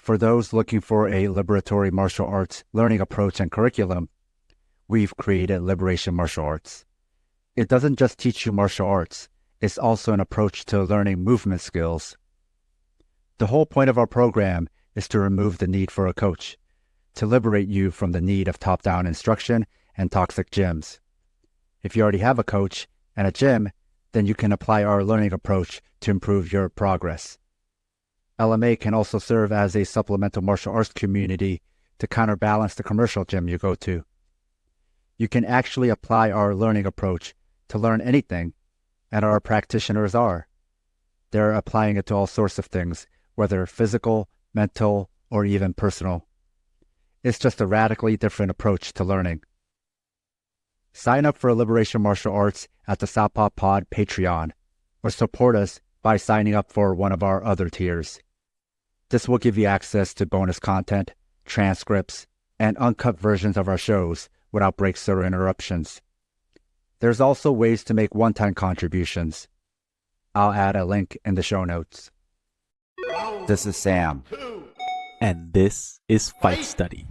For those looking for a liberatory martial arts learning approach and curriculum, we've created Liberation Martial Arts. It doesn't just teach you martial arts, it's also an approach to learning movement skills. The whole point of our program is to remove the need for a coach, to liberate you from the need of top-down instruction and toxic gyms. If you already have a coach and a gym, then you can apply our learning approach to improve your progress. LMA can also serve as a supplemental martial arts community to counterbalance the commercial gym you go to. You can actually apply our learning approach to learn anything, and our practitioners are. They're applying it to all sorts of things, whether physical, mental, or even personal. It's just a radically different approach to learning. Sign up for Liberation Martial Arts at the Southpaw Pod Patreon, or support us by signing up for one of our other tiers. This will give you access to bonus content, transcripts, and uncut versions of our shows without breaks or interruptions. There's also ways to make one-time contributions. I'll add a link in the show notes. This is Sam. And this is Fight Study.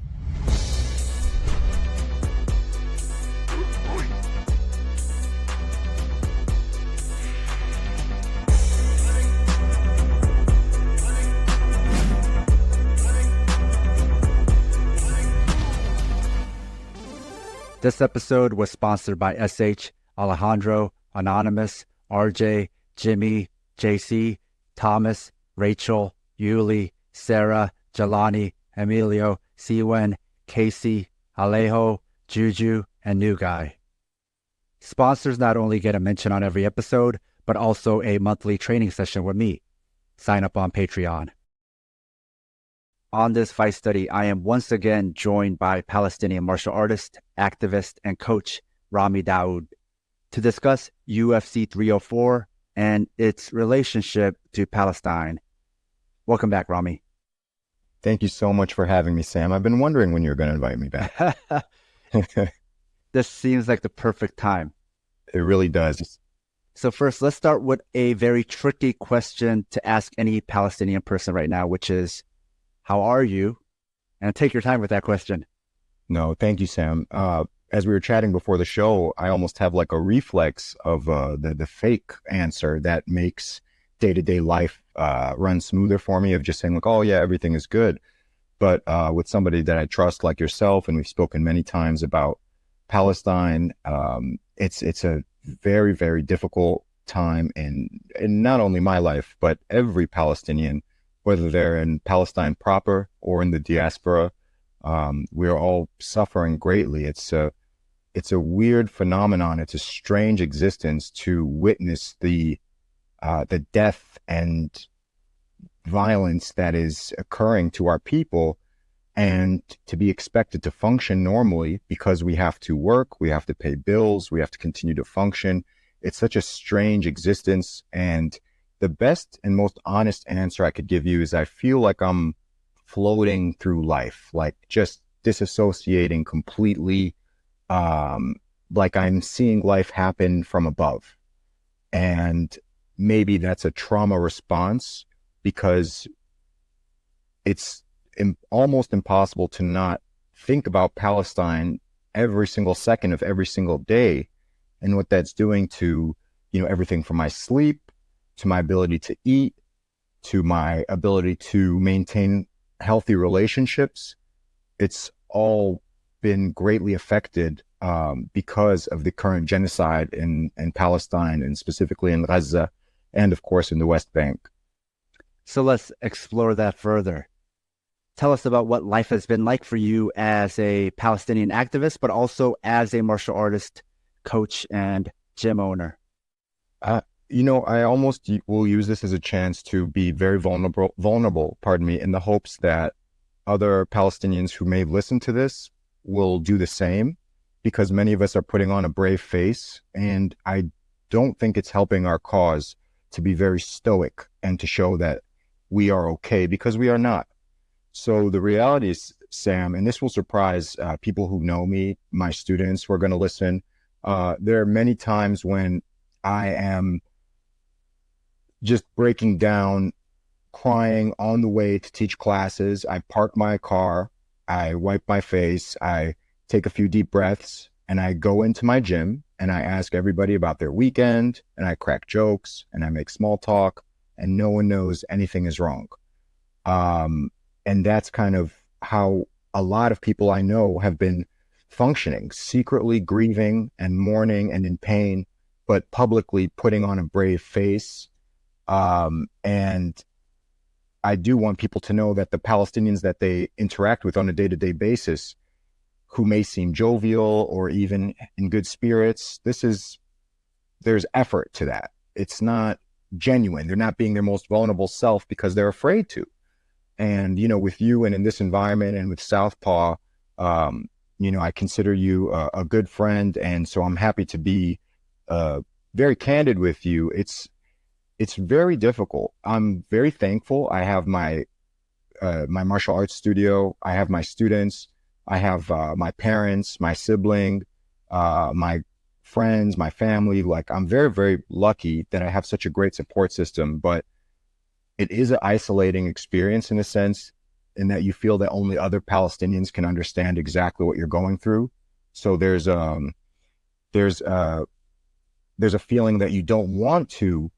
This episode was sponsored by SH, Alejandro, Anonymous, RJ, Jimmy, JC, Thomas, Rachel, Yuli, Sarah, Jelani, Emilio, Siwen, Casey, Alejo, Juju, and New Guy. Sponsors not only get a mention on every episode, but also a monthly training session with me. Sign up on Patreon. On this Fight Study, I am once again joined by Palestinian martial artist, activist, and coach Ramy Daoud to discuss UFC 304 and its relationship to Palestine. Welcome back, Ramy. Thank you so much for having me, Sam. I've been wondering when you're going to invite me back. This seems like the perfect time. It really does. So first, let's start with a very tricky question to ask any Palestinian person right now, which is, how are you? And take your time with that question. No, thank you, Sam. As we were chatting before the show, I almost have like a reflex of the fake answer that makes day-to-day life run smoother for me, of just saying like, oh yeah, everything is good. But with somebody that I trust like yourself, and we've spoken many times about Palestine, it's a very, very difficult time in not only my life, but every Palestinian, whether they're in Palestine proper or in the diaspora. We're all suffering greatly. It's a weird phenomenon. It's a strange existence to witness the death and violence that is occurring to our people, and to be expected to function normally because we have to work, we have to pay bills, we have to continue to function. It's such a strange existence, and the best and most honest answer I could give you is I feel like I'm floating through life, like just disassociating completely, like I'm seeing life happen from above. And maybe that's a trauma response, because it's almost impossible to not think about Palestine every single second of every single day, and what that's doing to, everything from my sleep, to my ability to eat, to my ability to maintain healthy relationships. It's all been greatly affected because of the current genocide in Palestine, and specifically in Gaza, and of course in the West Bank. So let's explore that further. Tell us about what life has been like for you as a Palestinian activist, but also as a martial artist, coach, and gym owner. I almost will use this as a chance to be very vulnerable, in the hopes that other Palestinians who may listen to this will do the same, because many of us are putting on a brave face, and I don't think it's helping our cause to be very stoic and to show that we are okay, because we are not. So the reality is, Sam, and this will surprise people who know me, my students who are going to listen, there are many times when I am just breaking down crying on the way to teach classes. I park my car, I wipe my face, I take a few deep breaths, and I go into my gym and I ask everybody about their weekend, and I crack jokes and I make small talk, and no one knows anything is wrong. And that's kind of how a lot of people I know have been functioning, secretly grieving and mourning and in pain, but publicly putting on a brave face. And I do want people to know that the Palestinians that they interact with on a day-to-day basis, who may seem jovial or even in good spirits, there's effort to that. It's not genuine. They're not being their most vulnerable self because they're afraid to. And, with you and in this environment and with Southpaw, I consider you a good friend. And so I'm happy to be very candid with you. It's very difficult. I'm very thankful. I have my martial arts studio. I have my students. I have my parents, my sibling, my friends, my family. Like, I'm very, very lucky that I have such a great support system, but it is an isolating experience in a sense, in that you feel that only other Palestinians can understand exactly what you're going through. So there's a feeling that you don't want to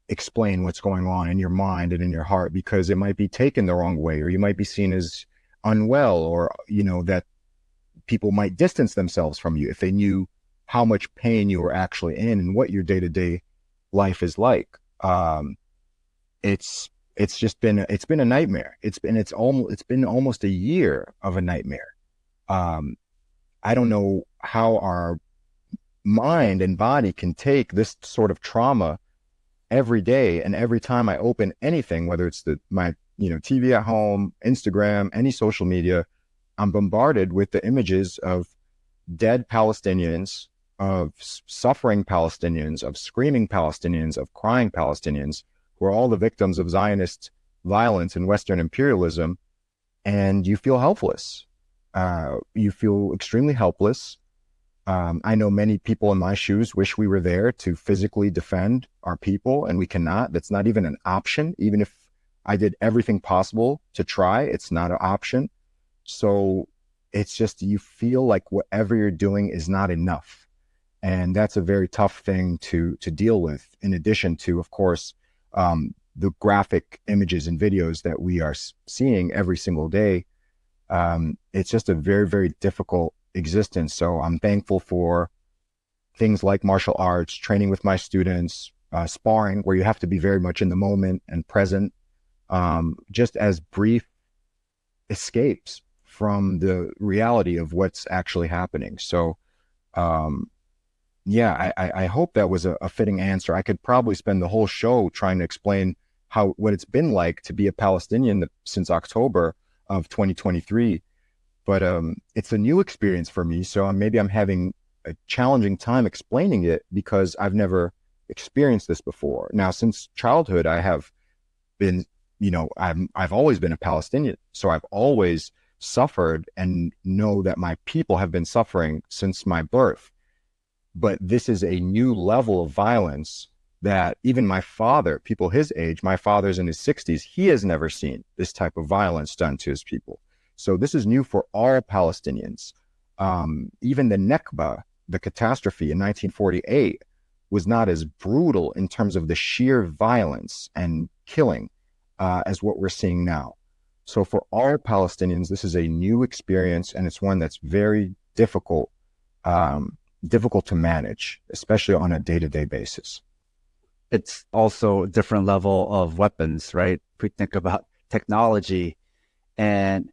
explain what's going on in your mind and in your heart, because it might be taken the wrong way, or you might be seen as unwell, or, that people might distance themselves from you if they knew how much pain you were actually in and what your day-to-day life is like. It's been a nightmare. It's been almost a year of a nightmare. I don't know how our mind and body can take this sort of trauma every day, and every time I open anything, whether it's my TV at home, Instagram, any social media, I'm bombarded with the images of dead Palestinians, of suffering Palestinians, of screaming Palestinians, of crying Palestinians, who are all the victims of Zionist violence and Western imperialism. And you feel helpless. You feel extremely helpless. I know many people in my shoes wish we were there to physically defend our people, and we cannot. That's not even an option. Even if I did everything possible to try, it's not an option. So it's just, you feel like whatever you're doing is not enough. And that's a very tough thing to deal with, in addition to, of course, the graphic images and videos that we are seeing every single day. It's just a very, very difficult existence. So I'm thankful for things like martial arts, training with my students, sparring, where you have to be very much in the moment and present, just as brief escapes from the reality of what's actually happening. So, I hope that was a fitting answer. I could probably spend the whole show trying to explain what it's been like to be a Palestinian since October of 2023. But it's a new experience for me. So maybe I'm having a challenging time explaining it because I've never experienced this before. Now, since childhood, I have been, I've always been a Palestinian. So I've always suffered and know that my people have been suffering since my birth. But this is a new level of violence that even my father, people his age, my father's in his 60s, he has never seen this type of violence done to his people. So this is new for all Palestinians. Even the Nakba, the catastrophe in 1948, was not as brutal in terms of the sheer violence and killing as what we're seeing now. So for all Palestinians, this is a new experience, and it's one that's very difficult to manage, especially on a day-to-day basis. It's also a different level of weapons, right? If we think about technology, and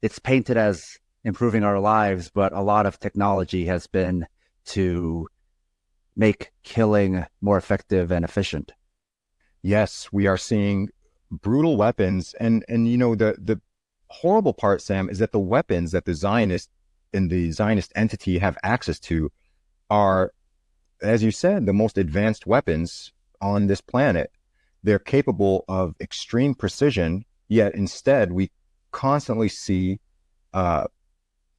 it's painted as improving our lives, but a lot of technology has been to make killing more effective and efficient. Yes, we are seeing brutal weapons. And the horrible part, Sam, is that the weapons that the Zionists and the Zionist entity have access to are, as you said, the most advanced weapons on this planet. They're capable of extreme precision, yet instead we constantly see, and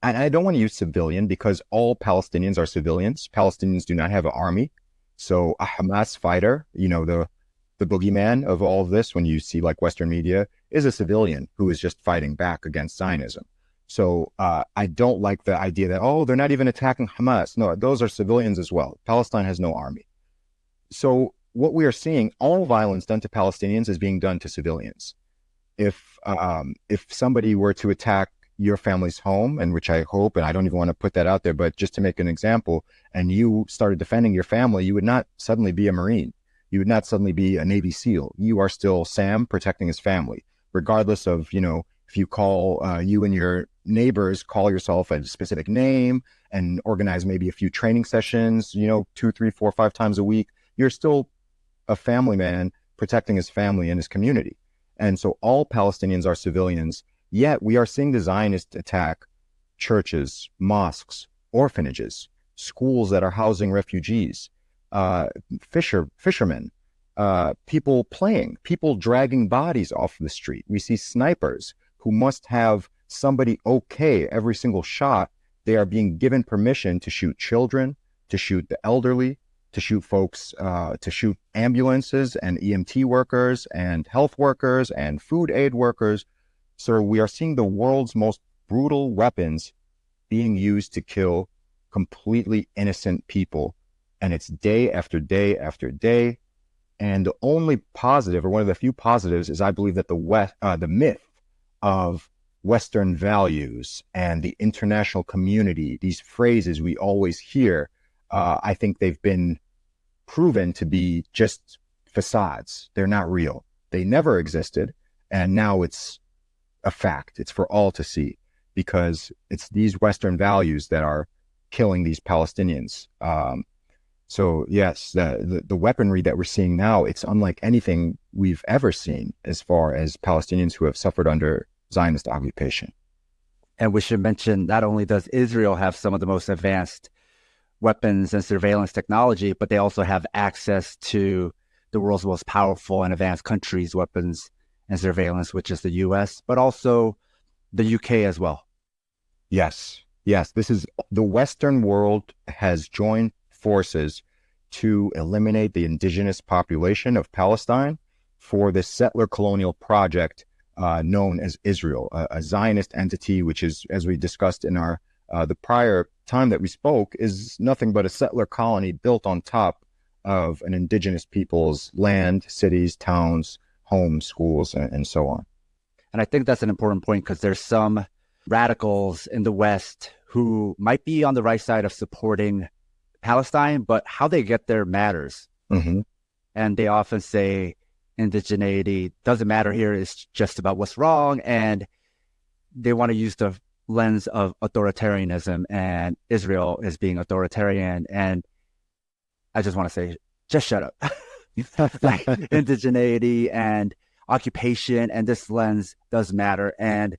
I don't want to use civilian because all Palestinians are civilians. Palestinians do not have an army. So a Hamas fighter, the the boogeyman of all of this, when you see like Western media, is a civilian who is just fighting back against Zionism. So I don't like the idea that, oh, they're not even attacking Hamas. No, those are civilians as well. Palestine has no army. So what we are seeing, all violence done to Palestinians is being done to civilians. If somebody were to attack your family's home, and which I hope, and I don't even want to put that out there, but just to make an example, and you started defending your family, you would not suddenly be a Marine. You would not suddenly be a Navy SEAL. You are still Sam protecting his family, regardless of, you know, if you call, you and your neighbors call yourself a specific name and organize maybe a few training sessions, you know, 2, 3, 4, 5 times a week, you're still a family man protecting his family and his community. And so all Palestinians are civilians, yet we are seeing the Zionists attack churches, mosques, orphanages, schools that are housing refugees, fishermen, people playing, people dragging bodies off the street. We see snipers who must have somebody okay every single shot. They are being given permission to shoot children, to shoot the elderly, to shoot folks, to shoot ambulances and EMT workers and health workers and food aid workers. So we are seeing the world's most brutal weapons being used to kill completely innocent people. And it's day after day after day. And the only positive, or one of the few positives, is I believe that the myth of Western values and the international community, these phrases we always hear, I think they've been proven to be just facades. They're not real. They never existed. And now it's a fact. It's for all to see, because it's these Western values that are killing these Palestinians. So yes, the weaponry that we're seeing now, it's unlike anything we've ever seen as far as Palestinians who have suffered under Zionist occupation. And we should mention, not only does Israel have some of the most advanced weapons and surveillance technology, but they also have access to the world's most powerful and advanced countries' weapons and surveillance, which is the US, but also the UK as well. Yes. This is the Western world has joined forces to eliminate the indigenous population of Palestine for this settler colonial project known as Israel, a Zionist entity, which is, as we discussed in our the prior time that we spoke, is nothing but a settler colony built on top of an indigenous people's land, cities, towns, homes, schools, and so on. And I think that's an important point, because there's some radicals in the West who might be on the right side of supporting Palestine, but how they get there matters. Mm-hmm. And they often say indigeneity doesn't matter here, it's just about what's wrong. And they want to use the lens of authoritarianism, and Israel is being authoritarian. And I just want to say, just shut up. Like, indigeneity and occupation and this lens does matter. And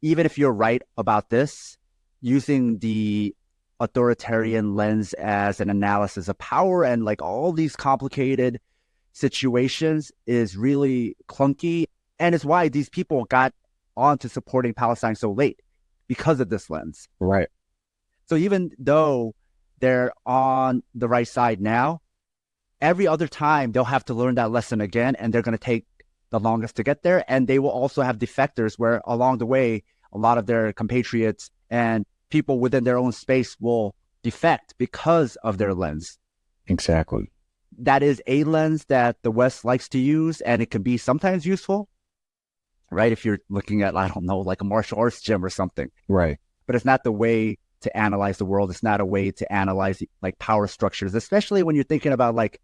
even if you're right about this, using the authoritarian lens as an analysis of power and like all these complicated situations is really clunky, and it's why these people got onto supporting Palestine so late, because of this lens. Right. So even though they're on the right side now, every other time they'll have to learn that lesson again, and they're going to take the longest to get there. And they will also have defectors where along the way, a lot of their compatriots and people within their own space will defect because of their lens. Exactly. That is a lens that the West likes to use, and it can be sometimes useful, right? If you're looking at, I don't know, like a martial arts gym or something. Right. But it's not the way to analyze the world. It's not a way to analyze like power structures, especially when you're thinking about like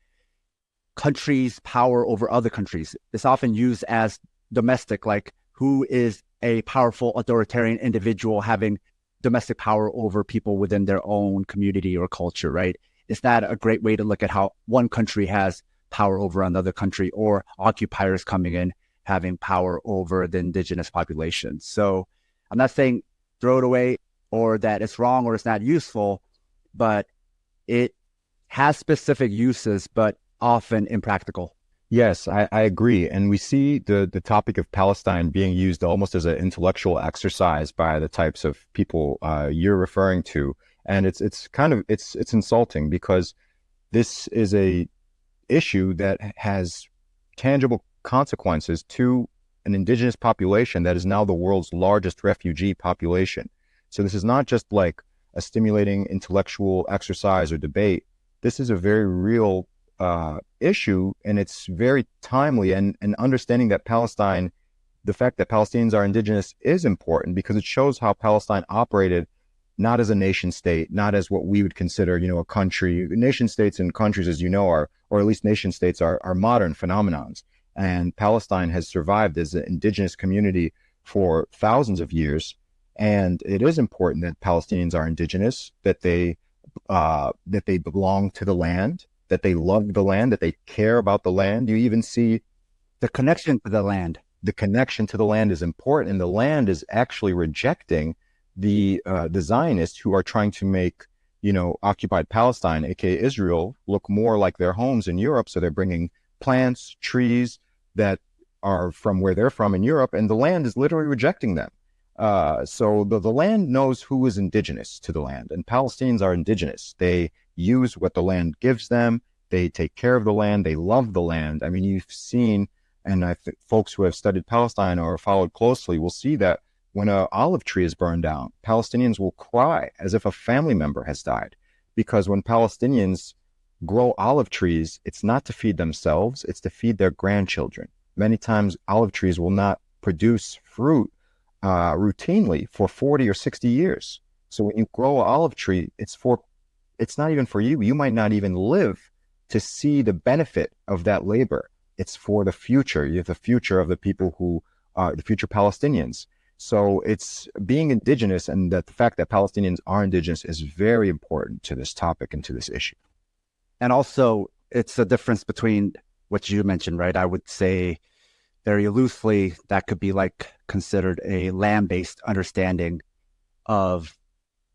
countries' power over other countries. It's often used as domestic, like who is a powerful authoritarian individual having domestic power over people within their own community or culture, right? It's not a great way to look at how one country has power over another country, or occupiers coming in having power over the indigenous population. So I'm not saying throw it away or that it's wrong or it's not useful, but it has specific uses, but often impractical. Yes, I agree. And we see the topic of Palestine being used almost as an intellectual exercise by the types of people you're referring to. And it's kind of, it's insulting, because this is a issue that has tangible consequences to an indigenous population that is now the world's largest refugee population. So this is not just like a stimulating intellectual exercise or debate. This is a very real issue, and it's very timely. And understanding that Palestine, the fact that Palestinians are indigenous is important because it shows how Palestine operated not as a nation state, not as what we would consider, a country. Nation states and countries, as you know, or at least nation states are modern phenomenons. And Palestine has survived as an indigenous community for thousands of years. And it is important that Palestinians are indigenous, that they belong to the land, that they love the land, that they care about the land. You even see the connection to the land. The connection to the land is important, and the land is actually rejecting the Zionists who are trying to make, occupied Palestine, aka Israel, look more like their homes in Europe. So they're bringing plants, trees that are from where they're from in Europe, and the land is literally rejecting them. So the land knows who is indigenous to the land, and Palestinians are indigenous. They use what the land gives them. They take care of the land. They love the land. I mean, you've seen, and I think folks who have studied Palestine or followed closely will see that when an olive tree is burned down, Palestinians will cry as if a family member has died. Because when Palestinians grow olive trees, it's not to feed themselves, it's to feed their grandchildren. Many times olive trees will not produce fruit routinely for 40 or 60 years. So when you grow an olive tree, it's not even for you. You might not even live to see the benefit of that labor. It's for the future. You have the future of the people who are the future Palestinians. So it's being indigenous, and that the fact that Palestinians are indigenous is very important to this topic and to this issue. And also, it's a difference between what you mentioned, right? I would say very loosely that could be like considered a land-based understanding of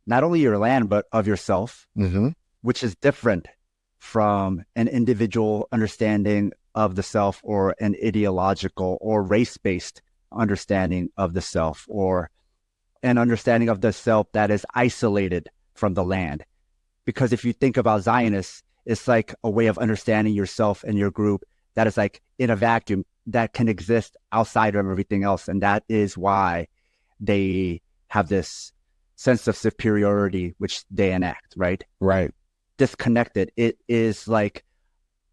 not only your land, but of yourself, which is different from an individual understanding of the self or an ideological or race-based understanding of the self, or an understanding of the self that is isolated from the land. Because if you think about Zionists, it's like a way of understanding yourself and your group that is like in a vacuum that can exist outside of everything else. And that is why they have this sense of superiority, which they enact, right? Right. Disconnected. It is like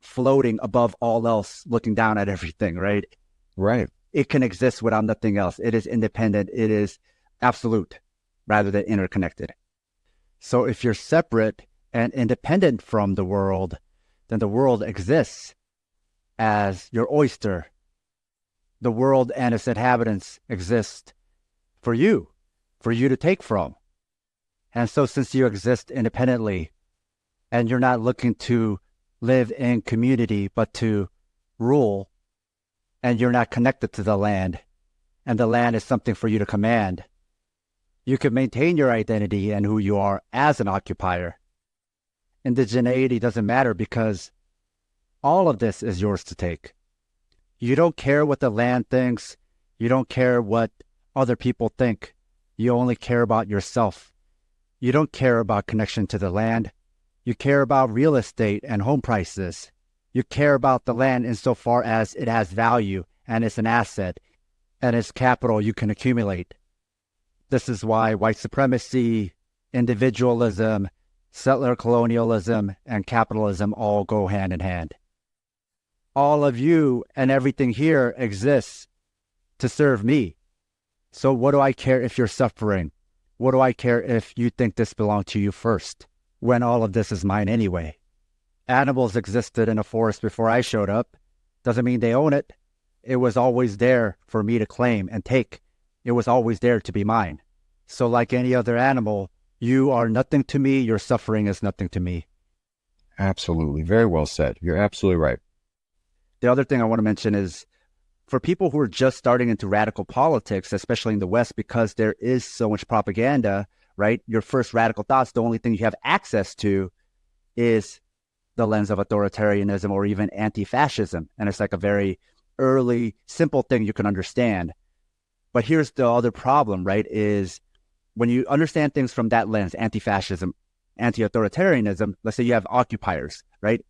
floating above all else, looking down at everything, right? Right. It can exist without nothing else. It is independent. It is absolute rather than interconnected. So if you're separate and independent from the world, then the world exists as your oyster. The world and its inhabitants exist for you to take from. And so since you exist independently and you're not looking to live in community, but to rule, and you're not connected to the land, and the land is something for you to command, you can maintain your identity and who you are as an occupier. Indigeneity doesn't matter because all of this is yours to take. You don't care what the land thinks. You don't care what other people think. You only care about yourself. You don't care about connection to the land. You care about real estate and home prices. You care about the land insofar as it has value and it's an asset and it's capital you can accumulate. This is why white supremacy, individualism, settler colonialism, and capitalism all go hand in hand. All of you and everything here exists to serve me. So what do I care if you're suffering? What do I care if you think this belonged to you first, when all of this is mine anyway? Animals existed in a forest before I showed up. Doesn't mean they own it. It was always there for me to claim and take. It was always there to be mine. So like any other animal, you are nothing to me. Your suffering is nothing to me. Absolutely. Very well said. You're absolutely right. The other thing I want to mention is for people who are just starting into radical politics, especially in the West, because there is so much propaganda, right? Your first radical thoughts, the only thing you have access to is the lens of authoritarianism or even anti-fascism. And it's like a very early, simple thing you can understand. But here's the other problem, right, is when you understand things from that lens, anti-fascism, anti-authoritarianism, let's say you have occupiers, right?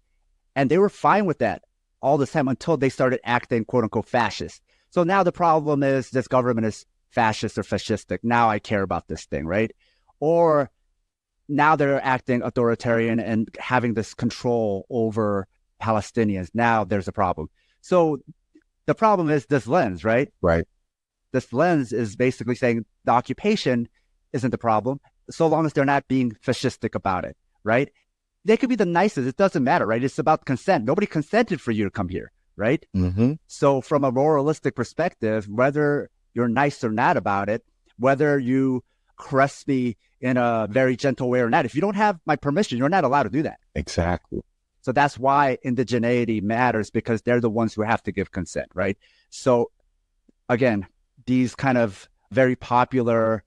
And they were fine with that all this time until they started acting quote unquote fascist. So now the problem is this government is fascist or fascistic. Now I care about this thing, right? Or now they're acting authoritarian and having this control over Palestinians. Now there's a problem. So the problem is this lens, right? Right. This lens is basically saying the occupation isn't the problem, so long as they're not being fascistic about it, right? They could be the nicest. It doesn't matter, right? It's about consent. Nobody consented for you to come here, right? Mm-hmm. So from a moralistic perspective, whether you're nice or not about it, whether you caress me in a very gentle way or not, if you don't have my permission, you're not allowed to do that. Exactly. So that's why indigeneity matters, because they're the ones who have to give consent, right? So again, these kind of very popular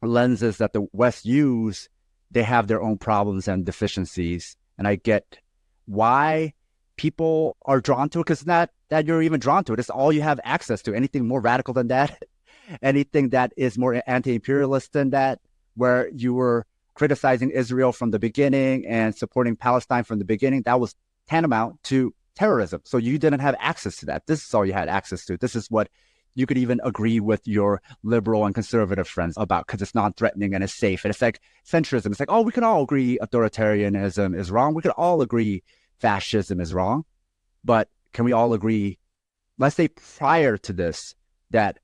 lenses that the West use, they have their own problems and deficiencies. And I get why people are drawn to it, because it's not that you're even drawn to it. It's all you have access to. Anything more radical than that, anything that is more anti-imperialist than that, where you were criticizing Israel from the beginning and supporting Palestine from the beginning, that was tantamount to terrorism. So you didn't have access to that. This is all you had access to. This is what you could even agree with your liberal and conservative friends about, because it's non-threatening and it's safe. And it's like centrism. It's like, oh, we can all agree authoritarianism is wrong. We could all agree fascism is wrong. But can we all agree, let's say prior to this, that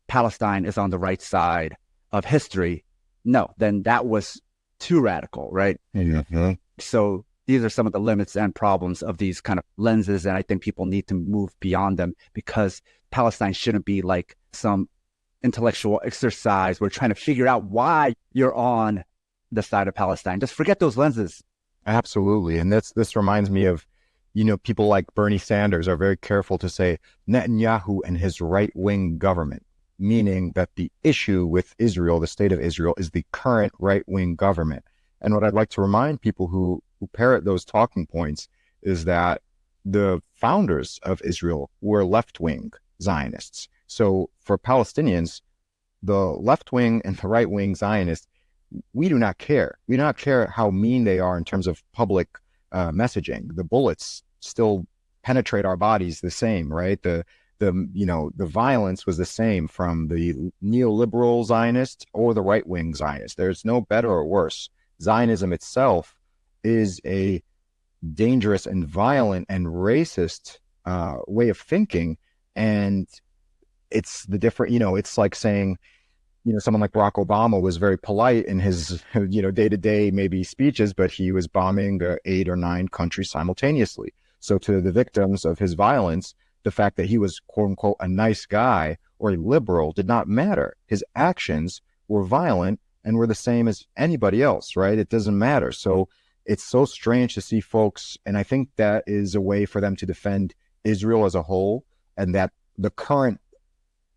Palestine is on the right side of history? No, then that was too radical, right? Mm-hmm. So these are some of the limits and problems of these kind of lenses. And I think people need to move beyond them, because Palestine shouldn't be like some intellectual exercise. We're trying to figure out why you're on the side of Palestine. Just forget those lenses. Absolutely. And this reminds me of, people like Bernie Sanders are very careful to say Netanyahu and his right-wing government, meaning that the issue with Israel, the state of Israel, is the current right-wing government. And what I'd like to remind people who parrot those talking points is that the founders of Israel were left-wing Zionists. So for Palestinians, the left-wing and the right-wing Zionists, we do not care. We do not care how mean they are in terms of public messaging. The bullets still penetrate our bodies the same, right? The violence was the same from the neoliberal Zionist or the right-wing Zionist. There's no better or worse. Zionism itself is a dangerous and violent and racist way of thinking. And it's the different, it's like saying, someone like Barack Obama was very polite in his, day-to-day maybe speeches, but he was bombing 8 or 9 countries simultaneously. So to the victims of his violence, the fact that he was, quote unquote, a nice guy or a liberal did not matter. His actions were violent and were the same as anybody else, right? It doesn't matter. So it's so strange to see folks, and I think that is a way for them to defend Israel as a whole, and that the current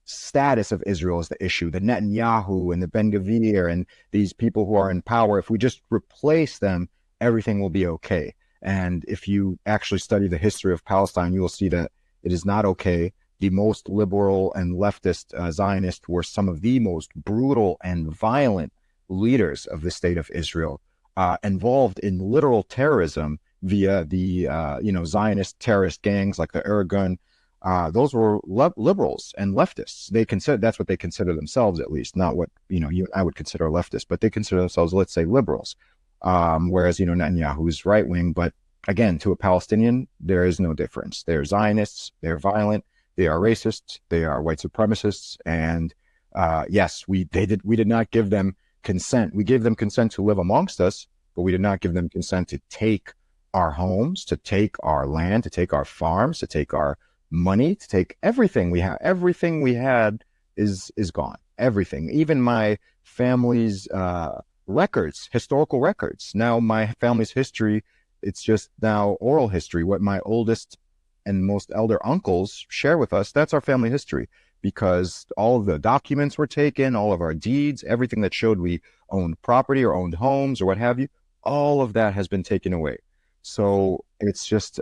status of Israel is the issue. The Netanyahu and the Ben Gvir and these people who are in power, if we just replace them, everything will be okay. And if you actually study the history of Palestine, you will see that it is not okay. The most liberal and leftist Zionists were some of the most brutal and violent leaders of the state of Israel, involved in literal terrorism via the Zionist terrorist gangs like the Irgun. Those were liberals and leftists. That's what they consider themselves, at least, not what I would consider leftists, but they consider themselves, let's say, liberals. Whereas Netanyahu is right wing. But again, to a Palestinian, there is no difference. They're Zionists. They're violent. They are racist. They are white supremacists. And yes, we did not give them consent. We gave them consent to live amongst us, but we did not give them consent to take our homes, to take our land, to take our farms, to take our money, to take everything we have. Everything we had is gone. Everything, even my family's records, historical records. Now my family's history, it's just now oral history. What my oldest and most elder uncles share with us, that's our family history, because all of the documents were taken, all of our deeds, everything that showed we owned property or owned homes or what have you, all of that has been taken away. So it's just,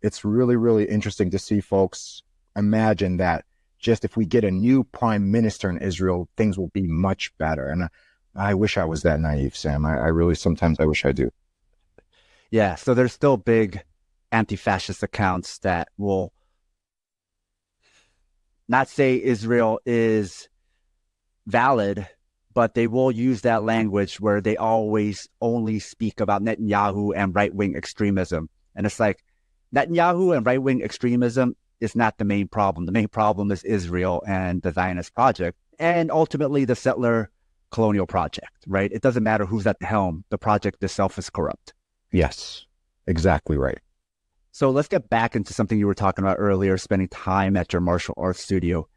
it's really, really interesting to see folks imagine that just if we get a new prime minister in Israel, things will be much better. And I wish I was that naive, Sam. I really, sometimes I wish I do. Yeah. So there's still big anti-fascist accounts that will not say Israel is valid, but they will use that language where they always only speak about Netanyahu and right-wing extremism. And it's like, Netanyahu and right-wing extremism is not the main problem. The main problem is Israel and the Zionist project, and ultimately the settler colonial project, right? It doesn't matter who's at the helm. The project itself is corrupt. Yes, exactly right. So let's get back into something you were talking about earlier, spending time at your martial arts studio.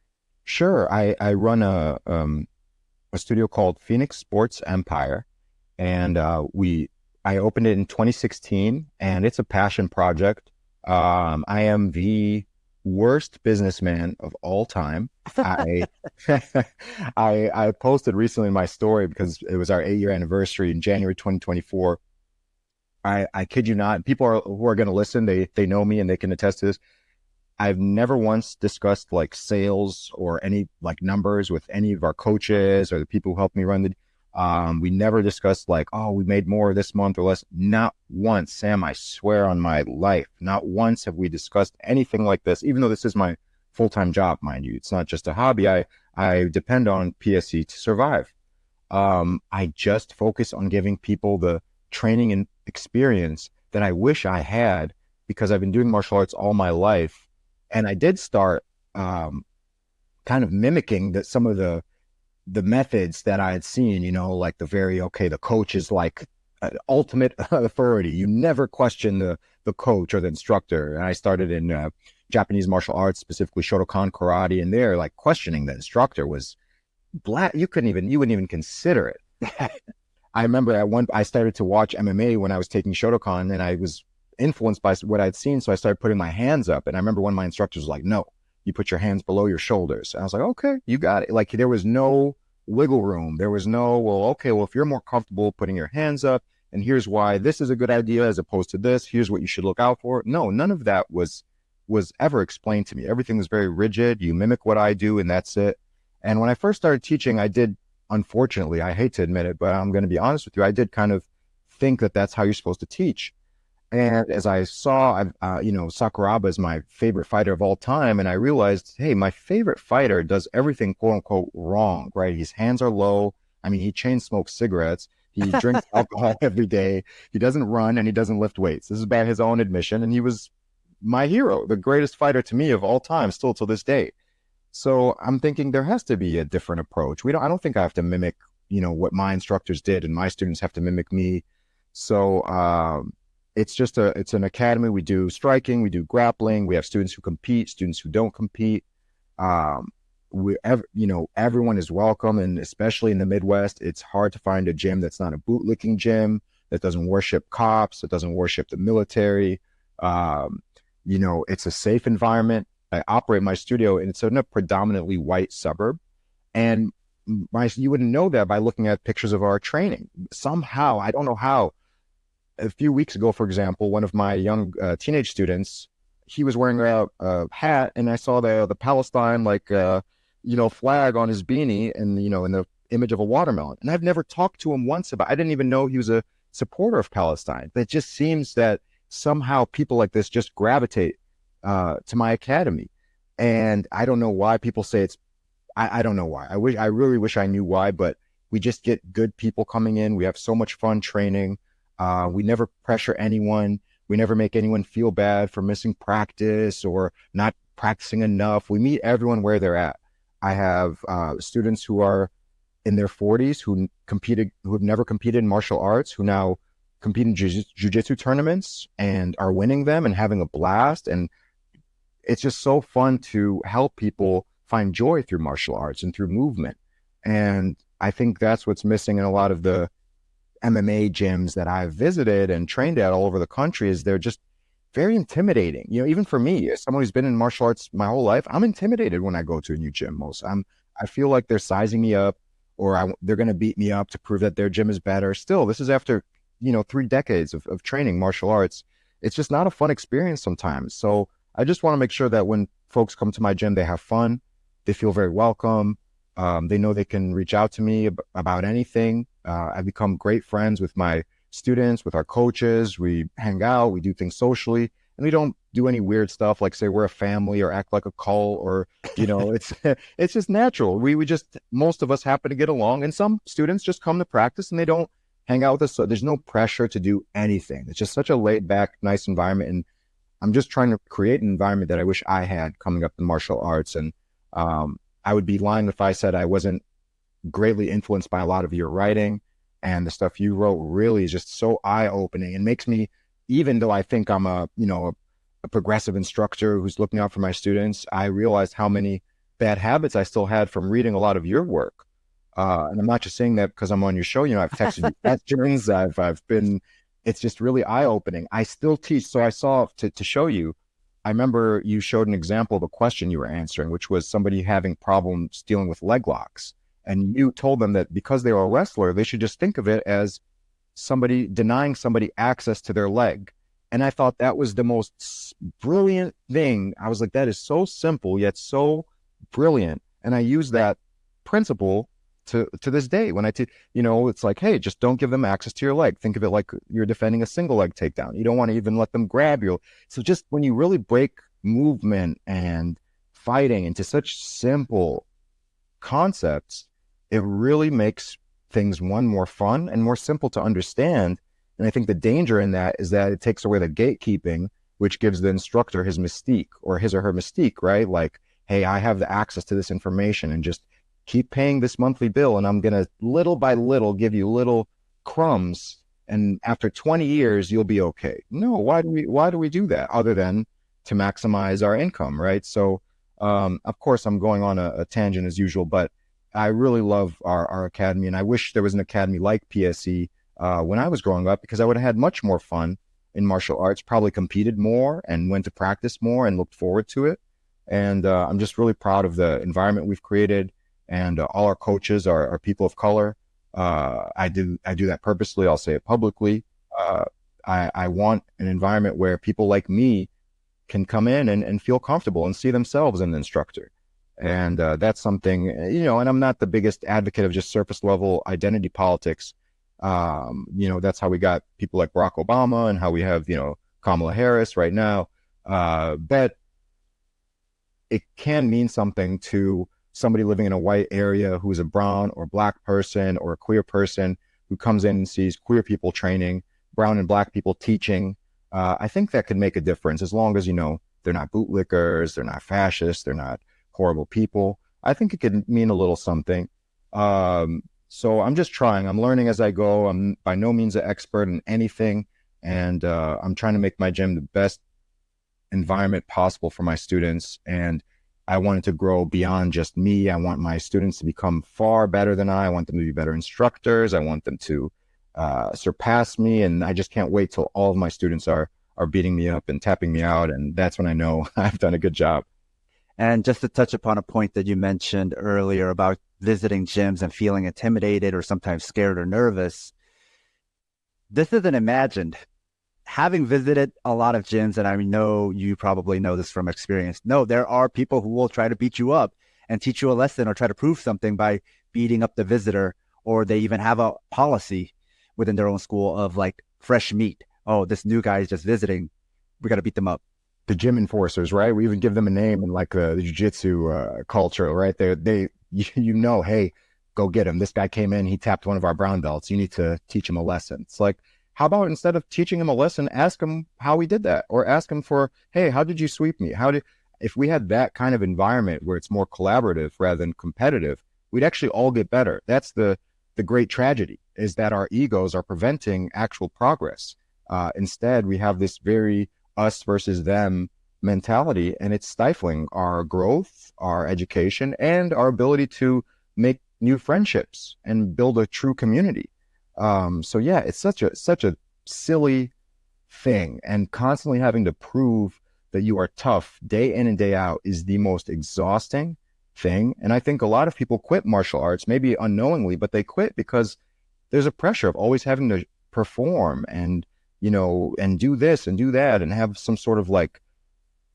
Sure. I run a studio called Phoenix Sports Empire, and I opened it in 2016, and it's a passion project. I am the worst businessman of all time. I I posted recently in my story because it was our 8-year anniversary in January 2024. I kid you not, people who are going to listen, they know me and they can attest to this. I've never once discussed like sales or any like numbers with any of our coaches or the people who helped me run we never discussed like, oh, we made more this month or less. Not once, Sam, I swear on my life, not once have we discussed anything like this, even though this is my full-time job, mind you. It's not just a hobby. I depend on PSC to survive. I just focus on giving people the training and experience that I wish I had because I've been doing martial arts all my life. And I did start kind of mimicking some of the methods that I had seen, like the coach is like ultimate authority. You never question the coach or the instructor. And I started in Japanese martial arts, specifically Shotokan karate, and there, like, questioning the instructor was black. You wouldn't even consider it. I remember I started to watch MMA when I was taking Shotokan, and I was influenced by what I'd seen. So I started putting my hands up. And I remember one of my instructors was like, no, you put your hands below your shoulders. And I was like, okay, you got it. Like, there was no wiggle room. There was no, if you're more comfortable putting your hands up, and here's why this is a good idea as opposed to this, here's what you should look out for. No, none of that was ever explained to me. Everything was very rigid. You mimic what I do and that's it. And when I first started teaching, I did, unfortunately, I hate to admit it, but I'm going to be honest with you, I did kind of think that that's how you're supposed to teach. And as I saw, Sakuraba is my favorite fighter of all time. And I realized, hey, my favorite fighter does everything, quote unquote, wrong, right? His hands are low. I mean, he chain smokes cigarettes. He drinks alcohol every day. He doesn't run and he doesn't lift weights. This is by his own admission. And he was my hero, the greatest fighter to me of all time, still to this day. So I'm thinking there has to be a different approach. I don't think I have to mimic, what my instructors did, and my students have to mimic me. So, it's an academy. We do striking, we do grappling. We have students who compete, students who don't compete. Everyone is welcome. And especially in the Midwest, it's hard to find a gym that's not a bootlicking gym, that doesn't worship cops, that doesn't worship the military. It's a safe environment. I operate my studio, and it's in a predominantly white suburb. And you wouldn't know that by looking at pictures of our training. Somehow, I don't know how. A few weeks ago, for example, one of my young teenage students, he was wearing a hat, and I saw the Palestine flag on his beanie, and in the image of a watermelon. And I've never talked to him once about. I didn't even know he was a supporter of Palestine. But it just seems that somehow people like this just gravitate to my academy, and I don't know why people say it's. I don't know why. I really wish I knew why, but we just get good people coming in. We have so much fun training. We never pressure anyone. We never make anyone feel bad for missing practice or not practicing enough. We meet everyone where they're at. I have students who are in their 40s who have never competed in martial arts, who now compete in jiu-jitsu tournaments and are winning them and having a blast. And it's just so fun to help people find joy through martial arts and through movement. And I think that's what's missing in a lot of the MMA gyms that I've visited and trained at all over the country, is they're just very intimidating. Even for me, as someone who's been in martial arts my whole life, I'm intimidated when I go to a new gym. I feel like they're sizing me up, or they're going to beat me up to prove that their gym is better. Still, this is after, 3 decades of training martial arts. It's just not a fun experience sometimes. So I just want to make sure that when folks come to my gym, they have fun, they feel very welcome. They know they can reach out to me about anything. I've become great friends with my students, with our coaches. We hang out, we do things socially, and we don't do any weird stuff like say we're a family or act like a cult or, it's it's just natural. We just, most of us happen to get along, and some students just come to practice and they don't hang out with us. So there's no pressure to do anything. It's just such a laid back, nice environment. And I'm just trying to create an environment that I wish I had coming up in martial arts. And I would be lying if I said I wasn't greatly influenced by a lot of your writing, and the stuff you wrote really is just so eye-opening and makes me, even though I think I'm a progressive instructor who's looking out for my students, I realized how many bad habits I still had from reading a lot of your work. And I'm not just saying that because I'm on your show. I've texted you questions. I've been, it's just really eye-opening. I still teach. So I saw, to show you, I remember you showed an example of a question you were answering, which was somebody having problems dealing with leg locks. And you told them that because they were a wrestler, they should just think of it as somebody denying somebody access to their leg. And I thought that was the most brilliant thing. I was like, that is so simple, yet so brilliant. And I use that principle to this day when I teach. It's like, hey, just don't give them access to your leg. Think of it like you're defending a single leg takedown. You don't want to even let them grab you. So just when you really break movement and fighting into such simple concepts, it really makes things, one, more fun and more simple to understand. And I think the danger in that is that it takes away the gatekeeping, which gives the instructor his mystique, or his or her mystique, right? Like, hey, I have the access to this information, and just keep paying this monthly bill, and I'm going to little by little give you little crumbs, and after 20 years, you'll be okay. No, why do we do that other than to maximize our income, right? So, of course, I'm going on a tangent as usual, but I really love our academy, and I wish there was an academy like PSE when I was growing up, because I would have had much more fun in martial arts, probably competed more and went to practice more and looked forward to it. And I'm just really proud of the environment we've created, and all our coaches are people of color. I do that purposely. I'll say it publicly. I want an environment where people like me can come in and feel comfortable and see themselves in the instructor. And that's something, and I'm not the biggest advocate of just surface level identity politics. That's how we got people like Barack Obama, and how we have, Kamala Harris right now. But it can mean something to somebody living in a white area who's a brown or black person or a queer person who comes in and sees queer people training, brown and black people teaching. I think that could make a difference, as long as, they're not bootlickers, they're not fascists, they're not horrible people. I think it could mean a little something. So I'm just trying. I'm learning as I go. I'm by no means an expert in anything. And I'm trying to make my gym the best environment possible for my students. And I want it to grow beyond just me. I want my students to become far better than I want them to be better instructors. I want them to surpass me. And I just can't wait till all of my students are beating me up and tapping me out. And that's when I know I've done a good job. And just to touch upon a point that you mentioned earlier about visiting gyms and feeling intimidated or sometimes scared or nervous, this isn't imagined. Having visited a lot of gyms, and I know you probably know this from experience, no, there are people who will try to beat you up and teach you a lesson or try to prove something by beating up the visitor, or they even have a policy within their own school of like fresh meat. Oh, this new guy is just visiting. We got to beat them up. The gym enforcers, right? We even give them a name in like the jiu-jitsu culture, right? They hey, go get him. This guy came in, he tapped one of our brown belts. You need to teach him a lesson. It's like, how about instead of teaching him a lesson, ask him how he did that, or ask him for, hey, how did you sweep me? If we had that kind of environment where it's more collaborative rather than competitive, we'd actually all get better. That's the great tragedy, is that our egos are preventing actual progress. Instead, we have this very us versus them mentality, and it's stifling our growth, our education, and our ability to make new friendships and build a true community. So yeah, it's such a silly thing, and constantly having to prove that you are tough day in and day out is the most exhausting thing. And I think a lot of people quit martial arts, maybe unknowingly, but they quit because there's a pressure of always having to perform and and do this and do that and have some sort of like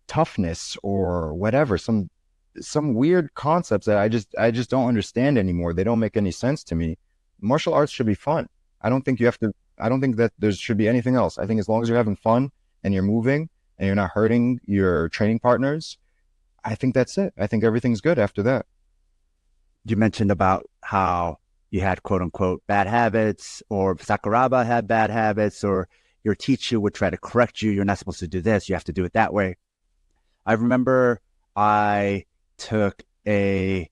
toughness or whatever, some weird concepts that I just don't understand anymore. They don't make any sense to me. Martial arts should be fun. I don't think that there should be anything else. I think as long as you're having fun and you're moving and you're not hurting your training partners, I think that's it. I think everything's good after that. You mentioned about how you had quote unquote bad habits, or Sakuraba had bad habits, or your teacher would try to correct you. You're not supposed to do this. You have to do it that way. I remember I took a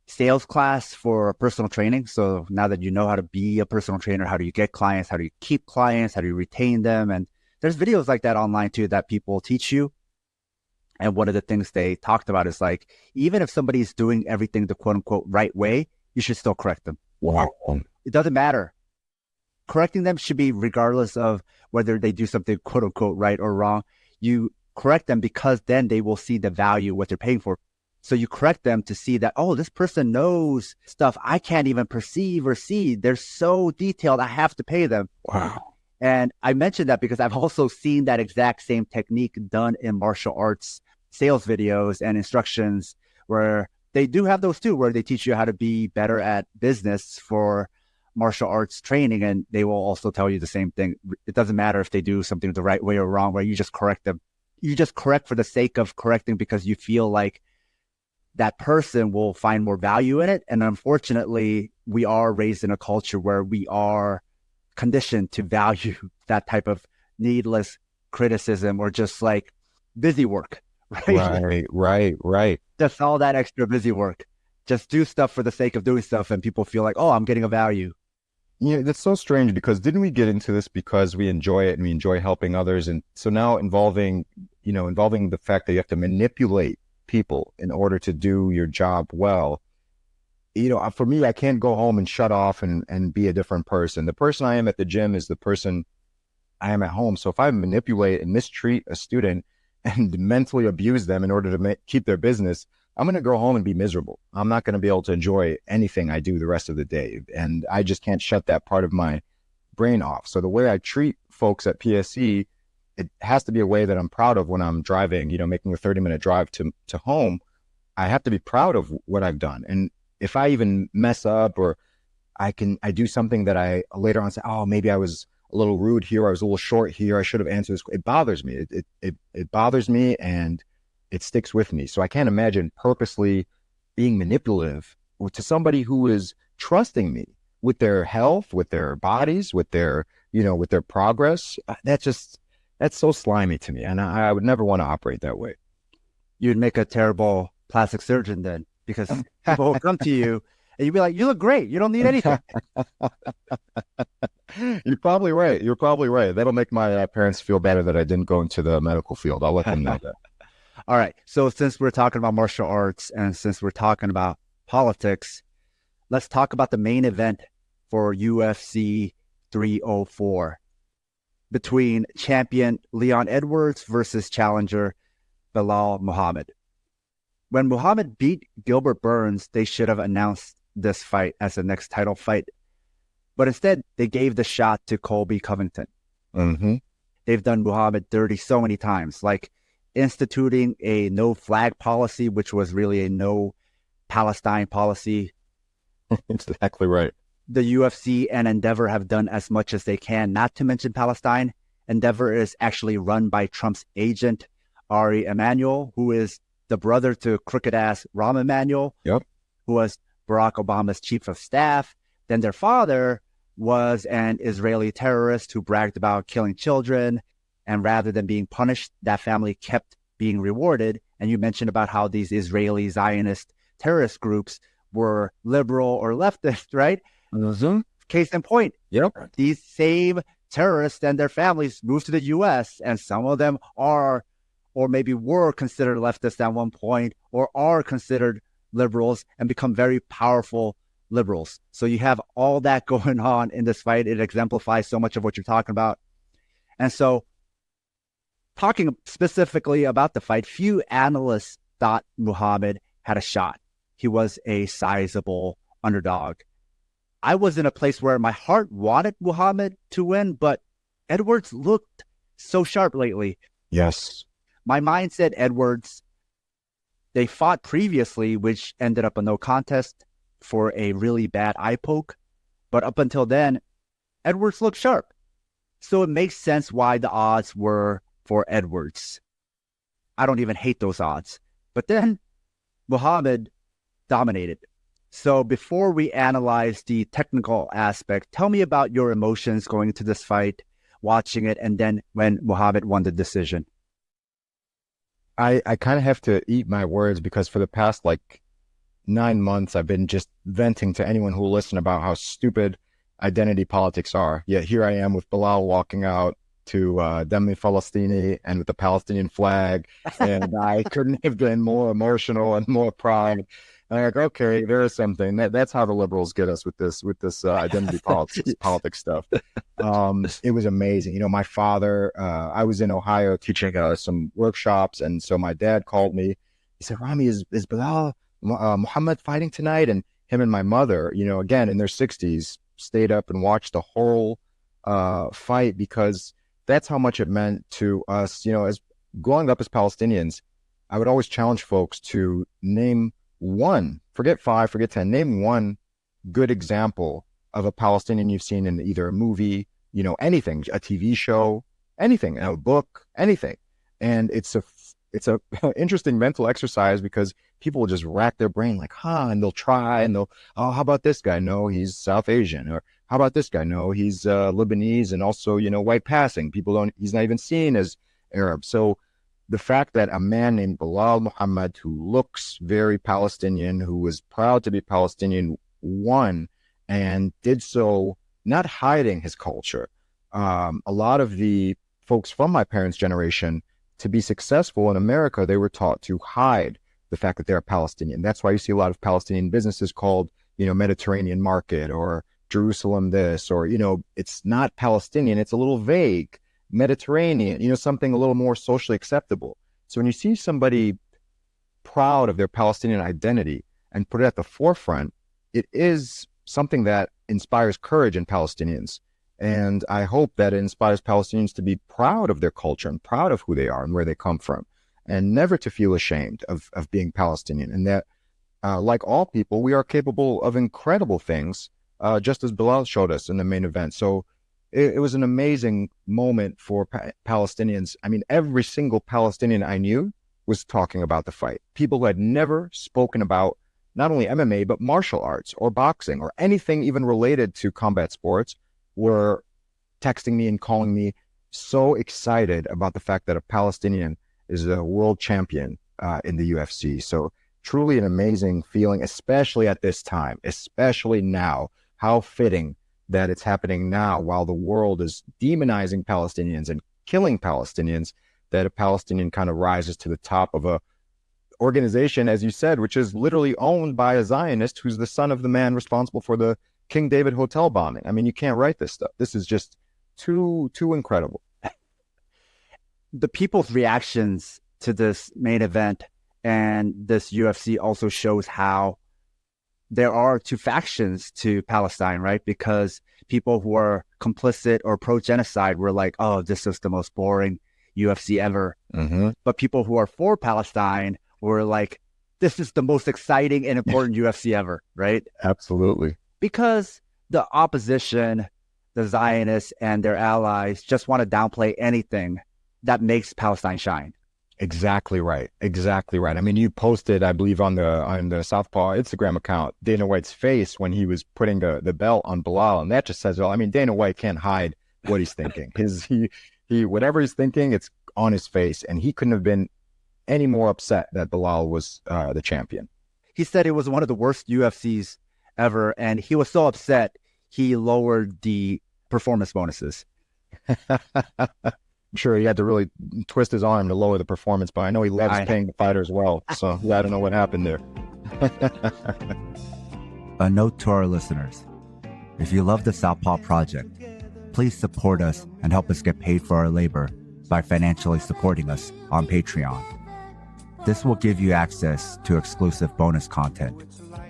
sales class for personal training. So now that you know how to be a personal trainer, how do you get clients? How do you keep clients? How do you retain them? And there's videos like that online too that people teach you. And one of the things they talked about is like, even if somebody's doing everything the quote unquote right way, you should still correct them. Wow. It doesn't matter. Correcting them should be regardless of whether they do something quote unquote right or wrong. You correct them because then they will see the value, what they're paying for. So you correct them to see that, oh, this person knows stuff I can't even perceive or see. They're so detailed, I have to pay them. Wow. And I mentioned that because I've also seen that exact same technique done in martial arts sales videos and instructions, where they do have those too, where they teach you how to be better at business for martial arts training. And they will also tell you the same thing. It doesn't matter if they do something the right way or wrong, where you just correct them. You just correct for the sake of correcting because you feel like that person will find more value in it. And unfortunately, we are raised in a culture where we are conditioned to value that type of needless criticism or just like busy work, right? Right. Just all that extra busy work. Just do stuff for the sake of doing stuff, and people feel like, oh, I'm getting a value. Yeah, that's so strange, because didn't we get into this because we enjoy it and we enjoy helping others? And so now involving the fact that you have to manipulate people in order to do your job well. For me, I can't go home and shut off and be a different person. The person I am at the gym is the person I am at home. So if I manipulate and mistreat a student and mentally abuse them in order to keep their business, I'm going to go home and be miserable. I'm not going to be able to enjoy anything I do the rest of the day. And I just can't shut that part of my brain off. So the way I treat folks at PSE, it has to be a way that I'm proud of when I'm driving, making a 30-minute drive to home. I have to be proud of what I've done. And if I even mess up, or I do something that I later on say, oh, maybe I was a little rude here, I was a little short here, I should have answered this. It bothers me. It bothers me, and it sticks with me. So I can't imagine purposely being manipulative to somebody who is trusting me with their health, with their bodies, with their progress. That's so slimy to me. And I would never want to operate that way. You'd make a terrible plastic surgeon then, because people will come to you and you'd be like, you look great. You don't need anything. You're probably right. That'll make my parents feel better that I didn't go into the medical field. I'll let them know that. All right. So since we're talking about martial arts and since we're talking about politics, let's talk about the main event for UFC 304 between champion Leon Edwards versus challenger Belal Muhammad. When Muhammad beat Gilbert Burns, they should have announced this fight as the next title fight. But instead, they gave the shot to Colby Covington. Mm-hmm. They've done Muhammad dirty so many times, like instituting a no flag policy, which was really a no Palestine policy. Exactly right. The UFC and Endeavor have done as much as they can, not to mention Palestine. Endeavor is actually run by Trump's agent, Ari Emanuel, who is the brother to crooked-ass Rahm Emanuel, Yep. who was Barack Obama's chief of staff. Then their father was an Israeli terrorist who bragged about killing children. And rather than being punished, that family kept being rewarded. And you mentioned about how these Israeli Zionist terrorist groups were liberal or leftist, right? Mm-hmm. Case in point, Yep. these same terrorists and their families moved to the U.S., and some of them are, or maybe were considered leftist at one point, or are considered liberals and become very powerful liberals. So you have all that going on in this fight. It exemplifies so much of what you're talking about. And so, talking specifically about the fight, few analysts thought Muhammad had a shot. He was a sizable underdog. I was in a place where my heart wanted Muhammad to win, but Edwards looked so sharp lately. Yes. My mind said Edwards. They fought previously, which ended up a no contest for a really bad eye poke. But up until then, Edwards looked sharp. So it makes sense why the odds were for Edwards. I don't even hate those odds. But then Muhammad dominated. So before we analyze the technical aspect, tell me about your emotions going into this fight, watching it, and then when Muhammad won the decision. I kind of have to eat my words because for the past 9 months, I've been just venting to anyone who will listen about how stupid identity politics are. Yet here I am with Belal walking out to Demi Palestini and with the Palestinian flag. And I couldn't have been more emotional and more proud. And I'm like, okay, there is something. That's how the liberals get us with this identity politics stuff. It was amazing. My father, I was in Ohio teaching some workshops. And so my dad called me. He said, Ramy, is Belal Muhammad fighting tonight? And him and my mother, again, in their 60s, stayed up and watched the whole fight because that's how much it meant to us. As growing up as Palestinians, I would always challenge folks to name one, forget 5, forget 10, name one good example of a Palestinian you've seen in either a movie, anything, a TV show, anything, a book, anything. And it's a interesting mental exercise because people will just rack their brain and they'll try and they'll, oh, how about this guy? No, he's South Asian. Or how about this guy? No, he's Lebanese and also, white passing. He's not even seen as Arab. So the fact that a man named Belal Muhammad, who looks very Palestinian, who was proud to be Palestinian, won and did so not hiding his culture. A lot of the folks from my parents' generation, to be successful in America, they were taught to hide the fact that they're Palestinian. That's why you see a lot of Palestinian businesses called, Mediterranean Market or Jerusalem this, or, it's not Palestinian. It's a little vague. Mediterranean, something a little more socially acceptable. So when you see somebody proud of their Palestinian identity and put it at the forefront, it is something that inspires courage in Palestinians. And I hope that it inspires Palestinians to be proud of their culture and proud of who they are and where they come from, and never to feel ashamed of being Palestinian. And that, like all people, we are capable of incredible things, just as Belal showed us in the main event. So it was an amazing moment for Palestinians. I mean, every single Palestinian I knew was talking about the fight. People who had never spoken about not only MMA, but martial arts or boxing or anything even related to combat sports were texting me and calling me so excited about the fact that a Palestinian is a world champion in the UFC. So truly an amazing feeling, especially at this time, especially now. How fitting that it's happening now while the world is demonizing Palestinians and killing Palestinians, that a Palestinian kind of rises to the top of a organization, as you said, which is literally owned by a Zionist who's the son of the man responsible for the King David Hotel bombing. I mean, you can't write this stuff. This is just too incredible. The people's reactions to this main event and this UFC also shows how there are two factions to Palestine, right? Because people who are complicit or pro-genocide were like, oh, this is the most boring UFC ever. Mm-hmm. But people who are for Palestine were like, this is the most exciting and important UFC ever, right? Absolutely. Because the opposition, the Zionists and their allies just want to downplay anything that makes Palestine shine. Exactly right. Exactly right. I mean, you posted, I believe, on the Southpaw Instagram account, Dana White's face when he was putting the belt on Belal, and that just says, well, I mean, Dana White can't hide what he's thinking. He whatever he's thinking, it's on his face, and he couldn't have been any more upset that Belal was the champion. He said it was one of the worst UFCs ever, and he was so upset he lowered the performance bonuses. I'm sure he had to really twist his arm to lower the performance, but I know he loves paying the fighters well. So I don't know what happened there. A note to our listeners. If you love the Southpaw Project, please support us and help us get paid for our labor by financially supporting us on Patreon. This will give you access to exclusive bonus content,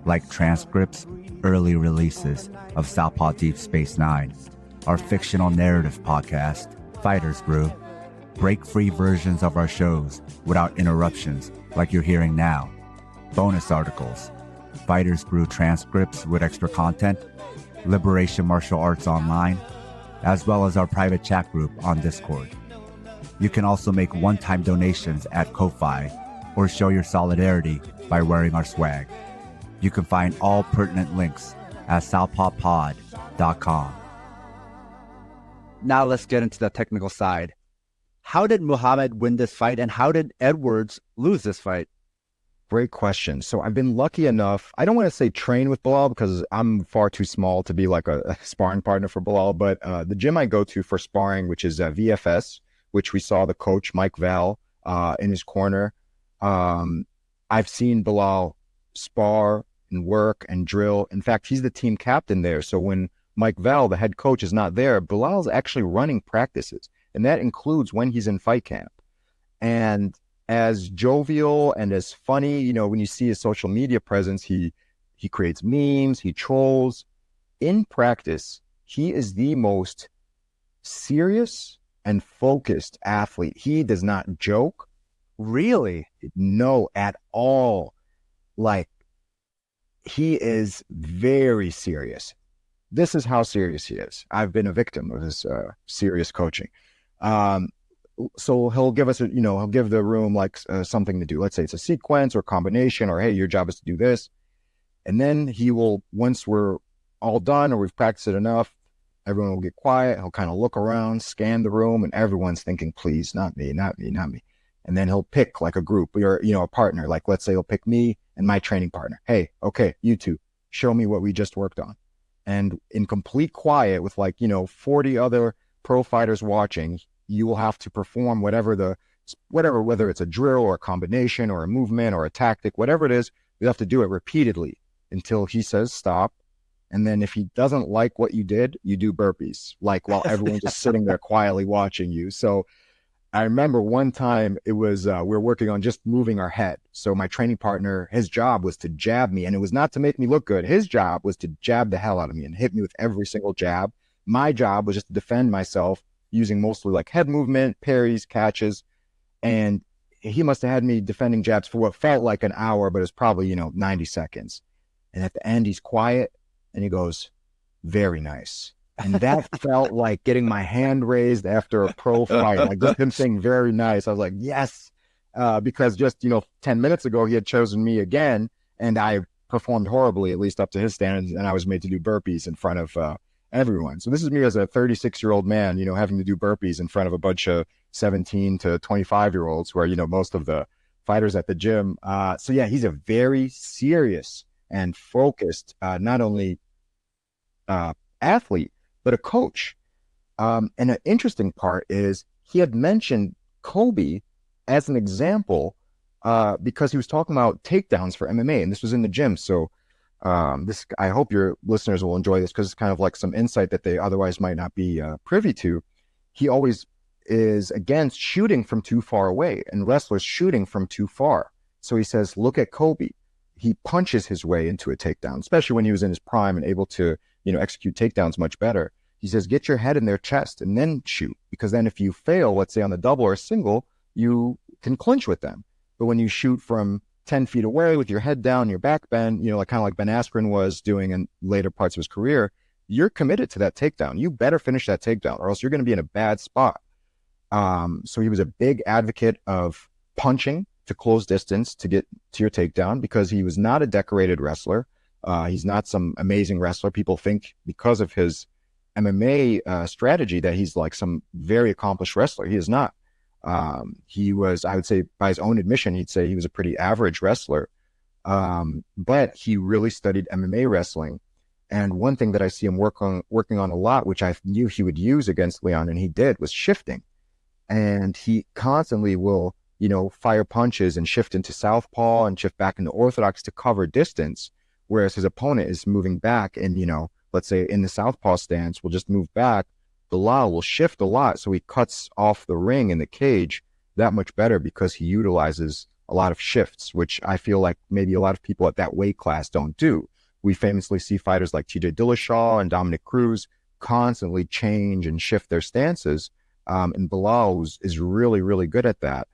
like transcripts, early releases of Southpaw Deep Space Nine, our fictional narrative podcast, Fighters Brew, break-free versions of our shows without interruptions like you're hearing now, bonus articles, Fighters Brew transcripts with extra content, Liberation Martial Arts Online, as well as our private chat group on Discord. You can also make one-time donations at Ko-Fi or show your solidarity by wearing our swag. You can find all pertinent links at southpawpod.com. Now let's get into the technical side. How did Muhammad win this fight, and how did Edwards lose this fight? Great question. So I've been lucky enough, I don't want to say train with Belal because I'm far too small to be like a sparring partner for Belal, but the gym I go to for sparring, which is VFS, which we saw the coach, Mike Val, in his corner. I've seen Belal spar and work and drill. In fact, he's the team captain there. So when Mike Val, the head coach, is not there, Belal's actually running practices. And that includes when he's in fight camp. And as jovial and as funny, you know, when you see his social media presence, he creates memes, he trolls. In practice, he is the most serious and focused athlete. He does not joke. Really? No, at all. Like, he is very serious. This is how serious he is. I've been a victim of his serious coaching. So he'll give us, he'll give the room like something to do. Let's say it's a sequence or combination, or hey, your job is to do this. And then he will, once we're all done or we've practiced it enough, everyone will get quiet. He'll kind of look around, scan the room, and everyone's thinking, please, not me, not me, not me. And then he'll pick like a group or, a partner. Like, let's say he'll pick me and my training partner. Hey, okay, you two, show me what we just worked on. And in complete quiet with 40 other pro fighters watching, you will have to perform whatever, whether it's a drill or a combination or a movement or a tactic, whatever it is, you have to do it repeatedly until he says stop. And then if he doesn't like what you did, you do burpees, like while everyone's just sitting there quietly watching you. So I remember one time it was, we were working on just moving our head. So my training partner, his job was to jab me, and it was not to make me look good. His job was to jab the hell out of me and hit me with every single jab. My job was just to defend myself using mostly like head movement, parries, catches. And he must have had me defending jabs for what felt like an hour, but it was probably, 90 seconds. And at the end, he's quiet and he goes, very nice. And that felt like getting my hand raised after a pro fight, like just him saying very nice. I was like, yes, because just, 10 minutes ago, he had chosen me again, and I performed horribly, at least up to his standards, and I was made to do burpees in front of everyone. So this is me as a 36-year-old man, having to do burpees in front of a bunch of 17 to 25-year-olds who are, most of the fighters at the gym. So yeah, he's a very serious and focused, not only athlete, but a coach. And an interesting part is he had mentioned Kobe as an example because he was talking about takedowns for MMA, and this was in the gym. So I hope your listeners will enjoy this because it's kind of like some insight that they otherwise might not be privy to. He always is against shooting from too far away and wrestlers shooting from too far. So he says, look at Kobe. He punches his way into a takedown, especially when he was in his prime and able to, execute takedowns much better. He says, get your head in their chest and then shoot, because then if you fail, let's say on the double or single, you can clinch with them. But when you shoot from 10 feet away with your head down, your back bend, like kind of like Ben Askren was doing in later parts of his career, you're committed to that takedown. You better finish that takedown or else you're going to be in a bad spot. So he was a big advocate of punching to close distance to get to your takedown because he was not a decorated wrestler. He's not some amazing wrestler. People think because of his MMA strategy that he's like some very accomplished wrestler. He is not. He was, I would say, by his own admission, he'd say he was a pretty average wrestler. But he really studied MMA wrestling. And one thing that I see him working on a lot, which I knew he would use against Leon, and he did, was shifting. And he constantly will, fire punches and shift into southpaw and shift back into orthodox to cover distance, whereas his opponent is moving back and, let's say in the southpaw stance, will just move back. Belal will shift a lot, so he cuts off the ring in the cage that much better because he utilizes a lot of shifts, which I feel like maybe a lot of people at that weight class don't do. We famously see fighters like TJ Dillashaw and Dominic Cruz constantly change and shift their stances, and Belal is really, really good at that.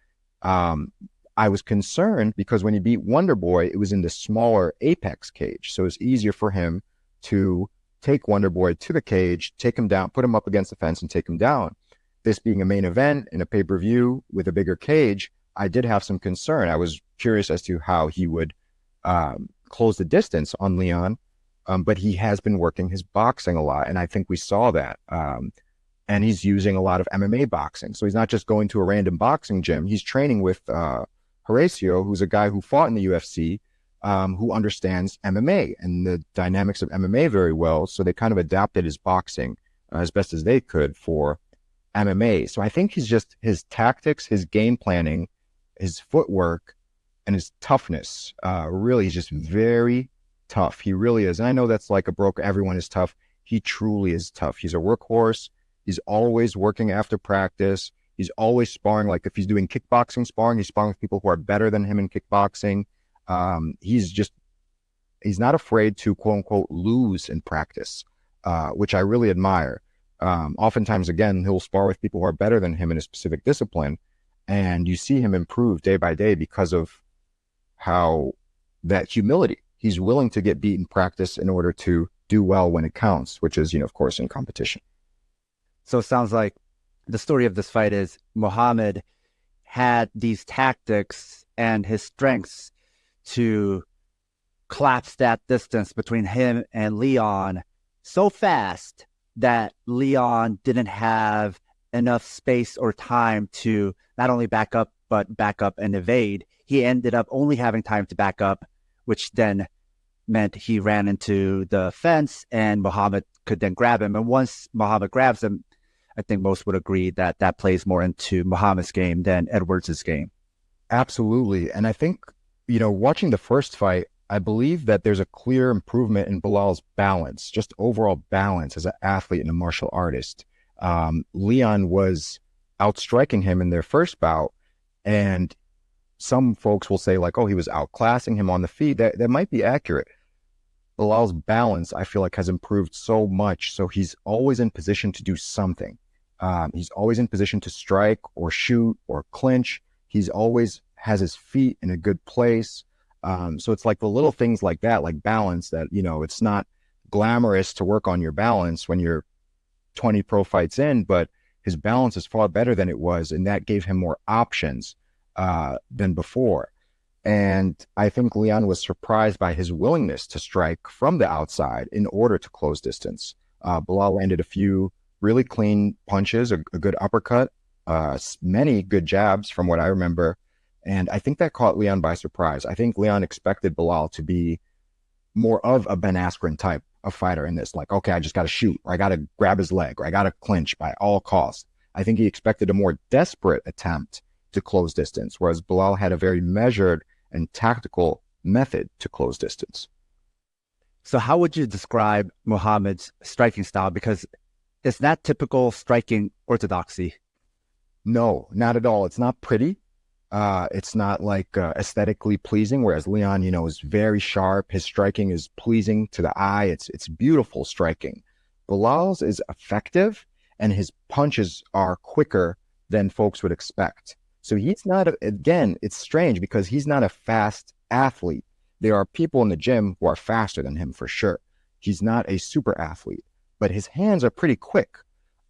I was concerned because when he beat Wonder Boy, it was in the smaller apex cage, so it's easier for him to take Wonder Boy to the cage, take him down, put him up against the fence and take him down. this being a main event in a pay-per-view with a bigger cage, I did have some concern. I was curious as to how he would close the distance on Leon, but he has been working his boxing a lot, and I think we saw that. And he's using a lot of MMA boxing. So he's not just going to a random boxing gym. He's training with Horacio, who's a guy who fought in the UFC, who understands MMA and the dynamics of MMA very well. So they kind of adapted his boxing as best as they could for MMA. So I think he's just his tactics, his game planning, his footwork, and his toughness. Really, he's just very tough. He really is. And I know that's like a broker. Everyone is tough. He truly is tough. He's a workhorse. He's always working after practice. He's always sparring. Like if he's doing kickboxing sparring, he's sparring with people who are better than him in kickboxing. He's not afraid to quote unquote lose in practice, which I really admire. Oftentimes, again, he'll spar with people who are better than him in a specific discipline. And you see him improve day by day because of how that humility. He's willing to get beat in practice in order to do well when it counts, which is, of course, in competition. So it sounds like the story of this fight is Muhammad had these tactics and his strengths to collapse that distance between him and Leon so fast that Leon didn't have enough space or time to not only back up, but back up and evade. He ended up only having time to back up, which then meant he ran into the fence and Muhammad could then grab him. And once Muhammad grabs him, I think most would agree that that plays more into Muhammad's game than Edwards' game. Absolutely. And I think, watching the first fight, I believe that there's a clear improvement in Belal's balance, just overall balance as an athlete and a martial artist. Leon was outstriking him in their first bout, and some folks will say like, oh, he was outclassing him on the feet. That might be accurate. Belal's balance, I feel like, has improved so much. So he's always in position to do something. He's always in position to strike or shoot or clinch. He's always has his feet in a good place. So it's like the little things like that, like balance, that, it's not glamorous to work on your balance when you're 20 pro fights in, but his balance is far better than it was. And that gave him more options than before. And I think Leon was surprised by his willingness to strike from the outside in order to close distance. Belal landed a few really clean punches, a good uppercut, many good jabs from what I remember. And I think that caught Leon by surprise. I think Leon expected Belal to be more of a Ben Askren type of fighter in this. Like, okay, I just got to shoot, or I got to grab his leg, or I got to clinch by all costs. I think he expected a more desperate attempt to close distance, whereas Belal had a very measured and tactical method to close distance. So how would you describe Muhammad's striking style? Because it's not typical striking orthodoxy. No, not at all. It's not pretty. It's not like aesthetically pleasing, whereas Leon, is very sharp. His striking is pleasing to the eye. It's beautiful striking. Belal's is effective, and his punches are quicker than folks would expect. So he's not, again, it's strange because he's not a fast athlete. There are people in the gym who are faster than him for sure. He's not a super athlete, but his hands are pretty quick.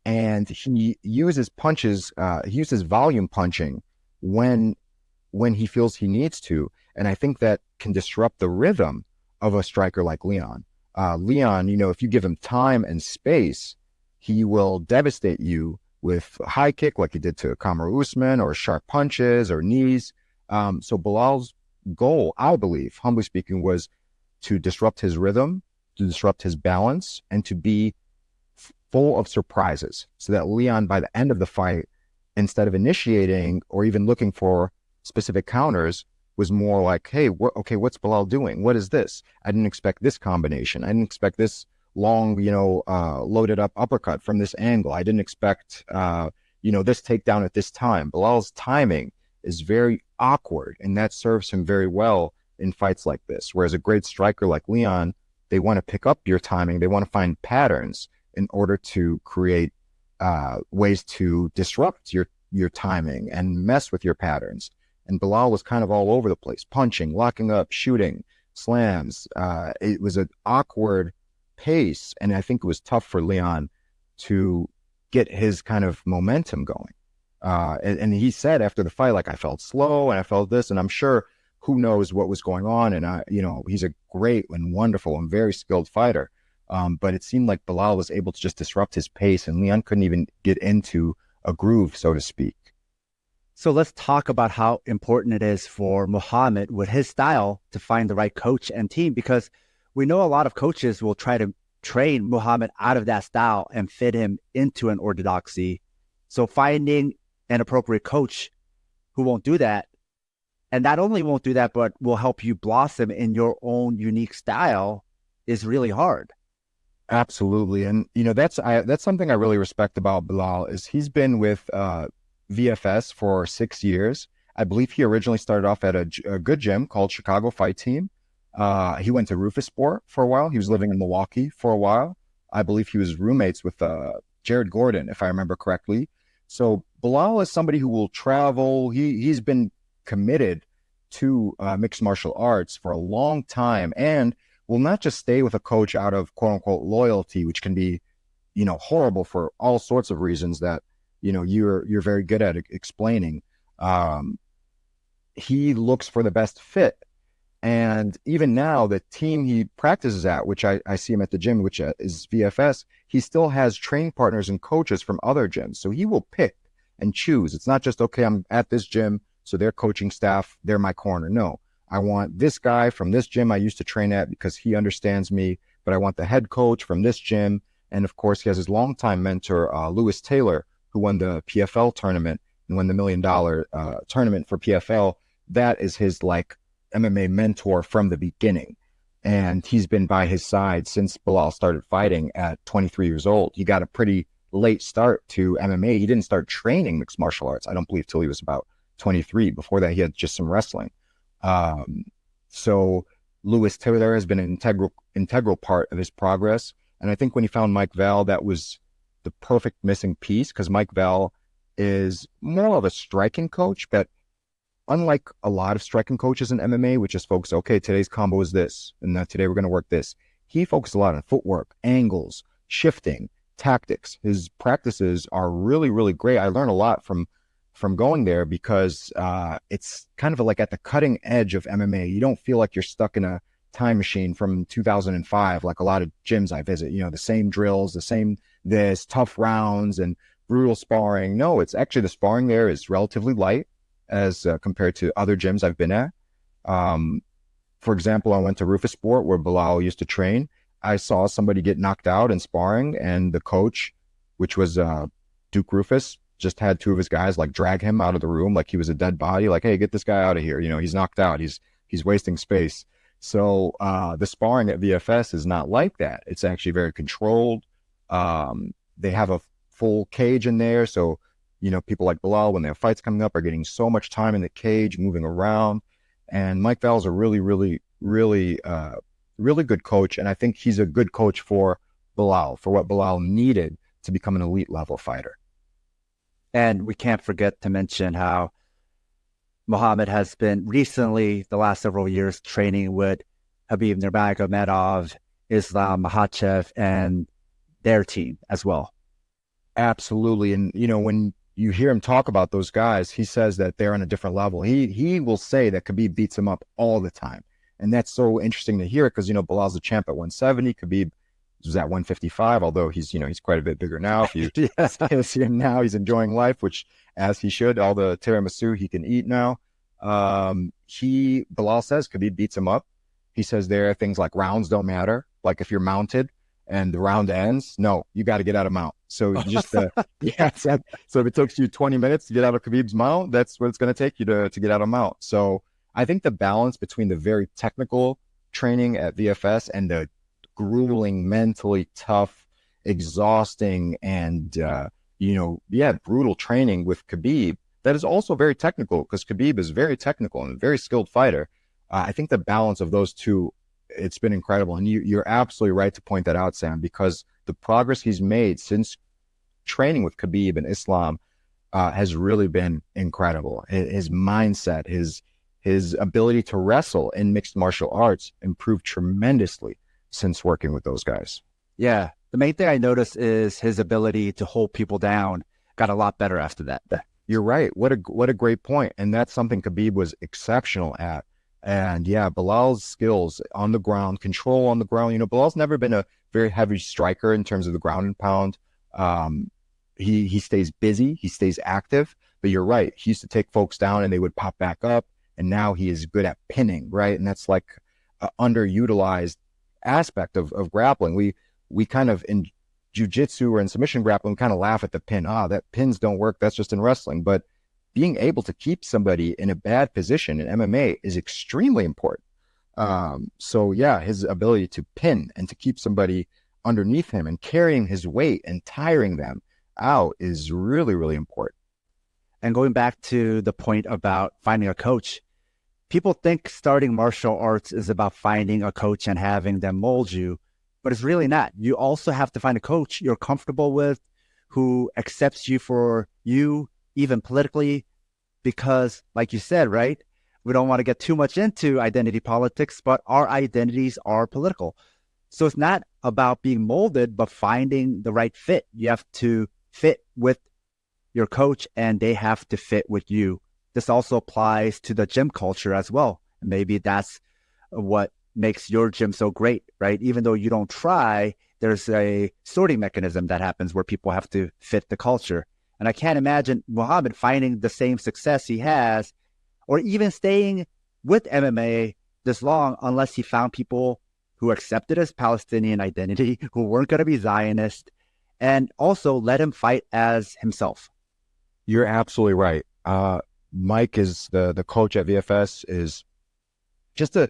And he uses punches, he uses volume punching when he feels he needs to. And I think that can disrupt the rhythm of a striker like Leon. Leon, if you give him time and space, he will devastate you with a high kick like he did to Kamaru Usman, or sharp punches or knees. So Belal's goal, I believe, humbly speaking, was to disrupt his rhythm, to disrupt his balance, and to be full of surprises, so that Leon, by the end of the fight, instead of initiating or even looking for specific counters, was more like, hey, what's Belal doing? What is this? I didn't expect this combination. I didn't expect this long, loaded up uppercut from this angle. I didn't expect, this takedown at this time. Belal's timing is very awkward, and that serves him very well in fights like this. Whereas a great striker like Leon, they want to pick up your timing. They want to find patterns in order to create ways to disrupt your timing and mess with your patterns. And Belal was kind of all over the place, punching, locking up, shooting, slams. It was an awkward pace, and I think it was tough for Leon to get his kind of momentum going. And he said after the fight, like, I felt slow and I felt this, and I'm sure who knows what was going on. And he's a great and wonderful and very skilled fighter. But it seemed like Belal was able to just disrupt his pace, and Leon couldn't even get into a groove, so to speak. So let's talk about how important it is for Muhammad with his style to find the right coach and team, because we know a lot of coaches will try to train Muhammad out of that style and fit him into an orthodoxy. So finding an appropriate coach who won't do that, and not only won't do that, but will help you blossom in your own unique style, is really hard. Absolutely. And, that's something I really respect about Belal is he's been with VFS for 6 years. I believe he originally started off at a good gym called Chicago Fight Team. He went to Rufus Sport for a while. He was living in Milwaukee for a while. I believe he was roommates with Jared Gordon, if I remember correctly. So Belal is somebody who will travel. He's been committed to mixed martial arts for a long time, and will not just stay with a coach out of quote unquote loyalty, which can be, horrible for all sorts of reasons that, you're very good at explaining. He looks for the best fit. And even now, the team he practices at, which I see him at the gym, which is VFS, he still has training partners and coaches from other gyms. So he will pick and choose. It's not just, okay, I'm at this gym, so their coaching staff, they're my corner. No, I want this guy from this gym I used to train at because he understands me, but I want the head coach from this gym. And of course, he has his longtime mentor, Lewis Taylor, who won the PFL tournament and won the $1 million tournament for PFL. That is his MMA mentor from the beginning. And he's been by his side since Belal started fighting at 23 years old. He got a pretty late start to MMA. He didn't start training mixed martial arts, I don't believe, till he was about 23. Before that, he had just some wrestling. So Lewis Taylor has been an integral part of his progress. And I think when he found Mike Val, that was the perfect missing piece, because Mike Val is more of a striking coach, but unlike a lot of striking coaches in MMA, which is focused, okay, today's combo is this, and today we're going to work this. He focused a lot on footwork, angles, shifting, tactics. His practices are really, really great. I learned a lot from going there, because it's kind of like at the cutting edge of MMA. You don't feel like you're stuck in a time machine from 2005, like a lot of gyms I visit, the same drills, the same tough rounds and brutal sparring. No, it's actually, the sparring there is relatively light as compared to other gyms I've been at. For example, I went to Rufus Sport where Belal used to train. I saw somebody get knocked out in sparring, and the coach, which was Duke Rufus, just had two of his guys drag him out of the room like he was a dead body, like, hey, get this guy out of here. He's knocked out. He's wasting space. So the sparring at VFS is not like that. It's actually very controlled. They have a full cage in there. So, people like Belal, when they have fights coming up, are getting so much time in the cage, moving around. And Mike Val's a really, really, really, really good coach. And I think he's a good coach for Belal, for what Belal needed to become an elite level fighter. And we can't forget to mention how Muhammad has been recently, the last several years, training with Khabib Nurmagomedov, Islam Makhachev, and their team as well. Absolutely. And, when you hear him talk about those guys, he says that they're on a different level. He will say that Khabib beats him up all the time. And that's so interesting to hear, because, Belal's a champ at 170. Khabib was at 155, although he's quite a bit bigger now. If you see him now, he's enjoying life, which, as he should, all the tiramisu he can eat now. Belal says Khabib beats him up. He says there are things like rounds don't matter. Like if you're mounted and the round ends, no, you got to get out of mount. So just so if it took you 20 minutes to get out of Khabib's mount, that's what it's going to take you to get out of mount. So I think the balance between the very technical training at VFS and the grueling, mentally tough, exhausting, and brutal training with Khabib, that is also very technical, because Khabib is very technical and a very skilled fighter. I think the balance of those two, it's been incredible. And you're absolutely right to point that out, Sam, because the progress he's made since training with Khabib and Islam has really been incredible. His mindset, his ability to wrestle in mixed martial arts improved tremendously since working with those guys. Yeah. The main thing I noticed is his ability to hold people down got a lot better after that. You're right. What a great point. And that's something Khabib was exceptional at. And yeah, Bilal's skills on the ground, control on the ground. Bilal's never been a very heavy striker in terms of the ground and pound. He stays busy, he stays active. But you're right. He used to take folks down and they would pop back up. And now he is good at pinning, right? And that's like an underutilized aspect of grappling. We kind of in jiu-jitsu or in submission grappling, kind of laugh at the pin. That pins don't work. That's just in wrestling. But being able to keep somebody in a bad position in MMA is extremely important. So yeah, his ability to pin and to keep somebody underneath him and carrying his weight and tiring them out is really, really important. And going back to the point about finding a coach, people think starting martial arts is about finding a coach and having them mold you, but it's really not. You also have to find a coach you're comfortable with, who accepts you for you, even politically, because like you said, right? We don't want to get too much into identity politics, but our identities are political. So it's not about being molded, but finding the right fit. You have to fit with your coach and they have to fit with you. This also applies to the gym culture as well. Maybe that's what makes your gym so great, right? Even though you don't try, there's a sorting mechanism that happens where people have to fit the culture. And I can't imagine Muhammad finding the same success he has, or even staying with MMA this long, unless he found people who accepted his Palestinian identity, who weren't going to be Zionist, and also let him fight as himself. You're absolutely right. Mike is the coach at VFS, is just a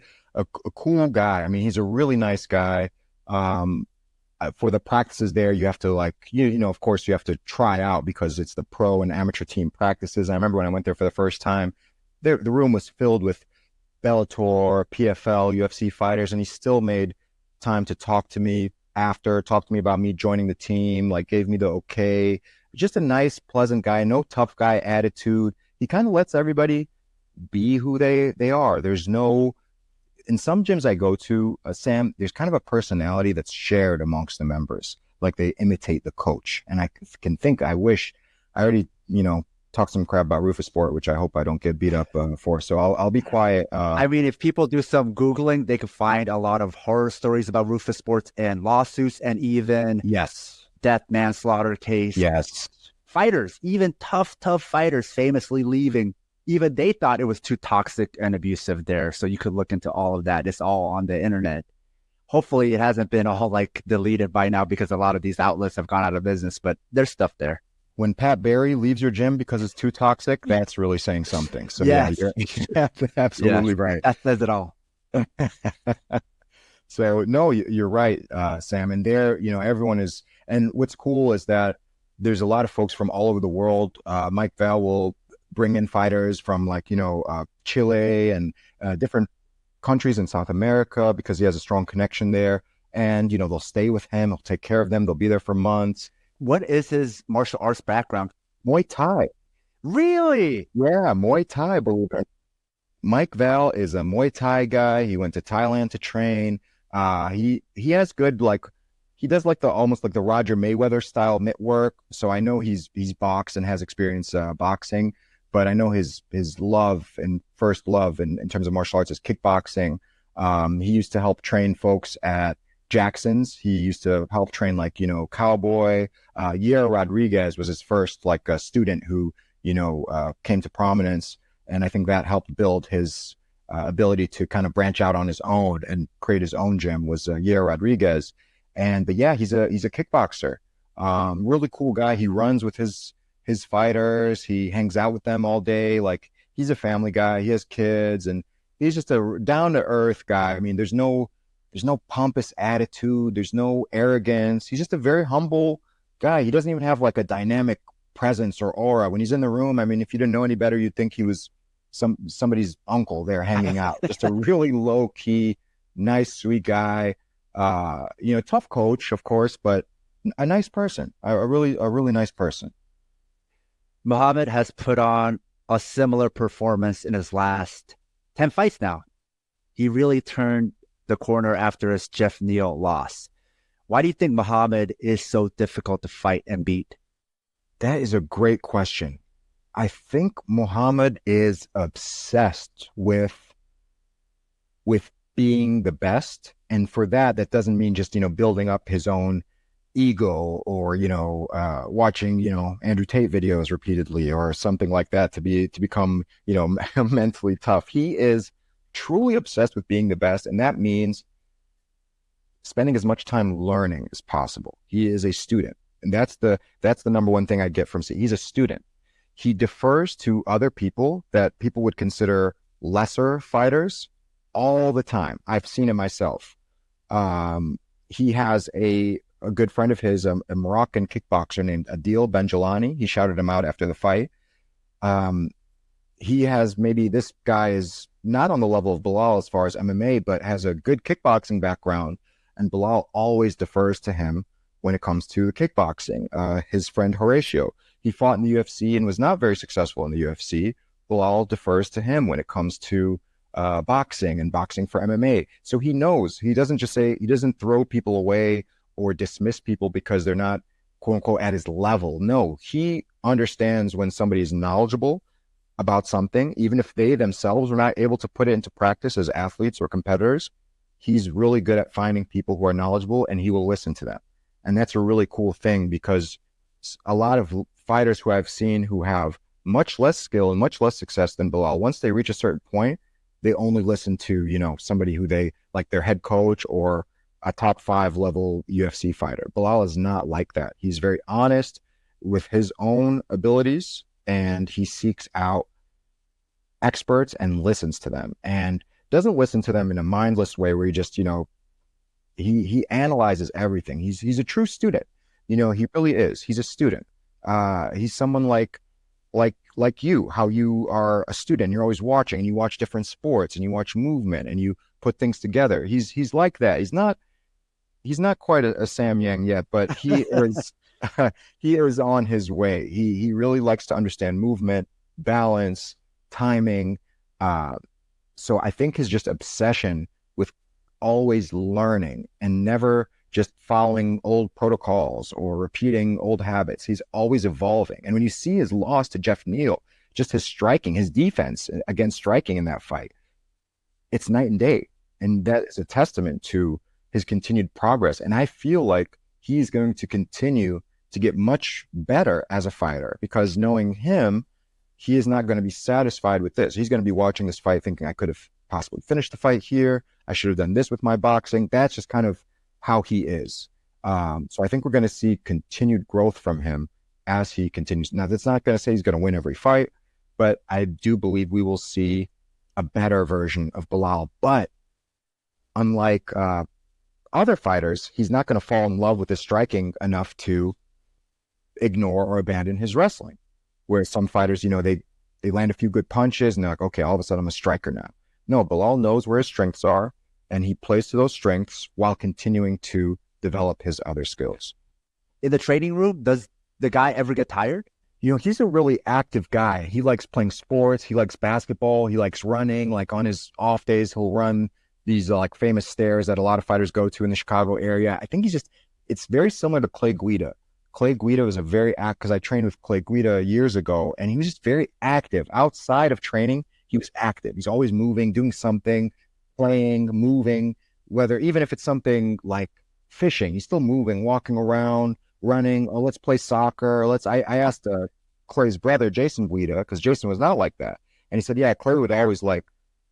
cool guy. I mean, he's a really nice guy. For the practices there, you have to of course you have to try out because it's the pro and amateur team practices. I remember when I went there for the first time, the room was filled with Bellator, PFL, UFC fighters, and he still made time to talk to me about me joining the team, gave me the okay. Just a nice, pleasant guy, no tough guy attitude. He kind of lets everybody be who they are. There's no, in some gyms I go to, Sam, there's kind of a personality that's shared amongst the members. Like they imitate the coach. And I can think, I wish I already, talked some crap about Rufus Sport, which I hope I don't get beat up for. So I'll be quiet. I mean, if people do some Googling, they could find a lot of horror stories about Rufus Sports and lawsuits and even death manslaughter case. Yes. Fighters, even tough fighters famously leaving. Even they thought it was too toxic and abusive there. So you could look into all of that. It's all on the internet. Hopefully it hasn't been all deleted by now because a lot of these outlets have gone out of business, but there's stuff there. When Pat Barry leaves your gym because it's too toxic, that's really saying something. So yes. Yeah, you're absolutely right. That says it all. So no, you're right, Sam. And there, everyone is, and what's cool is that there's a lot of folks from all over the world. Mike Val will bring in fighters from Chile and different countries in South America because he has a strong connection there. And, they'll stay with him. He'll take care of them. They'll be there for months. What is his martial arts background? Muay Thai. Really? Yeah, Muay Thai, believe it. Mike Val is a Muay Thai guy. He went to Thailand to train. He has good, he does almost the Roger Mayweather style mitt work. So I know he's boxed and has experience boxing, but I know his love and first love in terms of martial arts is kickboxing. He used to help train folks at Jackson's. He used to help train Cowboy. Yair Rodriguez was his first student who came to prominence, and I think that helped build his ability to kind of branch out on his own and create his own gym was Yair Rodriguez. But yeah, he's a kickboxer. Really cool guy. He runs with his fighters. He hangs out with them all day. He's a family guy. He has kids, and he's just a down to earth guy. I mean, there's no pompous attitude. There's no arrogance. He's just a very humble guy. He doesn't even have a dynamic presence or aura. When he's in the room, I mean, if you didn't know any better, you'd think he was somebody's uncle there hanging out. Just a really low key, nice, sweet guy. Tough coach, of course, but a nice person. A really nice person. Muhammad has put on a similar performance in his last 10 fights now. He really turned the corner after his Jeff Neal loss. Why do you think Muhammad is so difficult to fight and beat? That is a great question. I think Muhammad is obsessed with being the best. And for that, that doesn't mean just, building up his own ego or, watching, Andrew Tate videos repeatedly or something like that to become, mentally tough. He is truly obsessed with being the best. And that means spending as much time learning as possible. He is a student. And that's the number one thing I get from he's a student. He defers to other people that people would consider lesser fighters all the time. I've seen it myself. He has a good friend of his, a Moroccan kickboxer named Adil Benjelani. He shouted him out after the fight. He has this guy is not on the level of Belal as far as MMA, but has a good kickboxing background. And Belal always defers to him when it comes to the kickboxing. His friend Horatio, he fought in the UFC and was not very successful in the UFC. Belal defers to him when it comes to boxing and boxing for MMA. So he knows. He doesn't throw people away or dismiss people because they're not, quote unquote, at his level. No, he understands when somebody is knowledgeable about something, even if they themselves were not able to put it into practice as athletes or competitors. He's really good at finding people who are knowledgeable and he will listen to them. And that's a really cool thing because a lot of fighters who I've seen who have much less skill and much less success than Belal, once they reach a certain point, they only listen to, somebody who they like their head coach or a top 5 level UFC fighter. Belal is not like that. He's very honest with his own abilities and he seeks out experts and listens to them and doesn't listen to them in a mindless way where he just, he analyzes everything. He's a true student. He really is. He's a student. He's someone like you, how you are a student. You're always watching and you watch different sports and you watch movement and you put things together. He's like that. He's not quite a Sam Yang yet, but he is he is on his way. He really likes to understand movement, balance, timing. So I think his just obsession with always learning and never just following old protocols or repeating old habits. He's always evolving. And when you see his loss to Jeff Neal, just his striking, his defense against striking in that fight, it's night and day. And that is a testament to his continued progress. And I feel like he's going to continue to get much better as a fighter because knowing him, he is not going to be satisfied with this. He's going to be watching this fight thinking I could have possibly finished the fight here. I should have done this with my boxing. That's just kind of how he is. So I think we're going to see continued growth from him as he continues. Now, that's not going to say he's going to win every fight, but I do believe we will see a better version of Belal. But unlike other fighters, he's not going to fall in love with his striking enough to ignore or abandon his wrestling. Where some fighters, they land a few good punches and they're like, okay, all of a sudden I'm a striker now. No, Belal knows where his strengths are and he plays to those strengths while continuing to develop his other skills. In the training room, does the guy ever get tired? He's a really active guy. He likes playing sports. He likes basketball. He likes running. Like on his off days, he'll run these like famous stairs that a lot of fighters go to in the Chicago area. I think it's very similar to Clay Guida. Clay Guida was because I trained with Clay Guida years ago, and he was just very active. Outside of training, he was active. He's always moving, doing something, playing, moving, even if it's something like fishing, he's still moving, walking around, running. Oh, let's play soccer. I asked Clay's brother, Jason Guida, because Jason was not like that. And he said, yeah, Clay would always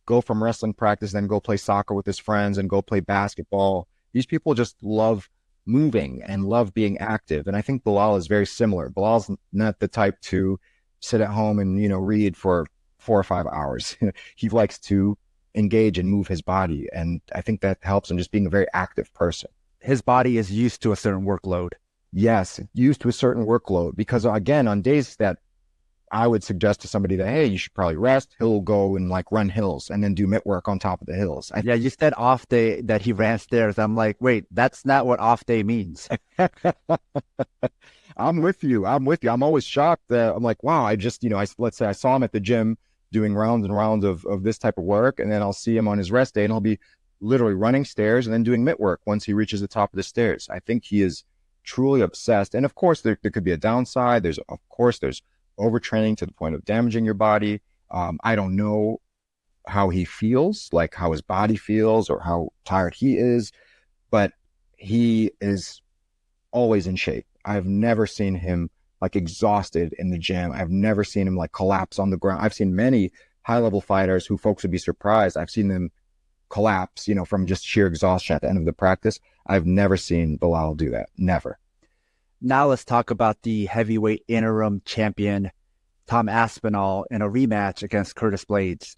go from wrestling practice, then go play soccer with his friends and go play basketball. These people just love moving and love being active. And I think Belal is very similar. Belal's not the type to sit at home and, read for 4 or 5 hours. He likes to engage and move his body. And I think that helps him just being a very active person. His body is used to a certain workload. Yes, used to a certain workload. Because again, on days that I would suggest to somebody that, hey, you should probably rest, he'll go and run hills and then do mitt work on top of the hills. Yeah, you said off day that he ran stairs. I'm like, wait, that's not what off day means. I'm with you. I'm always shocked that I'm like, wow, let's say I saw him at the gym doing rounds and rounds of this type of work. And then I'll see him on his rest day and he'll be literally running stairs and then doing mitt work once he reaches the top of the stairs. I think he is truly obsessed. And of course, there could be a downside. There's overtraining to the point of damaging your body. I don't know how he feels, like how his body feels or how tired he is, but he is always in shape. I've never seen him like exhausted in the gym. I've never seen him like collapse on the ground. I've seen many high-level fighters who folks would be surprised. I've seen them collapse, from just sheer exhaustion at the end of the practice. I've never seen Belal do that. Never. Now let's talk about the heavyweight interim champion, Tom Aspinall, in a rematch against Curtis Blaydes.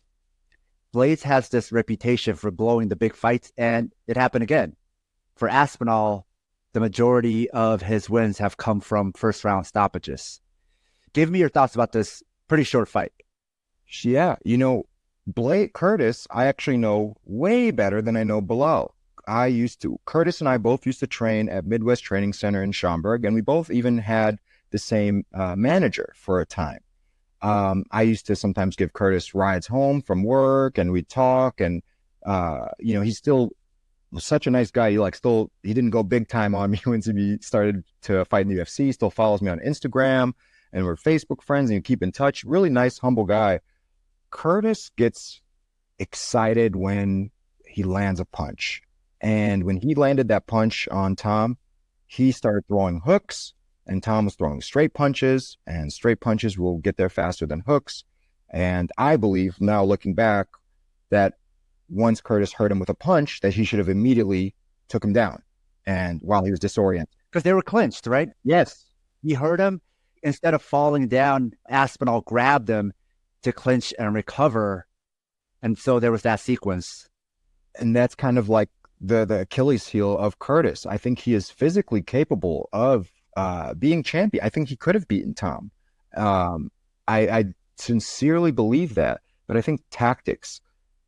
Blaydes has this reputation for blowing the big fights, and it happened again. For Aspinall, the majority of his wins have come from first-round stoppages. Give me your thoughts about this pretty short fight. Yeah, Curtis, I actually know way better than I know Belal. Curtis and I both used to train at Midwest Training Center in Schaumburg, and we both even had the same manager for a time. I used to sometimes give Curtis rides home from work, and we'd talk, and he's still such a nice guy. He didn't go big time on me once he started to fight in the UFC. He still follows me on Instagram, and we're Facebook friends, and you keep in touch. Really nice, humble guy. Curtis gets excited when he lands a punch. And when he landed that punch on Tom, he started throwing hooks, and Tom was throwing straight punches, and straight punches will get there faster than hooks. And I believe now, looking back, that once Curtis hurt him with a punch, that he should have immediately took him down, and while he was disoriented. Because they were clinched, right? Yes. He hurt him. Instead of falling down, Aspinall grabbed him to clinch and recover. And so there was that sequence. And that's kind of like the Achilles heel of Curtis. I think he is physically capable of being champion. I think he could have beaten Tom. I sincerely believe that. But I think tactics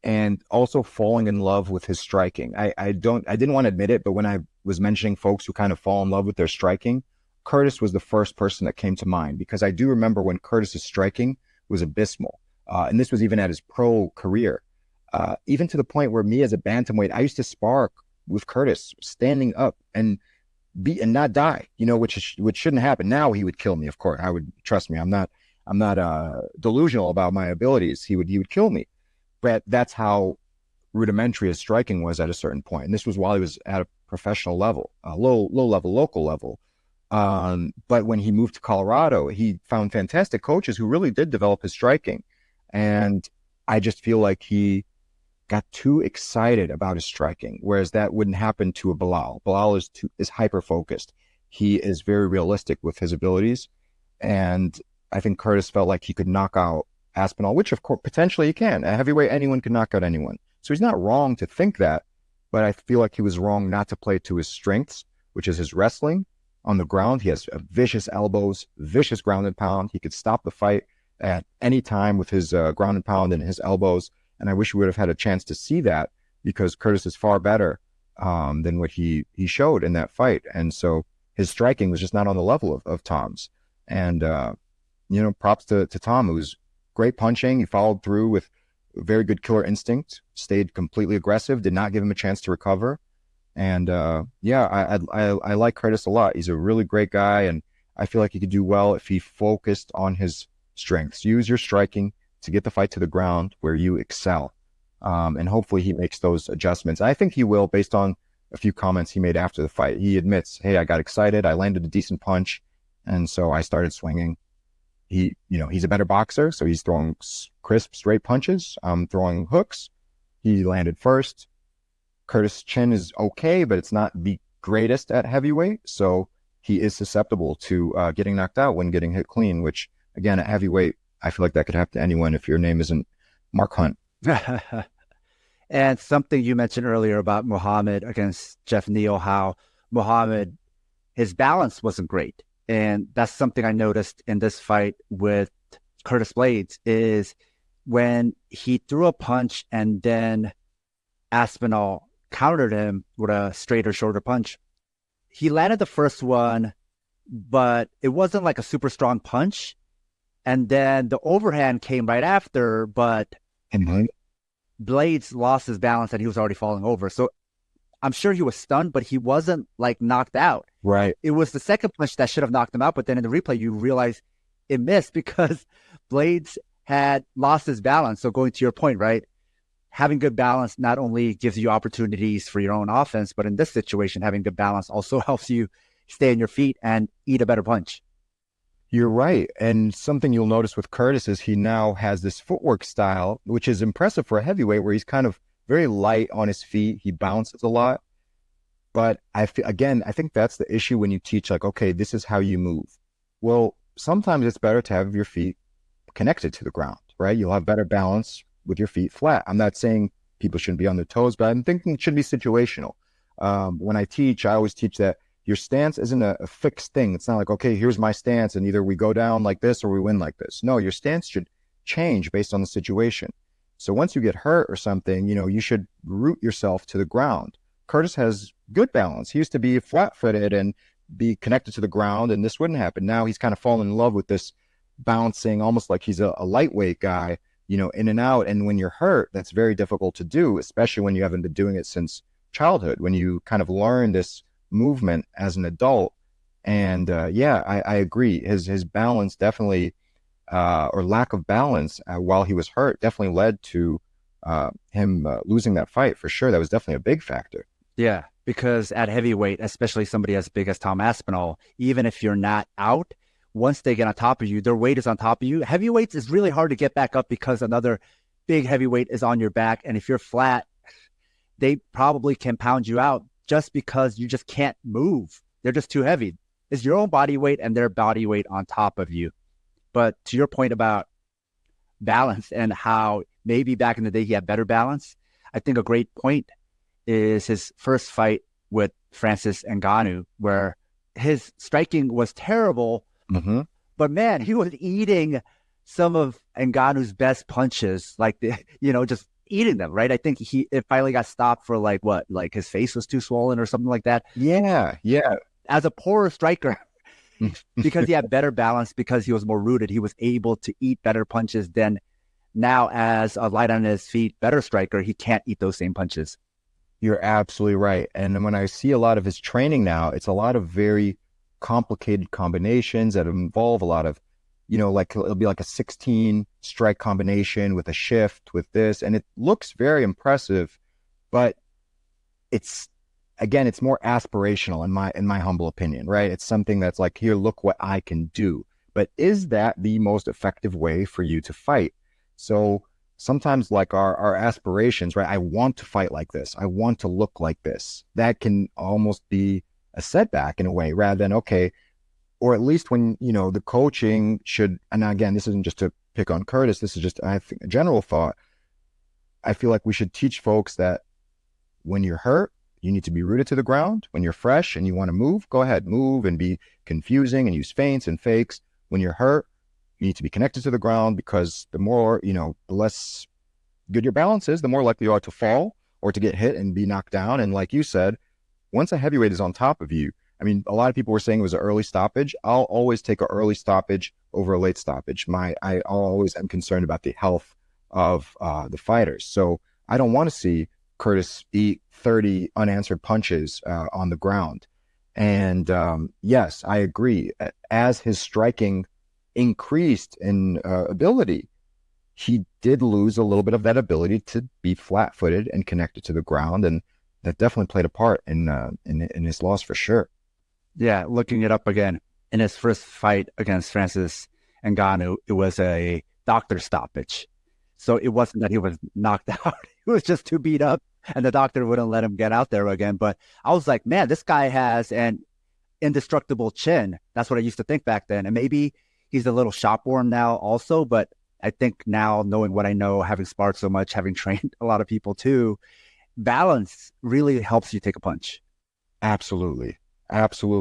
and also falling in love with his striking. I didn't want to admit it, but when I was mentioning folks who kind of fall in love with their striking, Curtis was the first person that came to mind, because I do remember when Curtis's striking was abysmal. And this was even at his pro career. Even to the point where me as a bantamweight, I used to spar with Curtis standing up and not die, which shouldn't happen. Now he would kill me, of course. Trust me, I'm not delusional about my abilities. He would kill me. But that's how rudimentary his striking was at a certain point. And this was while he was at a professional level, low level, local level. But when he moved to Colorado, he found fantastic coaches who really did develop his striking. And I just feel like he got too excited about his striking, whereas that wouldn't happen to a Belal. Belal is hyper-focused. He is very realistic with his abilities. And I think Curtis felt like he could knock out Aspinall, which of course potentially he can. At heavyweight, anyone can knock out anyone. So he's not wrong to think that, but I feel like he was wrong not to play to his strengths, which is his wrestling on the ground. He has vicious elbows, vicious ground and pound. He could stop the fight at any time with his ground and pound and his elbows. And I wish we would have had a chance to see that, because Curtis is far better than what he showed in that fight. And so his striking was just not on the level of Tom's. And, props to Tom. It was great punching. He followed through with very good killer instinct, stayed completely aggressive, did not give him a chance to recover. And I like Curtis a lot. He's a really great guy, and I feel like he could do well if he focused on his strengths. Use your striking to get the fight to the ground where you excel. And hopefully he makes those adjustments. I think he will, based on a few comments he made after the fight. He admits, hey, I got excited. I landed a decent punch, and so I started swinging. He's a better boxer, so he's throwing crisp, straight punches. I'm throwing hooks. He landed first. Curtis' chin is okay, but it's not the greatest at heavyweight, so he is susceptible to getting knocked out when getting hit clean, which, again, at heavyweight, I feel like that could happen to anyone if your name isn't Mark Hunt. And something you mentioned earlier about Muhammad against Jeff Neal, how Muhammad, his balance wasn't great. And that's something I noticed in this fight with Curtis Blaydes, is when he threw a punch and then Aspinall countered him with a straighter, shorter punch. He landed the first one, but it wasn't like a super strong punch. And then the overhand came right after, but Blades lost his balance and he was already falling over. So I'm sure he was stunned, but he wasn't like knocked out. Right. It was the second punch that should have knocked him out. But then in the replay, you realize it missed because Blades had lost his balance. So going to your point, right? Having good balance not only gives you opportunities for your own offense, but in this situation, having good balance also helps you stay on your feet and eat a better punch. You're right. And something you'll notice with Curtis is he now has this footwork style, which is impressive for a heavyweight, where he's kind of very light on his feet. He bounces a lot. But I think that's the issue when you teach, like, okay, this is how you move. Well, sometimes it's better to have your feet connected to the ground, right? You'll have better balance with your feet flat. I'm not saying people shouldn't be on their toes, but I'm thinking it should be situational. When I teach, I always teach that your stance isn't a fixed thing. It's not like, okay, here's my stance, and either we go down like this or we win like this. No, your stance should change based on the situation. So once you get hurt or something, you should root yourself to the ground. Curtis has good balance. He used to be flat-footed and be connected to the ground, and this wouldn't happen. Now he's kind of fallen in love with this bouncing, almost like he's a lightweight guy, in and out. And when you're hurt, that's very difficult to do, especially when you haven't been doing it since childhood, when you kind of learn this movement as an adult. And I agree. His balance definitely, or lack of balance while he was hurt, definitely led to him losing that fight for sure. That was definitely a big factor. Yeah, because at heavyweight, especially somebody as big as Tom Aspinall, even if you're not out, once they get on top of you, their weight is on top of you. Heavyweights is really hard to get back up because another big heavyweight is on your back. And if you're flat, they probably can pound you out just because you just can't move. They're just too heavy. It's your own body weight and their body weight on top of you. But to your point about balance and how maybe back in the day he had better balance, I think a great point is his first fight with Francis Ngannou, where his striking was terrible, but man, he was eating some of Ngannou's best punches, like just eating them, right? I think it finally got stopped for like his face was too swollen or something like that. Yeah. As a poorer striker, because he had better balance, because he was more rooted, he was able to eat better punches than now as a light on his feet, better striker, he can't eat those same punches. You're absolutely right. And when I see a lot of his training now, it's a lot of very complicated combinations that involve a lot of, like it'll be like a 16 strike combination with a shift with this. And it looks very impressive, but it's more aspirational in my humble opinion, right? It's something that's like, here, look what I can do. But is that the most effective way for you to fight? So sometimes like our aspirations, right? I want to fight like this. I want to look like this. That can almost be a setback in a way, rather than, okay, or at least when, the coaching should, and again, this isn't just to pick on Curtis, this is just, I think, a general thought. I feel like we should teach folks that when you're hurt, you need to be rooted to the ground. When you're fresh and you want to move, go ahead, move and be confusing and use feints and fakes. When you're hurt, you need to be connected to the ground, because the more, the less good your balance is, the more likely you are to fall or to get hit and be knocked down. And like you said, once a heavyweight is on top of you, I mean, a lot of people were saying it was an early stoppage. I'll always take an early stoppage over a late stoppage. I always am concerned about the health of the fighters. So I don't want to see Curtis eat 30 unanswered punches on the ground. And yes, I agree. As his striking increased in ability, he did lose a little bit of that ability to be flat-footed and connected to the ground, and that definitely played a part in his loss for sure. Yeah, looking it up again, in his first fight against Francis Ngannou, it was a doctor stoppage. So it wasn't that he was knocked out. He was just too beat up, and the doctor wouldn't let him get out there again. But I was like, man, this guy has an indestructible chin. That's what I used to think back then. And maybe he's a little shopworn now also, but I think now, knowing what I know, having sparred so much, having trained a lot of people too, balance really helps you take a punch. Absolutely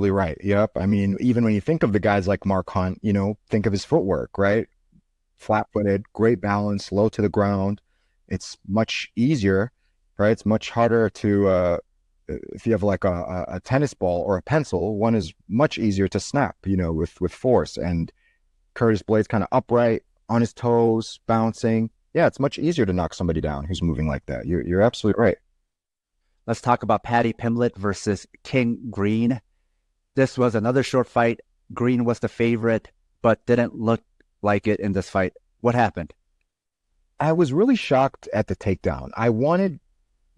right. Yep. I mean, even when you think of the guys like Mark Hunt, think of his footwork, right? Flat-footed, great balance, low to the ground. It's much easier, right? It's much harder to, if you have like a tennis ball or a pencil, one is much easier to snap, with force. And Curtis Blades kind of upright, on his toes, bouncing, Yeah, it's much easier to knock somebody down who's moving like that. You're absolutely right. Let's talk about Paddy Pimblett versus King Green. This was another short fight. Green was the favorite, but didn't look like it in this fight. What happened? I was really shocked at the takedown. I wanted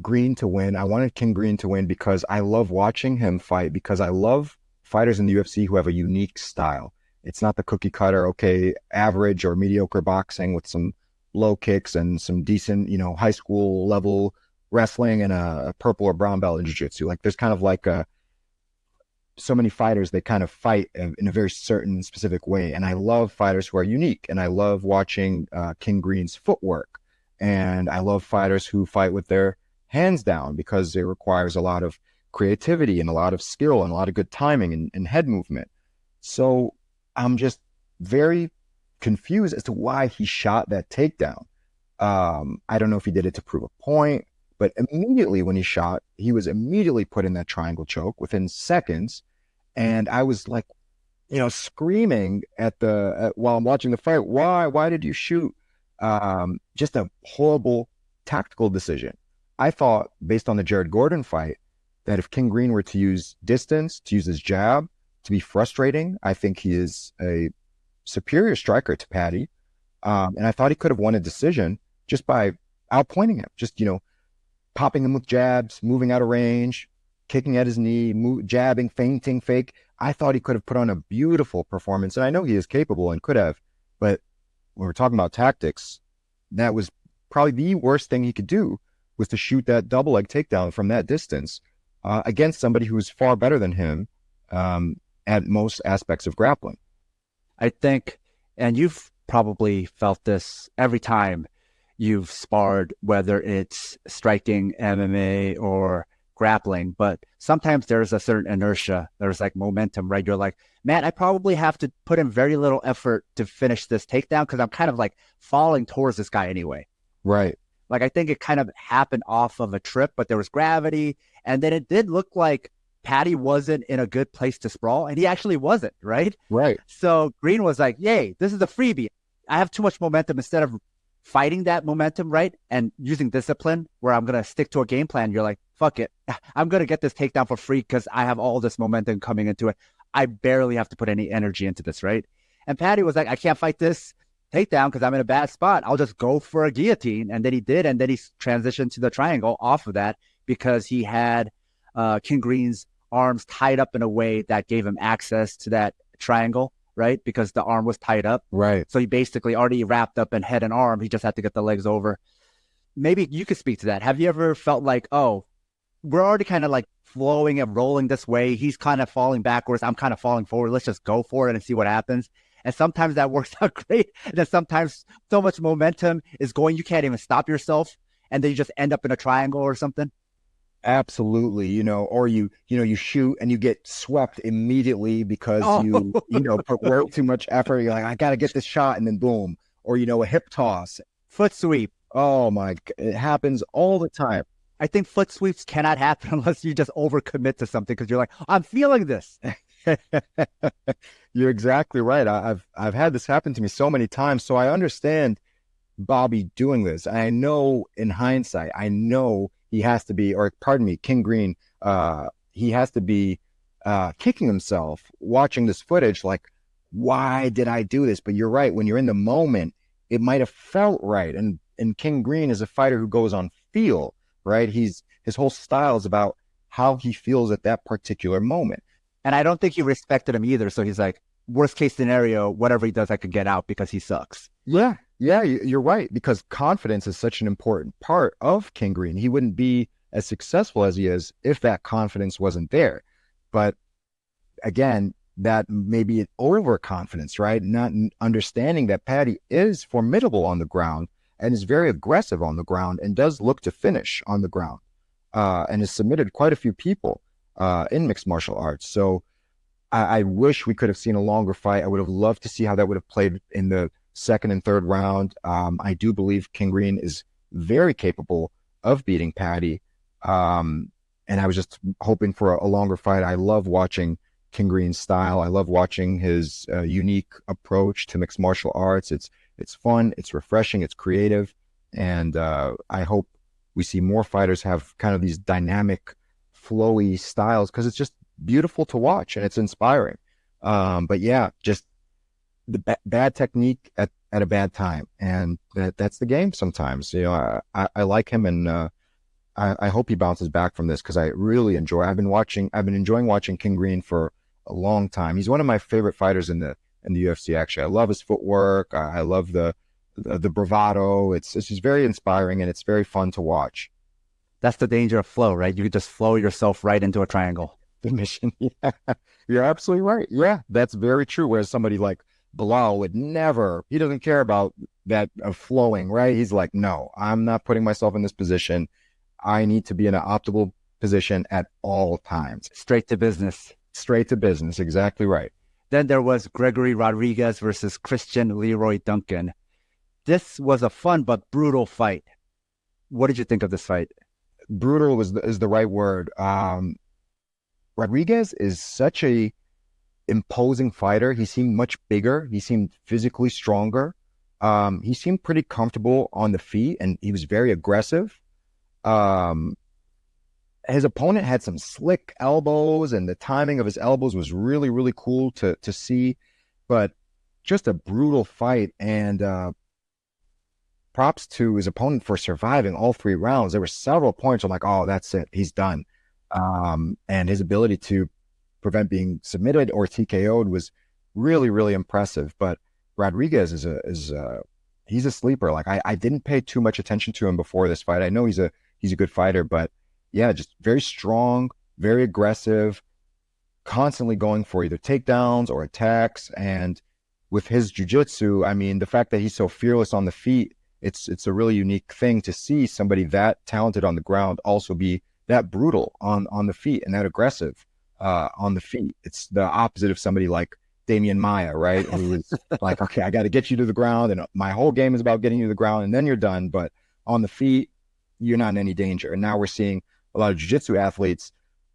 Green to win. I wanted King Green to win because I love watching him fight, because I love fighters in the UFC who have a unique style. It's not the cookie cutter, okay, average or mediocre boxing with some low kicks and some decent, high school level wrestling and a purple or brown belt in jiu-jitsu. Like there's kind of like so many fighters, they kind of fight in a very certain specific way. And I love fighters who are unique. And I love watching King Green's footwork. And I love fighters who fight with their hands down, because it requires a lot of creativity and a lot of skill and a lot of good timing and head movement. So I'm just very confused as to why he shot that takedown. I don't know if he did it to prove a point, but immediately when he shot, he was immediately put in that triangle choke within seconds. And I was like, screaming while I'm watching the fight, why did you shoot? Just a horrible tactical decision. I thought, based on the Jared Gordon fight, that if King Green were to use distance, to use his jab, to be frustrating, I think he is a superior striker to Paddy. And I thought he could have won a decision just by outpointing him, just, popping him with jabs, moving out of range, kicking at his knee, jabbing, feinting, fake. I thought he could have put on a beautiful performance. And I know he is capable and could have, but when we're talking about tactics, that was probably the worst thing he could do, was to shoot that double leg takedown from that distance against somebody who is far better than him at most aspects of grappling. I think, and you've probably felt this every time you've sparred, whether it's striking, MMA, or grappling, but sometimes there's a certain inertia. There's like momentum, right? You're like, man, I probably have to put in very little effort to finish this takedown because I'm kind of like falling towards this guy anyway. Right. Like, I think it kind of happened off of a trip, but there was gravity. And then it did look like Paddy wasn't in a good place to sprawl, and he actually wasn't, right? Right. So Green was like, yay, this is a freebie. I have too much momentum. Instead of fighting that momentum, right, and using discipline where I'm going to stick to a game plan, you're like, fuck it. I'm going to get this takedown for free because I have all this momentum coming into it. I barely have to put any energy into this, right? And Paddy was like, I can't fight this takedown because I'm in a bad spot. I'll just go for a guillotine. And then he did. And then he transitioned to the triangle off of that because he had King Green's arms tied up in a way that gave him access to that triangle, right? Because the arm was tied up. Right. So he basically already wrapped up in head and arm. He just had to get the legs over. Maybe you could speak to that. Have you ever felt like, oh, we're already kind of like flowing and rolling this way. He's kind of falling backwards. I'm kind of falling forward. Let's just go for it and see what happens. And sometimes that works out great. And then sometimes so much momentum is going, you can't even stop yourself. And then you just end up in a triangle or something. Absolutely. Or you shoot and you get swept immediately because you put way too much effort. You're like, I got to get this shot. And then boom. Or, a hip toss. Foot sweep. Oh my, it happens all the time. I think foot sweeps cannot happen unless you just overcommit to something because you're like, I'm feeling this. You're exactly right. I've had this happen to me so many times. So I understand Bobby doing this. I know in hindsight, he has to be, or pardon me, King Green, he has to be kicking himself watching this footage like, why did I do this? But you're right. When you're in the moment, it might have felt right. And King Green is a fighter who goes on feel, right? His whole style is about how he feels at that particular moment. And I don't think he respected him either. So he's like, worst case scenario, whatever he does, I could get out because he sucks. Yeah, you're right. Because confidence is such an important part of King Green. He wouldn't be as successful as he is if that confidence wasn't there. But again, that may be an overconfidence, right? Not understanding that Paddy is formidable on the ground and is very aggressive on the ground and does look to finish on the ground and has submitted quite a few people in mixed martial arts. So I wish we could have seen a longer fight. I would have loved to see how that would have played in the second and third round. I do believe King Green is very capable of beating Paddy. And I was just hoping for a longer fight. I love watching King Green's style. I love watching his unique approach to mixed martial arts. It's fun, it's refreshing, it's creative. And I hope we see more fighters have kind of these dynamic, flowy styles because it's just beautiful to watch and it's inspiring. But yeah, just the bad technique at a bad time, and that's the game sometimes. You know, I like him, and I hope he bounces back from this because I really enjoy. I've been enjoying watching King Green for a long time. He's one of my favorite fighters in the UFC. Actually, I love his footwork. I love the bravado. It's just very inspiring and it's very fun to watch. That's the danger of flow, right? You could just flow yourself right into a triangle. The mission, yeah, you're absolutely right. Yeah, that's very true. Whereas somebody like Belal would never, he doesn't care about that of flowing, right? He's like, no, I'm not putting myself in this position. I need to be in an optimal position at all times. Straight to business. Straight to business, exactly right. Then there was Gregory Rodriguez versus Christian Leroy Duncan. This was a fun but brutal fight. What did you think of this fight? Brutal is the right word. Rodriguez is such a imposing fighter. He seemed much bigger. He seemed physically stronger. He seemed pretty comfortable on the feet, and he was very aggressive. His opponent had some slick elbows, and the timing of his elbows was really, really cool to see. But just a brutal fight, and props to his opponent for surviving all 3 rounds. There were several points I'm like, oh, that's it. He's done. And his ability to prevent being submitted or TKO'd was really, really impressive. But Rodriguez he's a sleeper. Like I didn't pay too much attention to him before this fight. I know he's a good fighter, but yeah, just very strong, very aggressive, constantly going for either takedowns or attacks. And with his jiu-jitsu, I mean, the fact that he's so fearless on the feet, it's a really unique thing to see somebody that talented on the ground also be that brutal on the feet and that aggressive on the feet. It's the opposite of somebody like Damian Maia, right? Who was like, okay, I got to get you to the ground, and my whole game is about getting you to the ground, and then you're done. But on the feet, you're not in any danger. And now we're seeing a lot of jiu-jitsu athletes.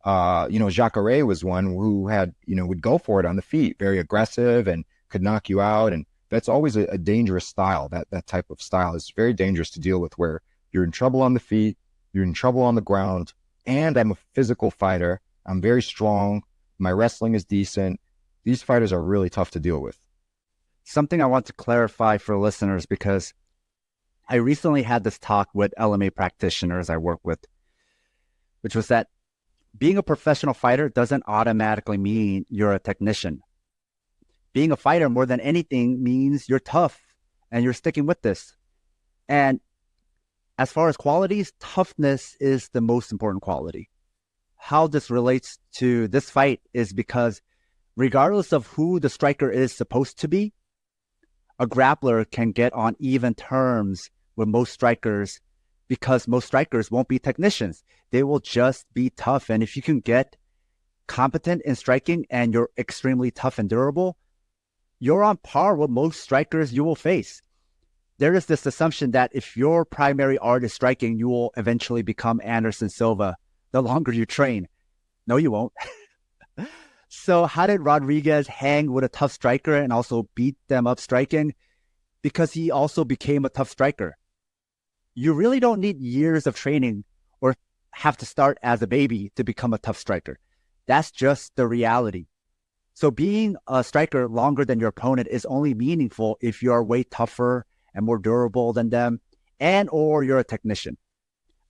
Jacare was one who had, would go for it on the feet, very aggressive and could knock you out. And that's always a dangerous style. That type of style is very dangerous to deal with, where you're in trouble on the feet, you're in trouble on the ground, and I'm a physical fighter. I'm very strong. My wrestling is decent. These fighters are really tough to deal with. Something I want to clarify for listeners, because I recently had this talk with LMA practitioners I work with, which was that being a professional fighter doesn't automatically mean you're a technician. Being a fighter, more than anything, means you're tough and you're sticking with this. And as far as qualities, toughness is the most important quality. How this relates to this fight is because regardless of who the striker is supposed to be, a grappler can get on even terms with most strikers, because most strikers won't be technicians. They will just be tough. And if you can get competent in striking and you're extremely tough and durable, you're on par with most strikers you will face. There is this assumption that if your primary art is striking, you will eventually become Anderson Silva the longer you train. No, you won't. So how did Rodriguez hang with a tough striker and also beat them up striking? Because he also became a tough striker. You really don't need years of training or have to start as a baby to become a tough striker. That's just the reality. So being a striker longer than your opponent is only meaningful if you are way tougher and more durable than them, and or you're a technician.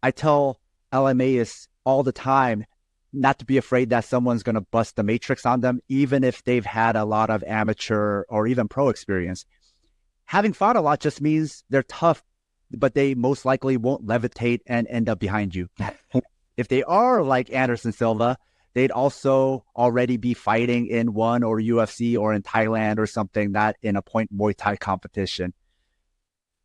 I tell LMAists all the time not to be afraid that someone's going to bust the matrix on them, even if they've had a lot of amateur or even pro experience. Having fought a lot just means they're tough, but they most likely won't levitate and end up behind you. If they are like Anderson Silva, they'd also already be fighting in ONE or UFC or in Thailand or something, not in a point Muay Thai competition.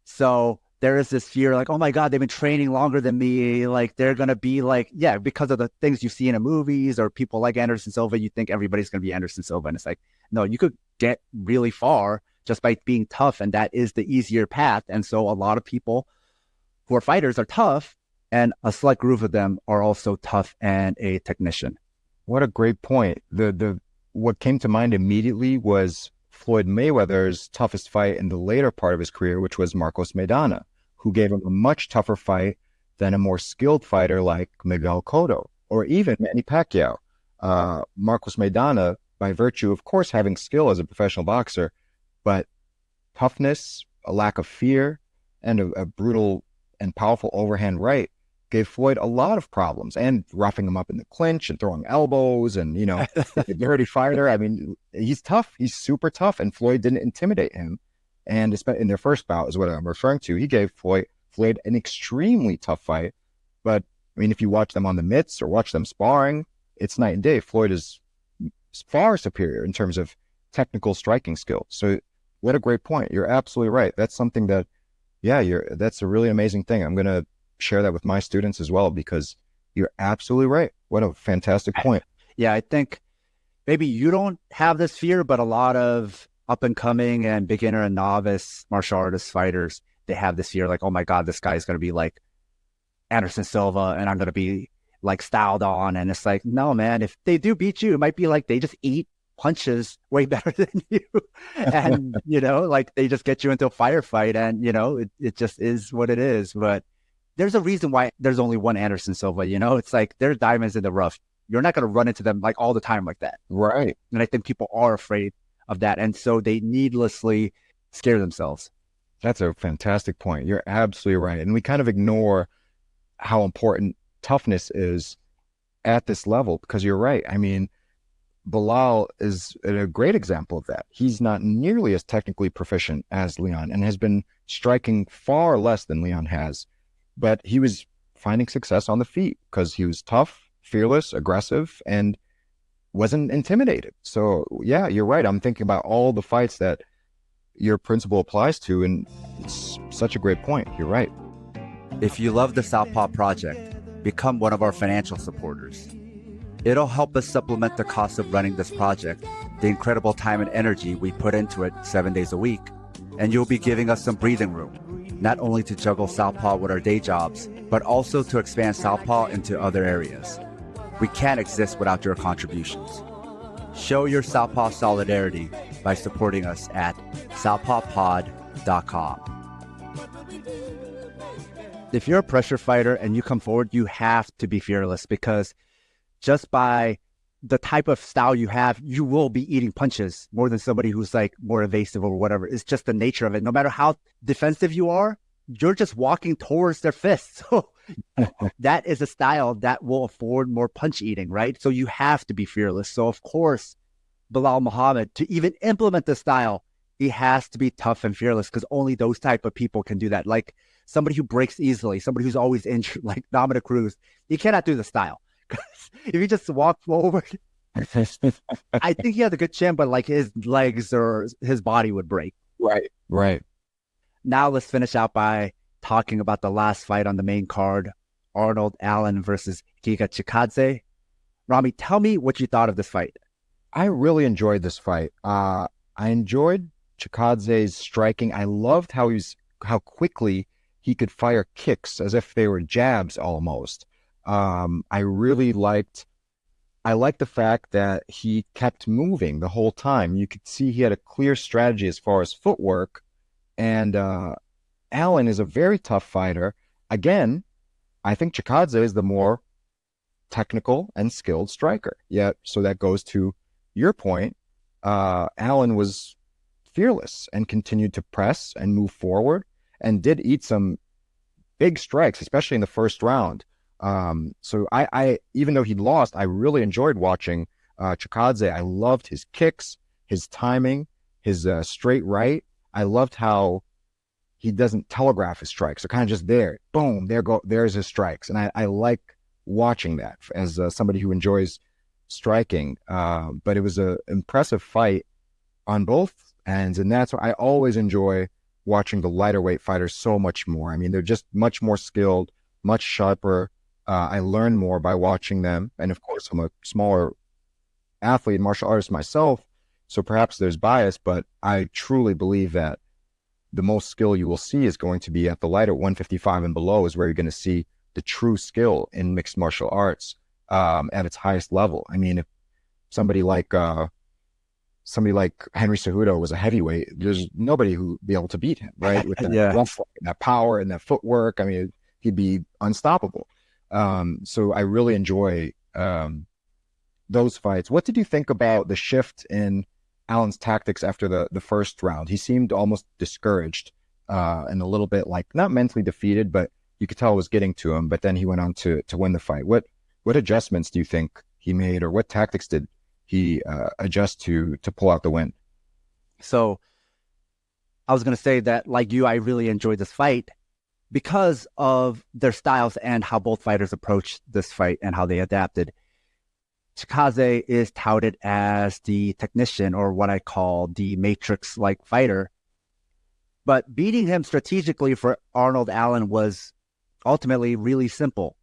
So there is this fear like, oh my God, they've been training longer than me. Like they're going to be like, yeah, because of the things you see in the movies or people like Anderson Silva, you think everybody's going to be Anderson Silva. And it's like, no, you could get really far just by being tough. And that is the easier path. And so a lot of people who are fighters are tough, and a select group of them are also tough and a technician. What a great point. What came to mind immediately was Floyd Mayweather's toughest fight in the later part of his career, which was Marcos Maidana, who gave him a much tougher fight than a more skilled fighter like Miguel Cotto or even Manny Pacquiao. Marcos Maidana, by virtue, of course, having skill as a professional boxer, but toughness, a lack of fear, and a brutal and powerful overhand right gave Floyd a lot of problems, and roughing him up in the clinch and throwing elbows and, a dirty fighter. I mean, he's tough. He's super tough, and Floyd didn't intimidate him. And in their first bout is what I'm referring to. He gave Floyd an extremely tough fight. But, I mean, if you watch them on the mitts or watch them sparring, it's night and day. Floyd is far superior in terms of technical striking skill. So what a great point. You're absolutely right. That's something that, that's a really amazing thing. I'm going to share that with my students as well, because you're absolutely right. What a fantastic point. Yeah, I think maybe you don't have this fear, but a lot of up and coming and beginner and novice martial artist fighters, they have this fear like, oh my God, this guy is going to be like Anderson Silva and I'm going to be like styled on. And it's like, no, man, if they do beat you, it might be like they just eat punches way better than you. And, like they just get you into a firefight and, it just is what it is. But there's a reason why there's only one Anderson Silva, it's like they're diamonds in the rough. You're not going to run into them like all the time like that. Right. And I think people are afraid of that. And so they needlessly scare themselves. That's a fantastic point. You're absolutely right. And we kind of ignore how important toughness is at this level, because you're right. I mean, Belal is a great example of that. He's not nearly as technically proficient as Leon and has been striking far less than Leon has, but he was finding success on the feet because he was tough, fearless, aggressive, and wasn't intimidated. So yeah, you're right. I'm thinking about all the fights that your principle applies to, and it's such a great point. You're right. If you love the Southpaw Project, become one of our financial supporters. It'll help us supplement the cost of running this project, the incredible time and energy we put into it 7 days a week, and you'll be giving us some breathing room, not only to juggle Southpaw with our day jobs, but also to expand Southpaw into other areas. We can't exist without your contributions. Show your Southpaw solidarity by supporting us at southpawpod.com. If you're a pressure fighter and you come forward, you have to be fearless, because just by the type of style you have, you will be eating punches more than somebody who's like more evasive or whatever. It's just the nature of it. No matter how defensive you are, you're just walking towards their fists. So that is a style that will afford more punch eating, right? So you have to be fearless. So of course, Belal Muhammad, to even implement the style, he has to be tough and fearless, because only those type of people can do that. Like somebody who breaks easily, somebody who's always injured, like Dominic Cruz, he cannot do the style. If he just walked forward, I think he had a good chin, but like his legs or his body would break. Right. Now let's finish out by talking about the last fight on the main card, Arnold Allen versus Giga Chikadze. Ramy, tell me what you thought of this fight. I really enjoyed this fight. I enjoyed Chikadze's striking. I loved how quickly he could fire kicks as if they were jabs almost. I really liked the fact that he kept moving the whole time. You could see he had a clear strategy as far as footwork. And Allen is a very tough fighter. Again, I think Chikadze is the more technical and skilled striker. Yet, so that goes to your point. Allen was fearless and continued to press and move forward and did eat some big strikes, especially in the first round. So I even though he lost, I really enjoyed watching Chikadze. I loved his kicks, his timing, his straight right. I loved how he doesn't telegraph his strikes. They're kind of just there. Boom, there's his strikes. And I like watching that as somebody who enjoys striking. But it was an impressive fight on both ends. And that's why I always enjoy watching the lighter weight fighters so much more. I mean, they're just much more skilled, much sharper. I learn more by watching them. And of course, I'm a smaller athlete, martial artist myself, so perhaps there's bias, but I truly believe that the most skill you will see is going to be at the lighter 155 and below, is where you're going to see the true skill in mixed martial arts at its highest level. I mean, if somebody like somebody like Henry Cejudo was a heavyweight, there's nobody who'd be able to beat him, right? With that Yeah. wrestling, that power and that footwork. I mean, he'd be unstoppable. So I really enjoy those fights. What did you think about the shift in Allen's tactics after the first round? He seemed almost discouraged and a little bit like not mentally defeated, but you could tell it was getting to him. But then he went on to win the fight. What adjustments do you think he made, or what tactics did he adjust to pull out the win? So I was going to say that, like you, I really enjoyed this fight because of their styles and how both fighters approached this fight and how they adapted. Chikaze is touted as the technician, or what I call the Matrix-like fighter. But beating him strategically for Arnold Allen was ultimately really simple,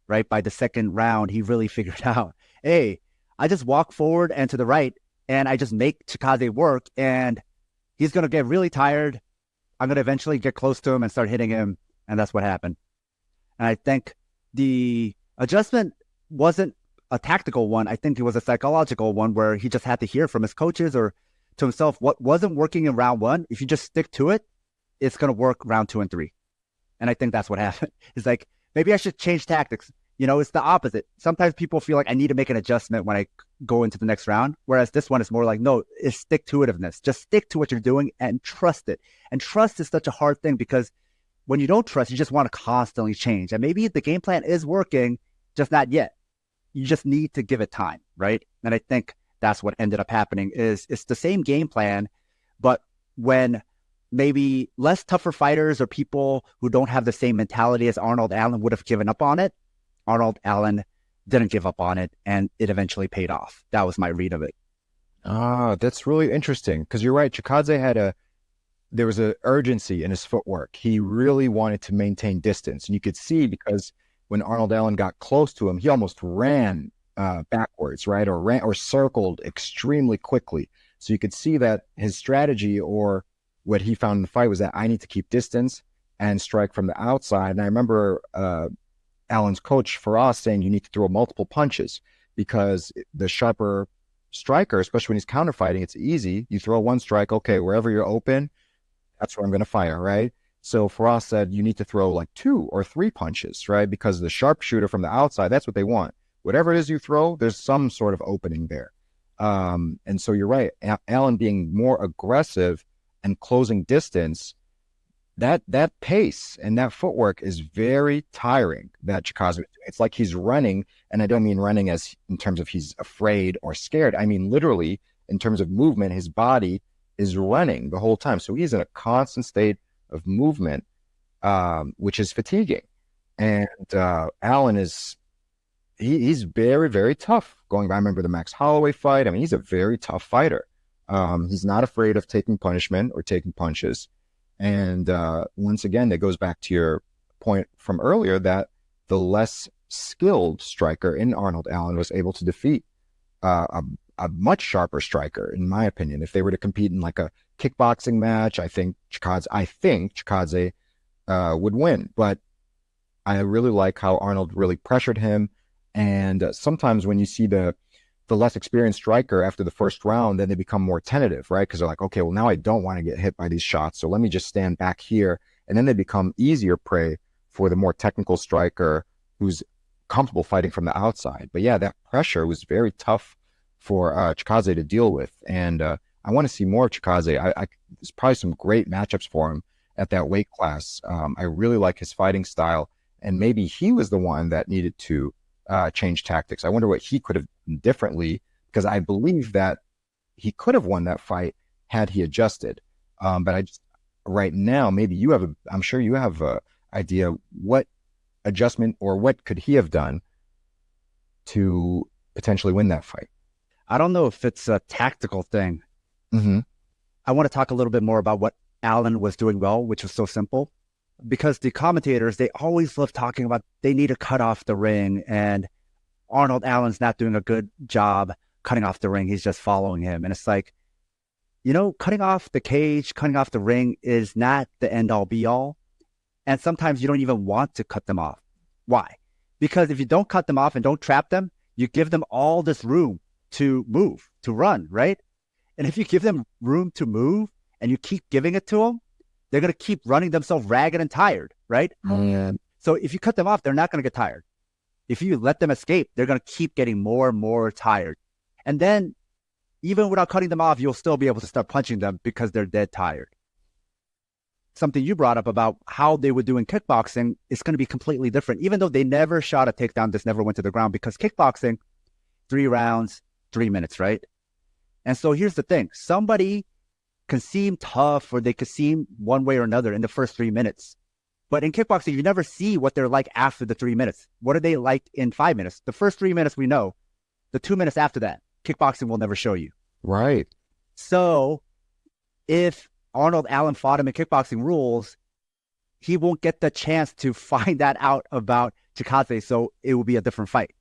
right? By the second round, he really figured out, hey, I just walk forward and to the right, and I just make Chikaze work, and he's going to get really tired. I'm going to eventually get close to him and start hitting him, and that's what happened. And I think the adjustment wasn't a tactical one. I think it was a psychological one where he just had to hear from his coaches or to himself what wasn't working in round one. If you just stick to it, it's going to work round 2 and 3. And I think that's what happened. It's like, maybe I should change tactics. You know, it's the opposite. Sometimes people feel like I need to make an adjustment when I go into the next round. Whereas this one is more like, no, it's stick-to-itiveness. Just stick to what you're doing and trust it. And trust is such a hard thing because when you don't trust, you just want to constantly change. And maybe the game plan is working, just not yet. You just need to give it time, right? And I think that's what ended up happening is it's the same game plan, but when maybe less tougher fighters or people who don't have the same mentality as Arnold Allen would have given up on it, Arnold Allen didn't give up on it, and it eventually paid off. That was my read of it. Ah, that's really interesting because you're right. Chikaze there was an urgency in his footwork. He really wanted to maintain distance, and you could see because when Arnold Allen got close to him, he almost ran backwards, right? Or circled extremely quickly. So you could see that his strategy or what he found in the fight was that I need to keep distance and strike from the outside. And I remember Allen's coach Faraz saying you need to throw multiple punches because the sharper striker, especially when he's counterfighting, it's easy. You throw one strike, okay, wherever you're open, that's where I'm going to fire, right? So Faraz said you need to throw like 2 or 3 punches, right? Because the sharpshooter from the outside, that's what they want. Whatever it is you throw, there's some sort of opening there. And so you're right. Allen being more aggressive and closing distance, that pace and that footwork is very tiring. That Chikaze, it's like he's running, and I don't mean running as in terms of he's afraid or scared. I mean literally in terms of movement, his body is running the whole time. So he's in a constant state of movement, which is fatiguing. And Allen he's very, very tough. Going by, I remember the Max Holloway fight. I mean, he's a very tough fighter. He's not afraid of taking punishment or taking punches. And once again, that goes back to your point from earlier that the less skilled striker in Arnold Allen was able to defeat a much sharper striker, in my opinion. If they were to compete in like a kickboxing match, I think Chikaze would win. But I really like how Arnold really pressured him. And sometimes when you see the less experienced striker after the first round, then they become more tentative, right? Because they're like, okay, well, now I don't want to get hit by these shots, so let me just stand back here. And then they become easier prey for the more technical striker who's comfortable fighting from the outside. But yeah, that pressure was very tough for Chikaze to deal with. And I want to see more of Chikaze. There's probably some great matchups for him at that weight class. I really like his fighting style. And maybe he was the one that needed to change tactics. I wonder what he could have done differently, because I believe that he could have won that fight had he adjusted. But right now, maybe I'm sure you have a idea what adjustment or what could he have done to potentially win that fight. I don't know if it's a tactical thing. Mm-hmm. I want to talk a little bit more about what Allen was doing well, which was so simple. Because the commentators, they always love talking about they need to cut off the ring, and Arnold Allen's not doing a good job cutting off the ring. He's just following him. And it's like, cutting off the cage, cutting off the ring is not the end all be all. And sometimes you don't even want to cut them off. Why? Because if you don't cut them off and don't trap them, you give them all this room to move, to run, right? And if you give them room to move and you keep giving it to them, they're going to keep running themselves ragged and tired, right? So if you cut them off, they're not going to get tired. If you let them escape, they're going to keep getting more and more tired. And then even without cutting them off, you'll still be able to start punching them because they're dead tired. Something you brought up about how they would do in kickboxing is going to be completely different. Even though they never shot a takedown, this never went to the ground, because kickboxing, 3 rounds, 3 minutes, right? And so here's the thing. Somebody can seem tough or they could seem one way or another in the first 3 minutes. But in kickboxing, you never see what they're like after the 3 minutes. What are they like in 5 minutes? The first 3 minutes we know. The 2 minutes after that, kickboxing will never show you. Right. So if Arnold Allen fought him in kickboxing rules, he won't get the chance to find that out about Chikadze, so it will be a different fight.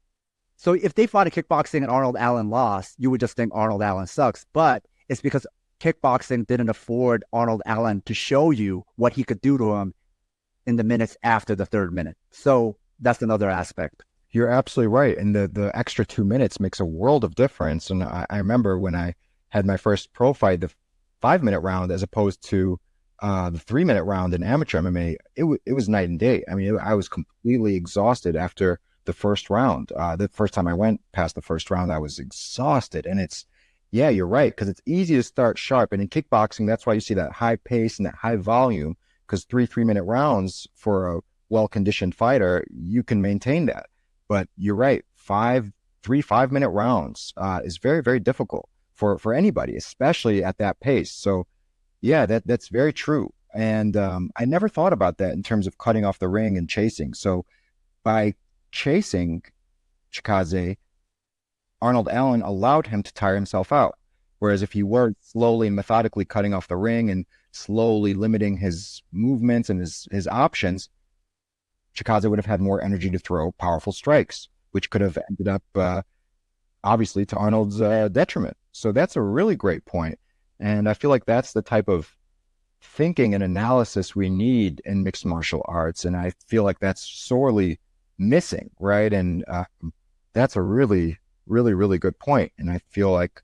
So if they fought in kickboxing and Arnold Allen lost, you would just think Arnold Allen sucks. But it's because kickboxing didn't afford Arnold Allen to show you what he could do to him in the minutes after the 3rd minute. So that's another aspect. You're absolutely right. And the extra 2 minutes makes a world of difference. And I remember when I had my first pro fight, the 5-minute round, as opposed to the 3-minute round in amateur MMA, it was night and day. I mean, I was completely exhausted after the first round. The first time I went past the first round, I was exhausted. And yeah, you're right, because it's easy to start sharp. And in kickboxing, that's why you see that high pace and that high volume, because 3-minute rounds for a well-conditioned fighter, you can maintain that. But you're right, 5-minute rounds is very, very difficult for anybody, especially at that pace. So yeah, that's very true. And I never thought about that in terms of cutting off the ring and chasing. So by chasing Chikadze, Arnold Allen allowed him to tire himself out. Whereas if he were slowly and methodically cutting off the ring and slowly limiting his movements and his options, Chikadze would have had more energy to throw powerful strikes, which could have ended up, obviously, to Arnold's detriment. So that's a really great point. And I feel like that's the type of thinking and analysis we need in mixed martial arts. And I feel like that's sorely missing, right? And that's a really, really, really good point. And I feel like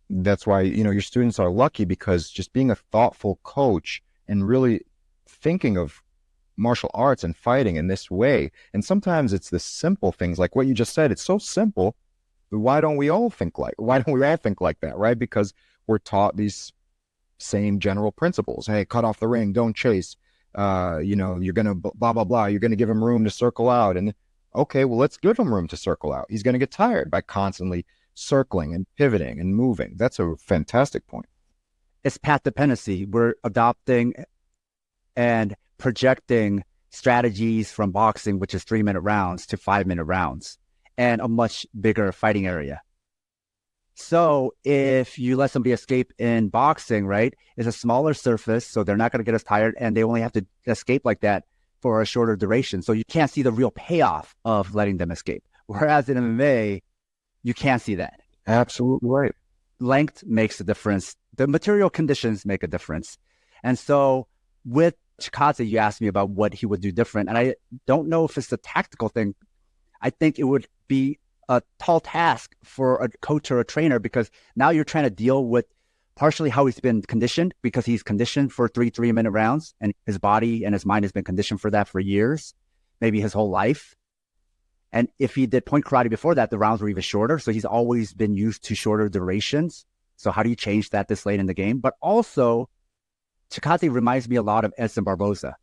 that's why, your students are lucky, because just being a thoughtful coach and really thinking of martial arts and fighting in this way. And sometimes it's the simple things like what you just said. It's so simple. Why don't we all think like that, right? Because we're taught these same general principles. Hey, cut off the ring, don't chase. You're going to blah, blah, blah. You're going to give him room to circle out. And okay, well, let's give him room to circle out. He's going to get tired by constantly circling and pivoting and moving. That's a fantastic point. It's path dependency. We're adopting and projecting strategies from boxing, which is 3-minute rounds, to 5-minute rounds and a much bigger fighting area. So if you let somebody escape in boxing, right, it's a smaller surface, so they're not going to get as tired, and they only have to escape like that for a shorter duration. So you can't see the real payoff of letting them escape. Whereas in MMA, you can't see that. Absolutely right. Length makes a difference. The material conditions make a difference. And so with Chikadze, you asked me about what he would do different. And I don't know if it's a tactical thing. I think it would be a tall task for a coach or a trainer, because now you're trying to deal with partially how he's been conditioned, because he's conditioned for 3-minute rounds, and his body and his mind has been conditioned for that for years, maybe his whole life. And if he did point karate before that, the rounds were even shorter. So he's always been used to shorter durations. So how do you change that this late in the game? But also, Chikadze reminds me a lot of Edson Barboza.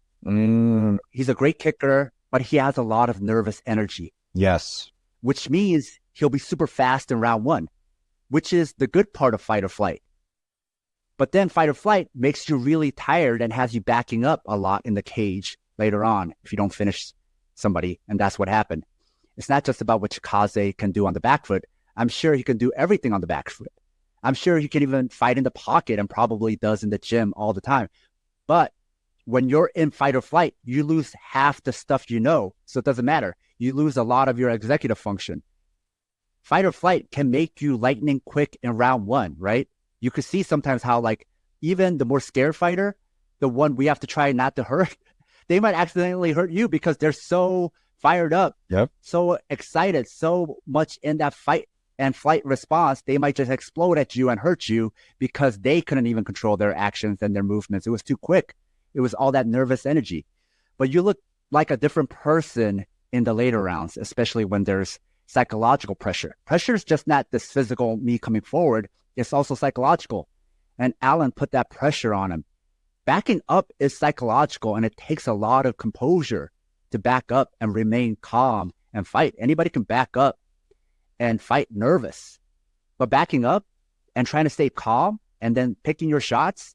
He's a great kicker, but he has a lot of nervous energy. Yes. Which means he'll be super fast in round 1, which is the good part of fight or flight. But then fight or flight makes you really tired and has you backing up a lot in the cage later on if you don't finish somebody. And that's what happened. It's not just about what Chikadze can do on the back foot. I'm sure he can do everything on the back foot. I'm sure he can even fight in the pocket, and probably does in the gym all the time. But when you're in fight or flight, you lose half the stuff you know. So it doesn't matter. You lose a lot of your executive function. Fight or flight can make you lightning quick in round 1, right? You could see sometimes how, like, even the more scared fighter, the one we have to try not to hurt, they might accidentally hurt you because they're so fired up, yep, so excited, so much in that fight and flight response, they might just explode at you and hurt you because they couldn't even control their actions and their movements. It was too quick. It was all that nervous energy. But you look like a different person in the later rounds, especially when there's psychological pressure. Pressure is just not this physical me coming forward. It's also psychological. And Alan put that pressure on him. Backing up is psychological, and it takes a lot of composure to back up and remain calm and fight. Anybody can back up and fight nervous, but backing up and trying to stay calm and then picking your shots,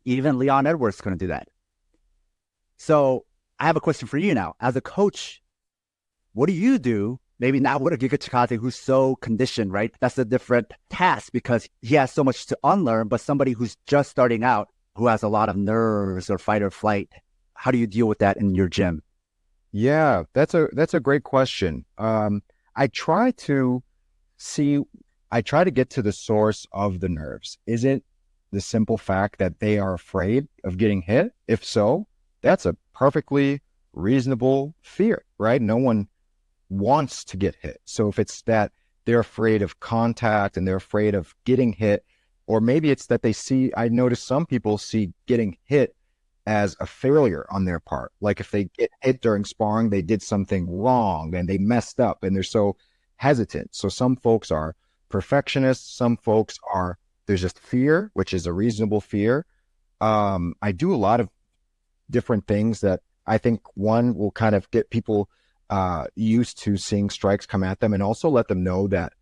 even Leon Edwards couldn't do that. So I have a question for you now. As a coach, what do you do? Maybe not with a Giga Chikadze who's so conditioned, right? That's a different task because he has so much to unlearn, but somebody who's just starting out, who has a lot of nerves or fight or flight, how do you deal with that in your gym? Yeah, that's a great question. I try to get to the source of the nerves. Is it the simple fact that they are afraid of getting hit? If so, that's a perfectly reasonable fear, right? No one wants to get hit. So if it's that they're afraid of contact and they're afraid of getting hit, or maybe it's that I notice some people see getting hit as a failure on their part. Like if they get hit during sparring, they did something wrong and they messed up and they're so hesitant. So some folks are perfectionists. Some folks there's just fear, which is a reasonable fear. I do a lot of different things that I think one will kind of get people used to seeing strikes come at them, and also let them know that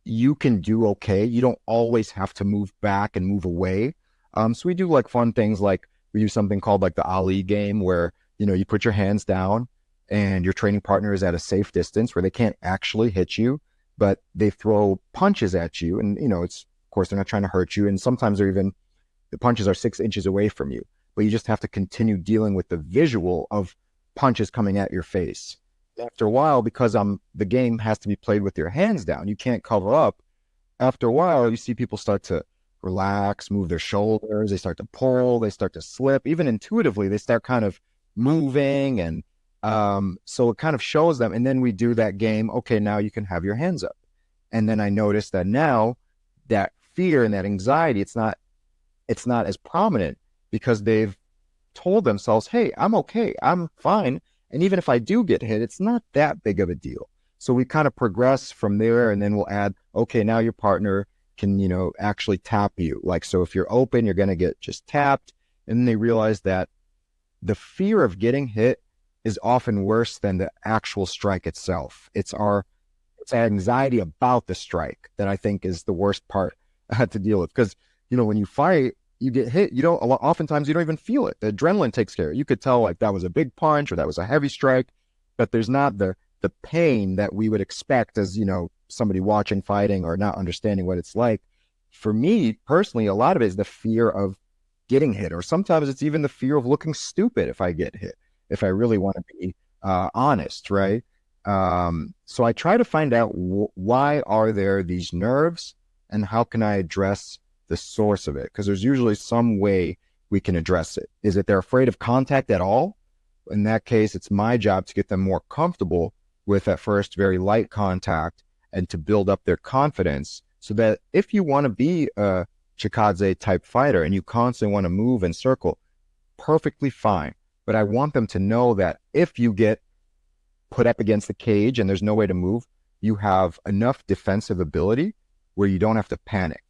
you can do okay. You don't always have to move back and move away. So we do like fun things, like we use something called like the Ali game, where, you put your hands down and your training partner is at a safe distance where they can't actually hit you, but they throw punches at you. And, it's, of course, they're not trying to hurt you. And sometimes the punches are 6 inches away from you, but you just have to continue dealing with the visual of punches coming at your face. After a while, because the game has to be played with your hands down, you can't cover up. After a while, you see people start to relax, move their shoulders, they start to pull, they start to slip. Even intuitively, they start kind of moving. And so it kind of shows them. And then we do that game, okay, now you can have your hands up. And then I notice that now that fear and that anxiety, it's not as prominent because they've told themselves, hey, I'm okay, I'm fine. And even if I do get hit, it's not that big of a deal. So we kind of progress from there, and then we'll add, okay, now your partner can, actually tap you. Like, so if you're open, you're going to get just tapped. And then they realize that the fear of getting hit is often worse than the actual strike itself. It's anxiety about the strike that I think is the worst part to deal with. Because, when you fight, you get hit, oftentimes you don't even feel it. The adrenaline takes care of it. You could tell like that was a big punch or that was a heavy strike, but there's not the pain that we would expect as, somebody watching fighting or not understanding what it's like. For me personally, a lot of it is the fear of getting hit, or sometimes it's even the fear of looking stupid if I get hit, if I really want to be honest, right? So I try to find out why are there these nerves and how can I address the source of it? Because there's usually some way we can address it. Is it they're afraid of contact at all? In that case, it's my job to get them more comfortable with at first very light contact and to build up their confidence, so that if you want to be a Chikadze type fighter and you constantly want to move and circle, perfectly fine. But I want them to know that if you get put up against the cage and there's no way to move, you have enough defensive ability where you don't have to panic.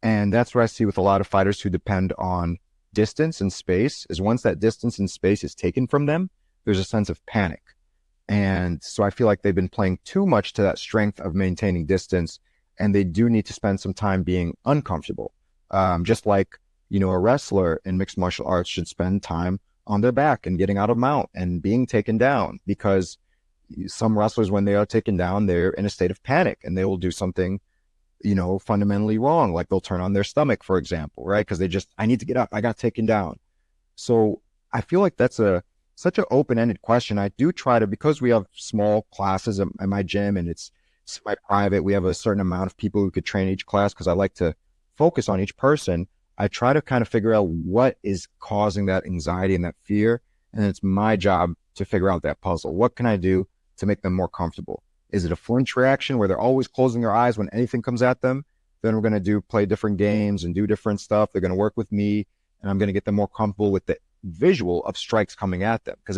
And that's what I see with a lot of fighters who depend on distance and space, is once that distance and space is taken from them, there's a sense of panic. And so I feel like they've been playing too much to that strength of maintaining distance, and they do need to spend some time being uncomfortable. Just like, a wrestler in mixed martial arts should spend time on their back and getting out of mount and being taken down, because some wrestlers, when they are taken down, they're in a state of panic and they will do something fundamentally wrong. Like they'll turn on their stomach, for example, right? Because I need to get up. I got taken down. So I feel like that's such an open-ended question. I do try to, because we have small classes at my gym and it's semi-private, we have a certain amount of people who could train each class because I like to focus on each person. I try to kind of figure out what is causing that anxiety and that fear. And it's my job to figure out that puzzle. What can I do to make them more comfortable? Is it a flinch reaction where they're always closing their eyes when anything comes at them? Then we're going to play different games and do different stuff. They're going to work with me, and I'm going to get them more comfortable with the visual of strikes coming at them. Because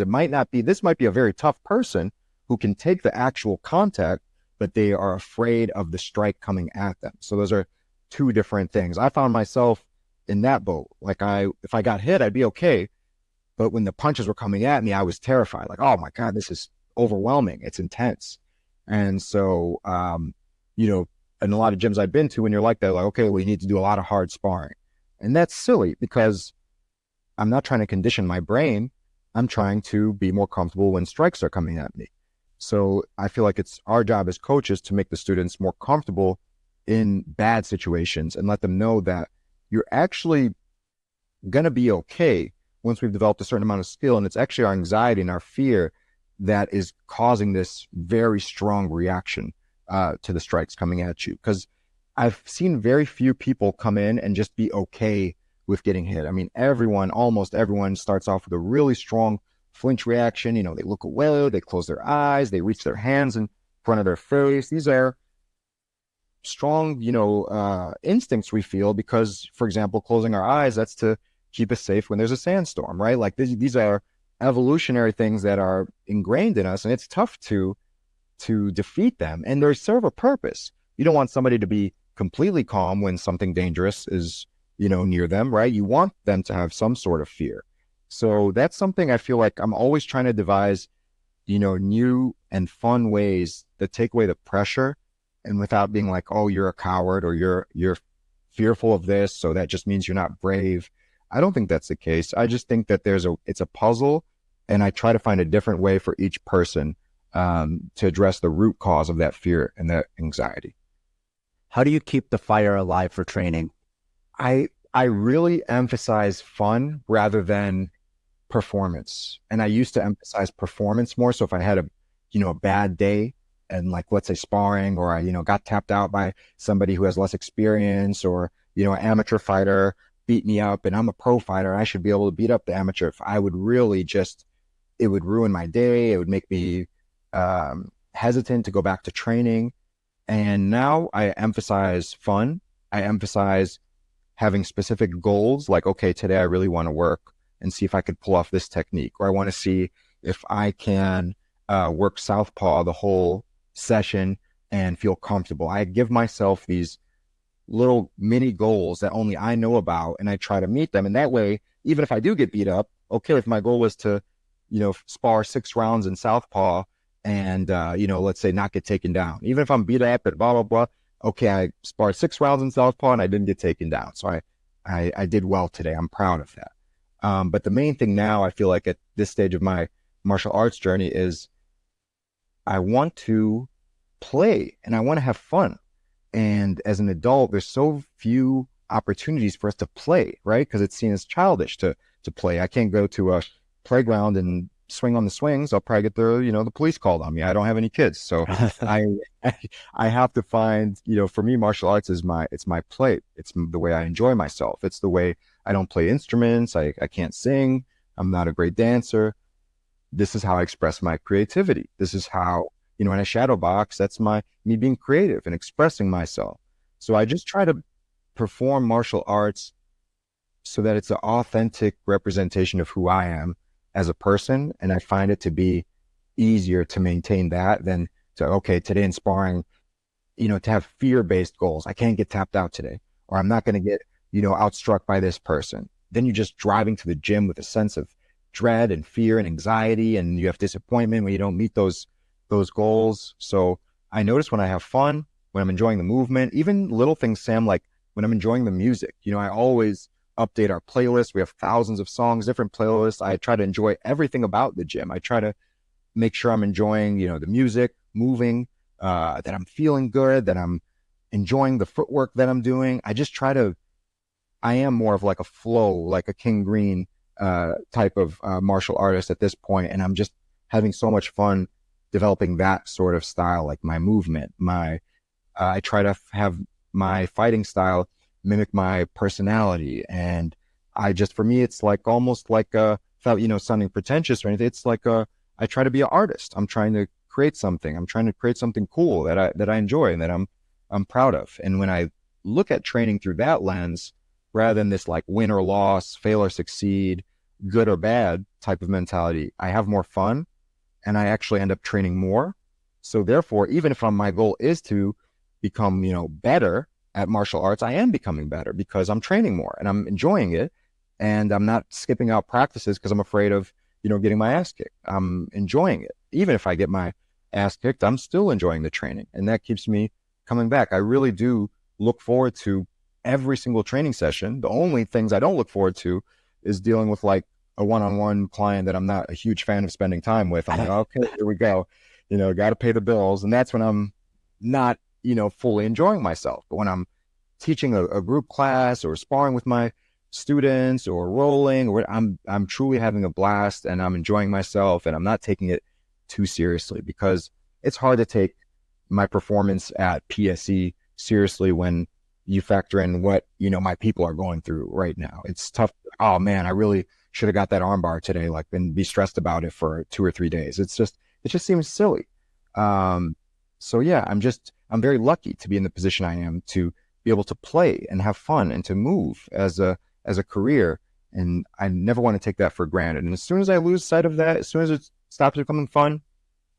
this might be a very tough person who can take the actual contact, but they are afraid of the strike coming at them. So those are two different things. I found myself in that boat. Like if I got hit, I'd be okay. But when the punches were coming at me, I was terrified. Like, oh my God, this is overwhelming. It's intense. And so, in a lot of gyms I've been to, when you're like that, like, okay, well, you need to do a lot of hard sparring. And that's silly because I'm not trying to condition my brain. I'm trying to be more comfortable when strikes are coming at me. So I feel like it's our job as coaches to make the students more comfortable in bad situations and let them know that you're actually going to be okay once we've developed a certain amount of skill. And it's actually our anxiety and our fear that is causing this very strong reaction to the strikes coming at you. Because I've seen very few people come in and just be okay with getting hit. I mean, almost everyone starts off with a really strong flinch reaction. They look away, they close their eyes, they reach their hands in front of their face. These are strong, instincts we feel because, for example, closing our eyes, that's to keep us safe when there's a sandstorm, right? Like these are evolutionary things that are ingrained in us, and it's tough to defeat them, and they serve a purpose. You don't want somebody to be completely calm when something dangerous is, near them, right? You want them to have some sort of fear. So that's something I feel like I'm always trying to devise, new and fun ways that take away the pressure, and without being like, oh, you're a coward or you're fearful of this, so that just means you're not brave. I don't think that's the case. I just think that it's a puzzle, and I try to find a different way for each person to address the root cause of that fear and that anxiety. How do you keep the fire alive for training? I really emphasize fun rather than performance. And I used to emphasize performance more. So if I had a bad day and, like, let's say sparring, or I, got tapped out by somebody who has less experience, or, an amateur fighter beat me up and I'm a pro fighter, I should be able to beat up the amateur. If I would really it would ruin my day. It would make me hesitant to go back to training. And now I emphasize fun. I emphasize having specific goals, like, okay, today I really want to work and see if I could pull off this technique, or I want to see if I can work southpaw the whole session and feel comfortable. I give myself these little mini goals that only I know about, and I try to meet them. And that way, even if I do get beat up, okay, if my goal was to, spar 6 rounds in southpaw and, let's say not get taken down, even if I'm beat up at blah, blah, blah, okay, I sparred 6 rounds in southpaw and I didn't get taken down. So I did well today. I'm proud of that. But the main thing now, I feel like at this stage of my martial arts journey, is I want to play and I want to have fun. And as an adult, there's so few opportunities for us to play, right? Because it's seen as childish to play. I can't go to a playground and swing on the swings. I'll probably get the police called on me. I don't have any kids. So I have to find, for me, martial arts is it's my play. It's the way I enjoy myself. It's the way I don't play instruments. I can't sing. I'm not a great dancer. This is how I express my creativity. This is how, when I shadow box, that's me being creative and expressing myself. So I just try to perform martial arts so that it's an authentic representation of who I am as a person. And I find it to be easier to maintain that than to, okay, today in sparring, to have fear-based goals. I can't get tapped out today, or I'm not going to get, outstruck by this person. Then you're just driving to the gym with a sense of dread and fear and anxiety, and you have disappointment when you don't meet those goals. So I notice when I have fun, when I'm enjoying the movement, even little things, Sam, like when I'm enjoying the music, I always update our playlist. We have thousands of songs, different playlists. I try to enjoy everything about the gym. I try to make sure I'm enjoying, the music, moving, that I'm feeling good, that I'm enjoying the footwork that I'm doing. I am more of like a flow, like a King Green type of martial artist at this point. And I'm just having so much fun developing that sort of style, like my movement, I try to have my fighting style mimic my personality. And for me, it's like almost like without, sounding pretentious or anything, it's like I try to be an artist. I'm trying to create something. I'm trying to create something cool that I enjoy and that I'm proud of. And when I look at training through that lens, rather than this like win or loss, fail or succeed, good or bad type of mentality, I have more fun and I actually end up training more. So therefore, even if my goal is to become, better at martial arts, I am becoming better because I'm training more and I'm enjoying it. And I'm not skipping out practices because I'm afraid of, getting my ass kicked. I'm enjoying it. Even if I get my ass kicked, I'm still enjoying the training. And that keeps me coming back. I really do look forward to every single training session. The only things I don't look forward to is dealing with like a one-on-one client that I'm not a huge fan of spending time with. I'm like, okay, here we go. Got to pay the bills. And that's when I'm not, fully enjoying myself. But when I'm teaching a group class or sparring with my students or rolling, or I'm truly having a blast and I'm enjoying myself and I'm not taking it too seriously, because it's hard to take my performance at PSE seriously when you factor in what, my people are going through right now. It's tough. Oh man, I really should have got that armbar today, and be stressed about it for 2 or 3 days. It just seems silly. So yeah, I'm very lucky to be in the position I am, to be able to play and have fun and to move as a career. And I never want to take that for granted. And as soon as I lose sight of that, as soon as it stops becoming fun,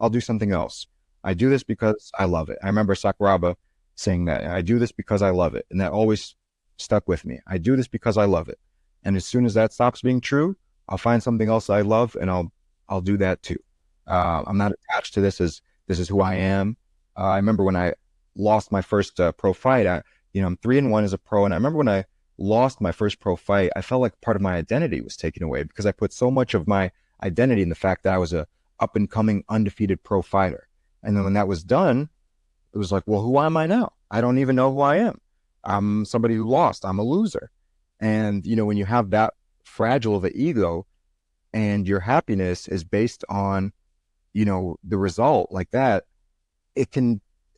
I'll do something else. I do this because I love it. I remember Sakuraba saying that. I do this because I love it. And that always stuck with me. I do this because I love it. And as soon as that stops being true, I'll find something else I love and I'll do that too. I'm not attached to this as this is who I am. I remember when I lost my first pro fight, I'm 3-1 as a pro. And I remember when I lost my first pro fight, I felt like part of my identity was taken away because I put so much of my identity in the fact that I was a up and coming undefeated pro fighter. And then when that was done, it was like, well, who am I now? I don't even know who I am. I'm somebody who lost. I'm a loser. And, when you have that fragile of an ego and your happiness is based on, the result like that,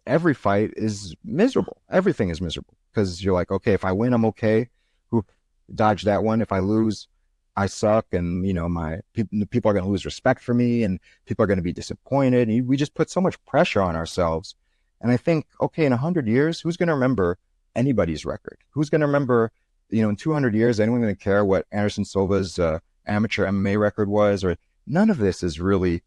every fight is miserable. Everything is miserable because you're like, okay, if I win, I'm okay. Dodge that one. If I lose, I suck. And, people are going to lose respect for me and people are going to be disappointed. And we just put so much pressure on ourselves. And I think, okay, in 100 years, who's going to remember anybody's record? Who's going to remember, in 200 years, anyone going to care what Anderson Silva's amateur MMA record was? Or none of this is really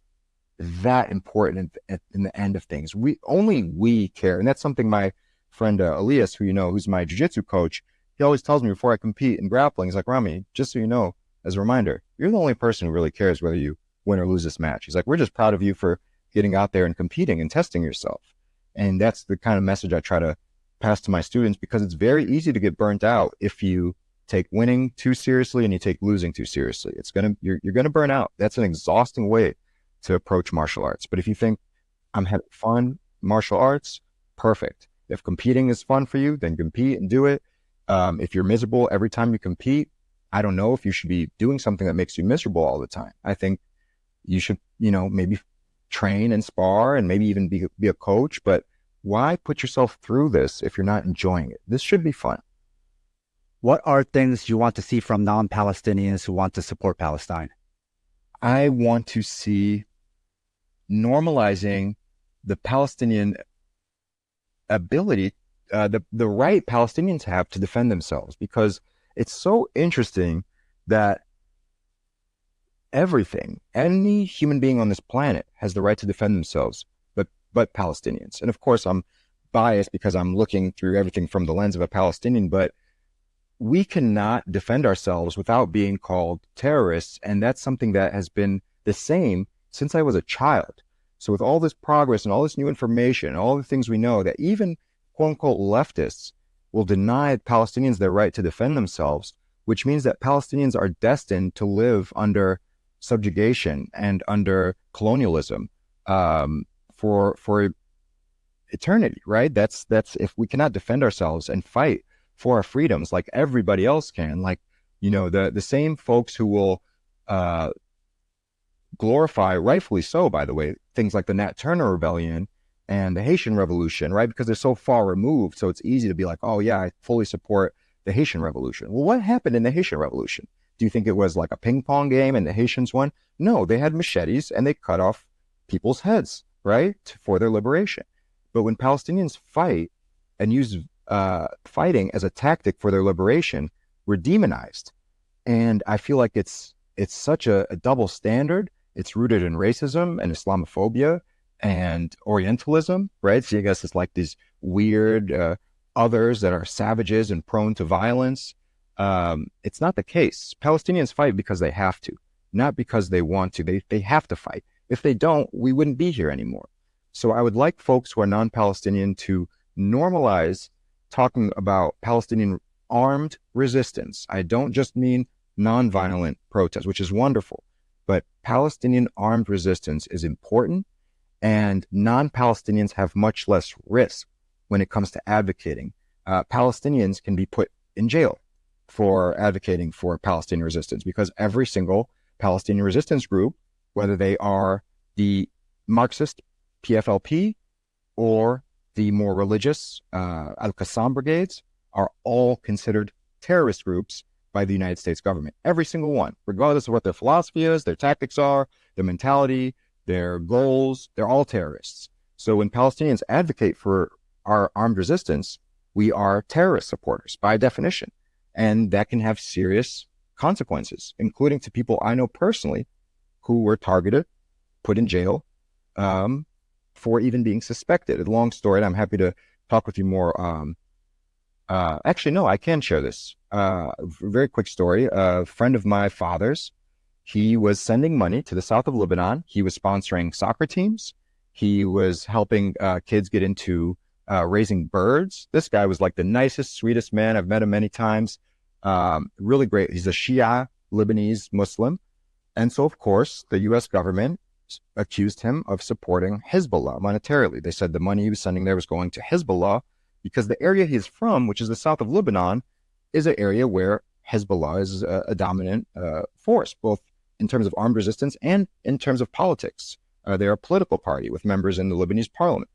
that important in the end of things. We care. And that's something my friend Elias, who who's my jiu-jitsu coach, he always tells me before I compete in grappling, he's like, Ramy, just so you know, as a reminder, you're the only person who really cares whether you win or lose this match. He's like, we're just proud of you for getting out there and competing and testing yourself. And that's the kind of message I try to pass to my students, because it's very easy to get burnt out if you take winning too seriously and you take losing too seriously. You're gonna burn out. That's an exhausting way to approach martial arts. But if you think I'm having fun, martial arts, perfect. If competing is fun for you, then compete and do it. If you're miserable every time you compete, I don't know if you should be doing something that makes you miserable all the time. I think you should, maybe train and spar and maybe even be a coach, but why put yourself through this if you're not enjoying it? This should be fun. What are things you want to see from non-Palestinians who want to support Palestine? I want to see normalizing the Palestinian ability, the right Palestinians have to defend themselves, because it's so interesting that any human being on this planet has the right to defend themselves, but Palestinians. And of course, I'm biased because I'm looking through everything from the lens of a Palestinian, but we cannot defend ourselves without being called terrorists. And that's something that has been the same since I was a child. So with all this progress and all this new information, all the things we know, that even quote unquote leftists will deny Palestinians their right to defend themselves, which means that Palestinians are destined to live under subjugation and under colonialism for eternity, right? That's if we cannot defend ourselves and fight for our freedoms like everybody else can, like, the same folks who will glorify, rightfully so, by the way, things like the Nat Turner Rebellion and the Haitian Revolution, right? Because they're so far removed. So it's easy to be like, oh yeah, I fully support the Haitian Revolution. Well, what happened in the Haitian Revolution? Do you think it was like a ping pong game and the Haitians won? No, they had machetes and they cut off people's heads. right, for their liberation. But when Palestinians fight and use fighting as a tactic for their liberation, we're demonized. And I feel like it's such a double standard. It's rooted in racism and Islamophobia and Orientalism, right? So I guess it's like these weird others that are savages and prone to violence. It's not the case. Palestinians fight because they have to, not because they want to. They have to fight. If they don't, we wouldn't be here anymore. So I would like folks who are non-Palestinian to normalize talking about Palestinian armed resistance. I don't just mean nonviolent protest, which is wonderful, but Palestinian armed resistance is important, and non-Palestinians have much less risk when it comes to advocating. Palestinians can be put in jail for advocating for Palestinian resistance because every single Palestinian resistance group, whether they are the Marxist PFLP or the more religious Al-Qassam brigades, are all considered terrorist groups by the United States government. Every single one, regardless of what their philosophy is, their tactics are, their mentality, their goals, they're all terrorists. So when Palestinians advocate for our armed resistance, we are terrorist supporters by definition. And that can have serious consequences, including to people I know personally who were targeted, put in jail for even being suspected. A long story, and I'm happy to talk with you more. Actually, no, I can share this. Very quick story. A friend of my father's, he was sending money to the south of Lebanon. He was sponsoring soccer teams. He was helping kids get into raising birds. This guy was like the nicest, sweetest man. I've met him many times. Really great. He's a Shia Lebanese Muslim. And so, of course, the U.S. government accused him of supporting Hezbollah monetarily. They said the money he was sending there was going to Hezbollah because the area he's from, which is the south of Lebanon, is an area where Hezbollah is a dominant force, both in terms of armed resistance and in terms of politics. They're a political party with members in the Lebanese parliament.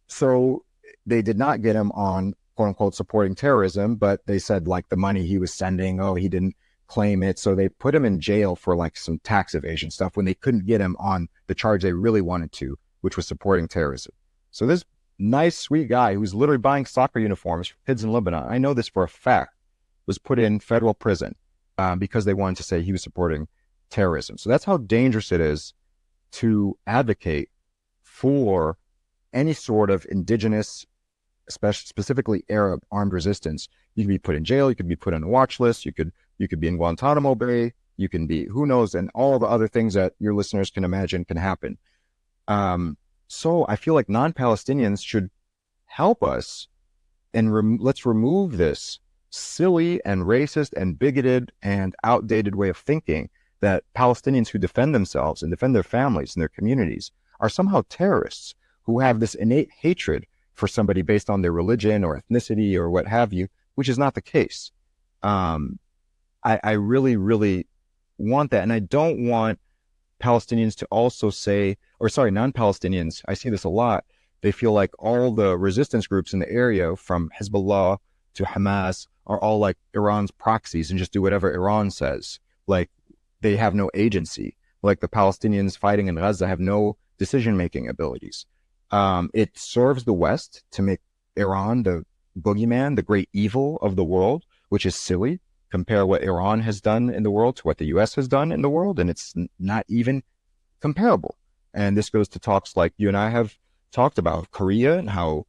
So they did not get him on, quote unquote, supporting terrorism, but they said like the money he was sending, he didn't claim it. So they put him in jail for like some tax evasion stuff when they couldn't get him on the charge they really wanted to, which was supporting terrorism. So this nice, sweet guy who's literally buying soccer uniforms for kids in Lebanon, I know this for a fact, was put in federal prison because they wanted to say he was supporting terrorism. So that's how dangerous it is to advocate for any sort of indigenous, especially specifically Arab armed resistance. You can be put in jail, you could be put on a watch list, you could be in Guantanamo Bay, you can be, who knows, and all the other things that your listeners can imagine can happen. So I feel like non-Palestinians should help us and let's remove this silly and racist and bigoted and outdated way of thinking that Palestinians who defend themselves and defend their families and their communities are somehow terrorists who have this innate hatred for somebody based on their religion or ethnicity or what have you, which is not the case. I really, really want that. And I don't want Palestinians to also say, non-Palestinians, I see this a lot. They feel like all the resistance groups in the area from Hezbollah to Hamas are all like Iran's proxies and just do whatever Iran says. Like they have no agency. Like the Palestinians fighting in Gaza have no decision-making abilities. It serves the West to make Iran the boogeyman, the great evil of the world, which is silly. Compare what Iran has done in the world to what the U.S. has done in the world, and it's not even comparable. And this goes to talks like you and I have talked about Korea and how,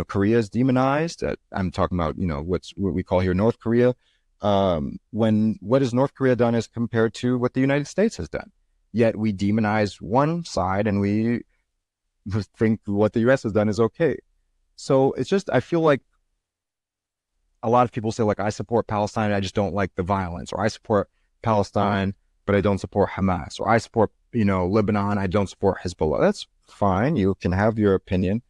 Korea is demonized. I'm talking about, what we call here North Korea. When what has North Korea done as compared to what the United States has done? Yet we demonize one side and we think what the U.S. has done is okay. So it's just, I feel like a lot of people say, like, I support Palestine, I just don't like the violence, or I support Palestine, but I don't support Hamas, or I support, Lebanon, I don't support Hezbollah. That's fine. You can have your opinion,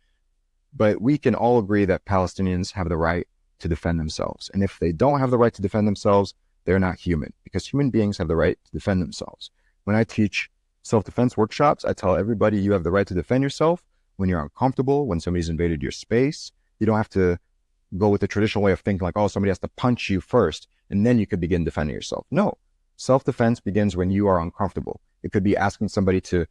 but we can all agree that Palestinians have the right to defend themselves. And if they don't have the right to defend themselves, they're not human, because human beings have the right to defend themselves. When I teach self-defense workshops, I tell everybody you have the right to defend yourself when you're uncomfortable, when somebody's invaded your space. You don't have to go with the traditional way of thinking like, somebody has to punch you first and then you could begin defending yourself. No, self-defense begins when you are uncomfortable. It could be asking somebody to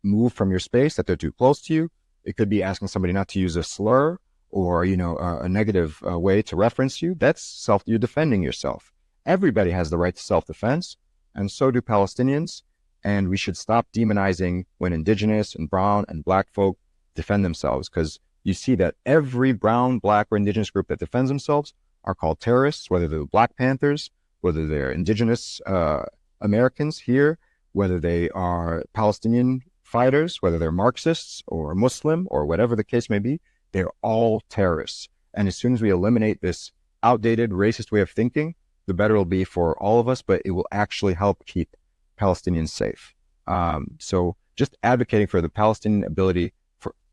move from your space, that they're too close to you. It could be asking somebody not to use a slur or, a negative way to reference you. That's you're defending yourself. Everybody has the right to self-defense, and so do Palestinians. And we should stop demonizing when indigenous and brown and black folk defend themselves, because you see that every brown, black, or indigenous group that defends themselves are called terrorists, whether they're Black Panthers, whether they're indigenous Americans here, whether they are Palestinian fighters, whether they're Marxists or Muslim or whatever the case may be. They're all terrorists. And as soon as we eliminate this outdated, racist way of thinking, the better it'll be for all of us, but it will actually help keep Palestinians safe. So just advocating for the Palestinian ability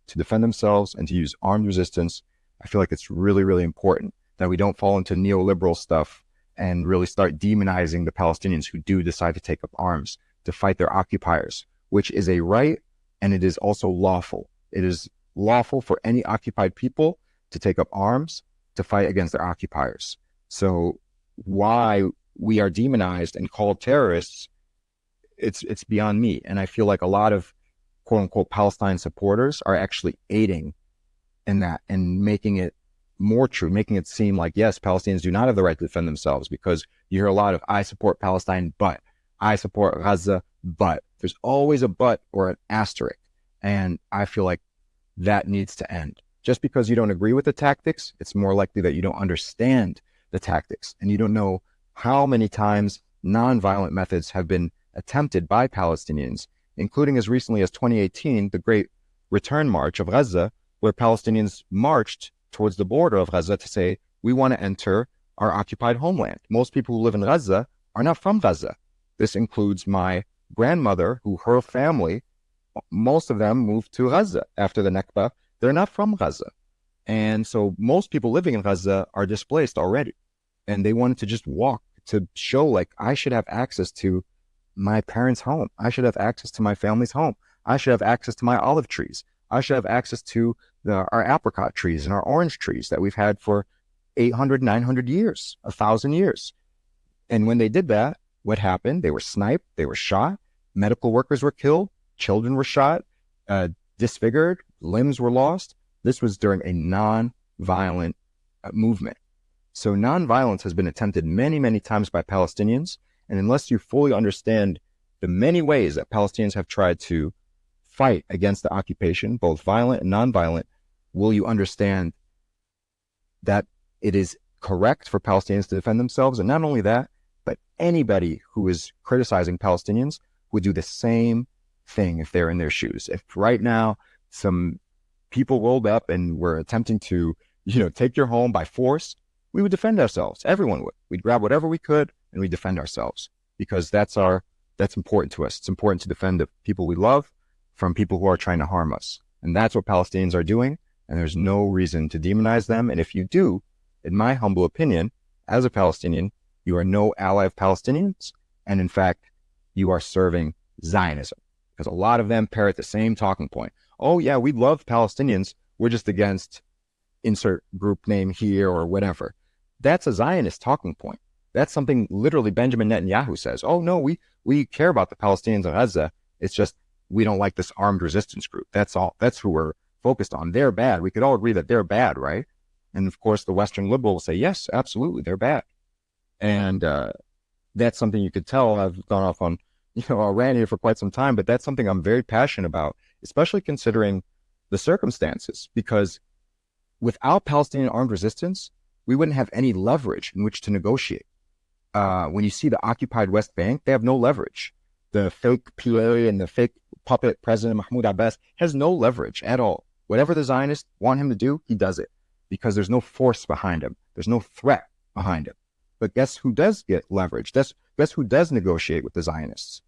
to defend themselves and to use armed resistance, I feel like it's really, really important that we don't fall into neoliberal stuff and really start demonizing the Palestinians who do decide to take up arms to fight their occupiers, which is a right, and it is also lawful. It is lawful for any occupied people to take up arms to fight against their occupiers. So why we are demonized and called terrorists, it's beyond me. And I feel like a lot of quote unquote Palestine supporters are actually aiding in that and making it more true, making it seem like, yes, Palestinians do not have the right to defend themselves, because you hear a lot of, I support Palestine, but I support Gaza, but there's always a but or an asterisk. And I feel like that needs to end. Just because you don't agree with the tactics, it's more likely that you don't understand the tactics and you don't know how many times nonviolent methods have been attempted by Palestinians, including as recently as 2018, the Great Return March of Gaza, where Palestinians marched towards the border of Gaza to say, we want to enter our occupied homeland. Most people who live in Gaza are not from Gaza. This includes my grandmother, who her family, most of them moved to Gaza after the Nakba. They're not from Gaza. And so most people living in Gaza are displaced already. And they wanted to just walk to show, like, I should have access to my parents' home. I should have access to my family's home. I should have access to my olive trees. I should have access to our apricot trees and our orange trees that we've had for 800, 900 years, 1,000 years. And when they did that, what happened? They were sniped, they were shot, medical workers were killed, children were shot, disfigured, limbs were lost. This was during a non-violent movement. So non-violence has been attempted many, many times by Palestinians. And unless you fully understand the many ways that Palestinians have tried to fight against the occupation, both violent and non-violent, will you understand that it is correct for Palestinians to defend themselves. And not only that, but anybody who is criticizing Palestinians would do the same thing if they're in their shoes. If right now some people rolled up and were attempting to, take your home by force, we would defend ourselves. Everyone would. We'd grab whatever we could and we'd defend ourselves, because that's important to us. It's important to defend the people we love from people who are trying to harm us. And that's what Palestinians are doing. And there's no reason to demonize them. And if you do, in my humble opinion, as a Palestinian, you are no ally of Palestinians. And in fact, you are serving Zionism, because a lot of them parrot the same talking point. Oh yeah, we love Palestinians. We're just against insert group name here or whatever. That's a Zionist talking point. That's something literally Benjamin Netanyahu says. Oh no, we care about the Palestinians in Gaza. It's just, we don't like this armed resistance group. That's all. That's who we're focused on. They're bad. We could all agree that they're bad, right? And of course, the Western liberal will say, yes, absolutely, they're bad. And that's something you could tell. I've gone off on, a rant here for quite some time, but that's something I'm very passionate about, especially considering the circumstances, because without Palestinian armed resistance, we wouldn't have any leverage in which to negotiate. When you see the occupied West Bank, they have no leverage. The fake PA and the fake puppet President Mahmoud Abbas has no leverage at all. Whatever the Zionists want him to do, he does it, because there's no force behind him. There's no threat behind him. But guess who does get leverage? Guess who does negotiate with the Zionists?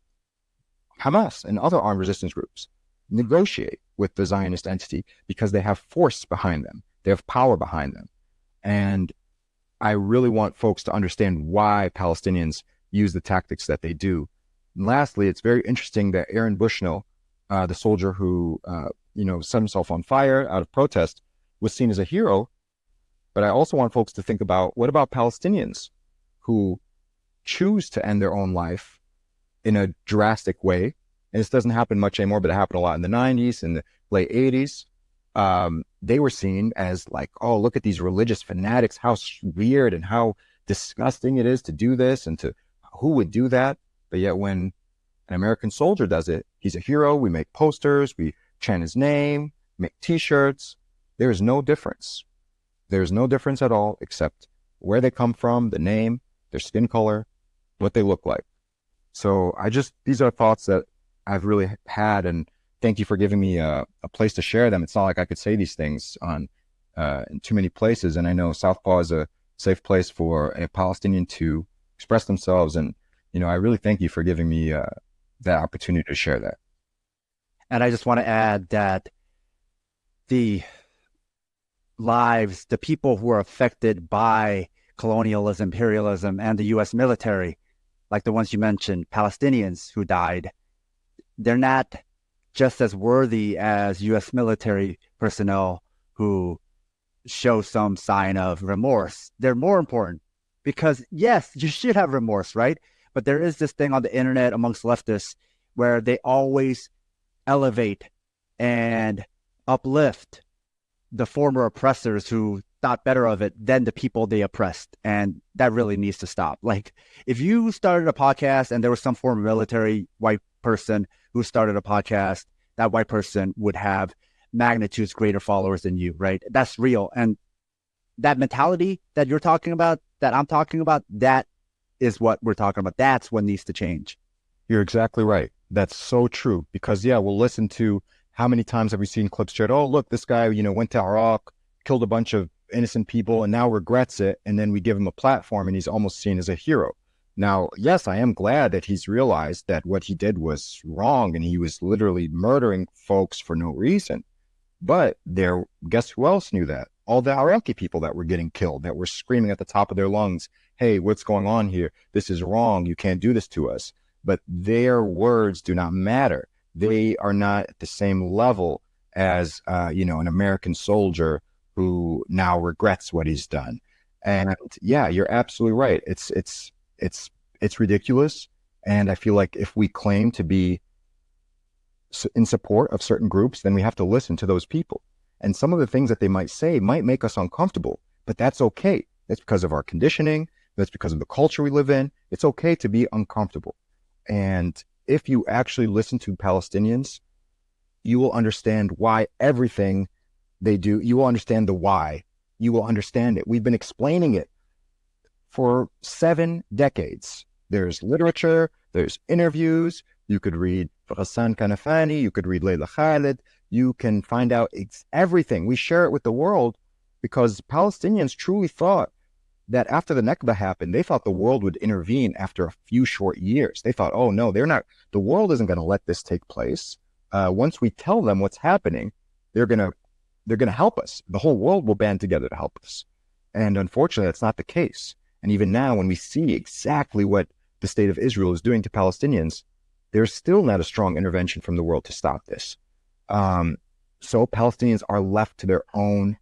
Hamas and other armed resistance groups negotiate with the Zionist entity because they have force behind them. They have power behind them. And I really want folks to understand why Palestinians use the tactics that they do. And lastly, it's very interesting that Aaron Bushnell, the soldier who, set himself on fire out of protest, was seen as a hero. But I also want folks to think about, what about Palestinians who choose to end their own life in a drastic way and this doesn't happen much anymore, but it happened a lot in the 90s and the late 80s. They were seen as like, oh, look at these religious fanatics, how weird and how disgusting it is to do this, and to who would do that. But yet when an American soldier does it, he's a hero. We make posters, we chant his name, make t-shirts. There is no difference. There's no difference at all, except where they come from, the name, their skin color, what they look like. So these are thoughts that I've really had, and thank you for giving me a place to share them. It's not like I could say these things in too many places. And I know Southpaw is a safe place for a Palestinian to express themselves. And, I really thank you for giving me that opportunity to share that. And I just want to add that the people who are affected by colonialism, imperialism, and the U.S. military, like the ones you mentioned, Palestinians who died, they're not just as worthy as U.S. military personnel who show some sign of remorse. They're more important because, yes, you should have remorse, right? But there is this thing on the internet amongst leftists where they always elevate and uplift the former oppressors who thought better of it than the people they oppressed. And that really needs to stop. Like, if you started a podcast and there was some former military white person who started a podcast, that white person would have magnitudes greater followers than you, right? That's real. And that mentality that you're talking about, that I'm talking about, that is what we're talking about. That's what needs to change. You're exactly right. That's so true. Because, we'll listen to how many times have we seen clips shared? Oh, look, this guy, went to Iraq, killed a bunch of innocent people, and now regrets it. And then we give him a platform and he's almost seen as a hero. Now, yes, I am glad that he's realized that what he did was wrong and he was literally murdering folks for no reason. But guess who else knew that? All the Iraqi people that were getting killed, that were screaming at the top of their lungs, hey, what's going on here? This is wrong. You can't do this to us. But their words do not matter. They are not at the same level as, an American soldier who now regrets what he's done. And yeah, you're absolutely right. It's ridiculous. And I feel like if we claim to be in support of certain groups, then we have to listen to those people. And some of the things that they might say might make us uncomfortable, but that's okay. That's because of our conditioning. That's because of the culture we live in. It's okay to be uncomfortable. And if you actually listen to Palestinians, you will understand why everything they do, you will understand the why. You will understand it. We've been explaining it for 7 decades. There's literature, there's interviews. You could read Ghassan Kanafani, you could read Layla Khalid. You can find out everything. We share it with the world because Palestinians truly thought that after the Nakba happened, they thought the world would intervene after a few short years. They thought, oh no, the world isn't going to let this take place. Once we tell them what's happening, they're going to help us. The whole world will band together to help us. And unfortunately, that's not the case. And even now, when we see exactly what the state of Israel is doing to Palestinians, there's still not a strong intervention from the world to stop this. So Palestinians are left to their own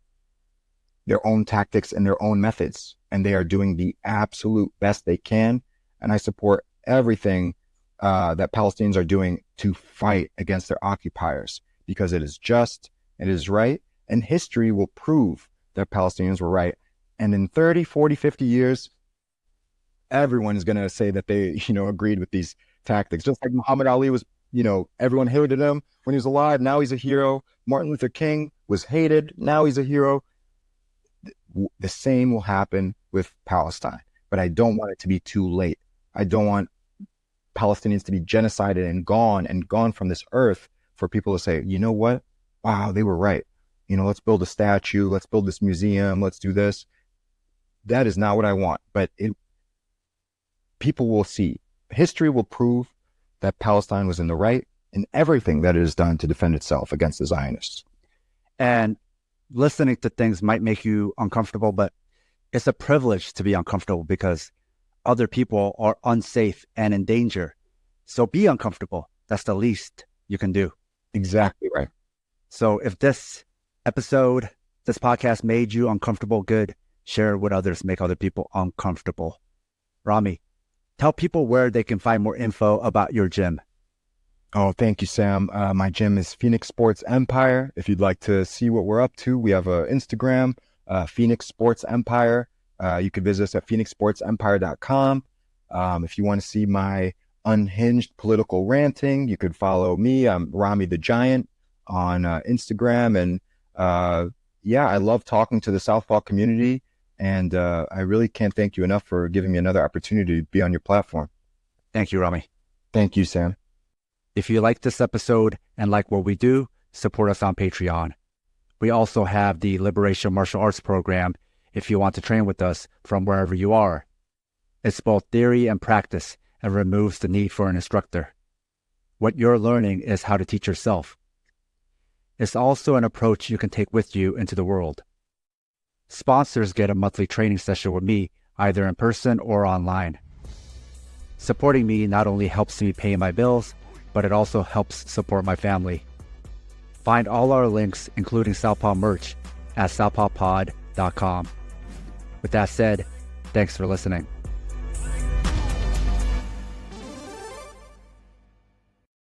tactics and their own methods, and they are doing the absolute best they can. And I support everything that Palestinians are doing to fight against their occupiers because it is just, it is right, and history will prove that Palestinians were right. And in 30, 40, 50 years, everyone is going to say that they, agreed with these tactics. Just like Muhammad Ali was, everyone hated him when he was alive. Now he's a hero. Martin Luther King was hated. Now he's a hero. The same will happen with Palestine. But I don't want it to be too late. I don't want Palestinians to be genocided and gone from this earth for people to say, you know what? Wow, they were right. Let's build a statue. Let's build this museum. Let's do this. That is not what I want. But people will see. History will prove that Palestine was in the right in everything that it has done to defend itself against the Zionists. And listening to things might make you uncomfortable, but it's a privilege to be uncomfortable because other people are unsafe and in danger. So be uncomfortable. That's the least you can do. Exactly right. So if this podcast made you uncomfortable, good. Share it with others, make other people uncomfortable. Ramy, tell people where they can find more info about your gym. Oh, thank you, Sam. My gym is Phoenix Sports Empire. If you'd like to see what we're up to, we have a Instagram, Phoenix Sports Empire. You can visit us at phoenixsportsempire.com. If you want to see my unhinged political ranting, you could follow me. I'm Ramy the Giant on Instagram. And yeah, I love talking to the Southpaw community. And I really can't thank you enough for giving me another opportunity to be on your platform. Thank you, Ramy. Thank you, Sam. If you like this episode and like what we do, support us on Patreon. We also have the Liberation Martial Arts program if you want to train with us from wherever you are. It's both theory and practice and removes the need for an instructor. What you're learning is how to teach yourself. It's also an approach you can take with you into the world. Sponsors get a monthly training session with me, either in person or online. Supporting me not only helps me pay my bills, but it also helps support my family. Find all our links, including Southpaw merch, at southpawpod.com. With that said, thanks for listening.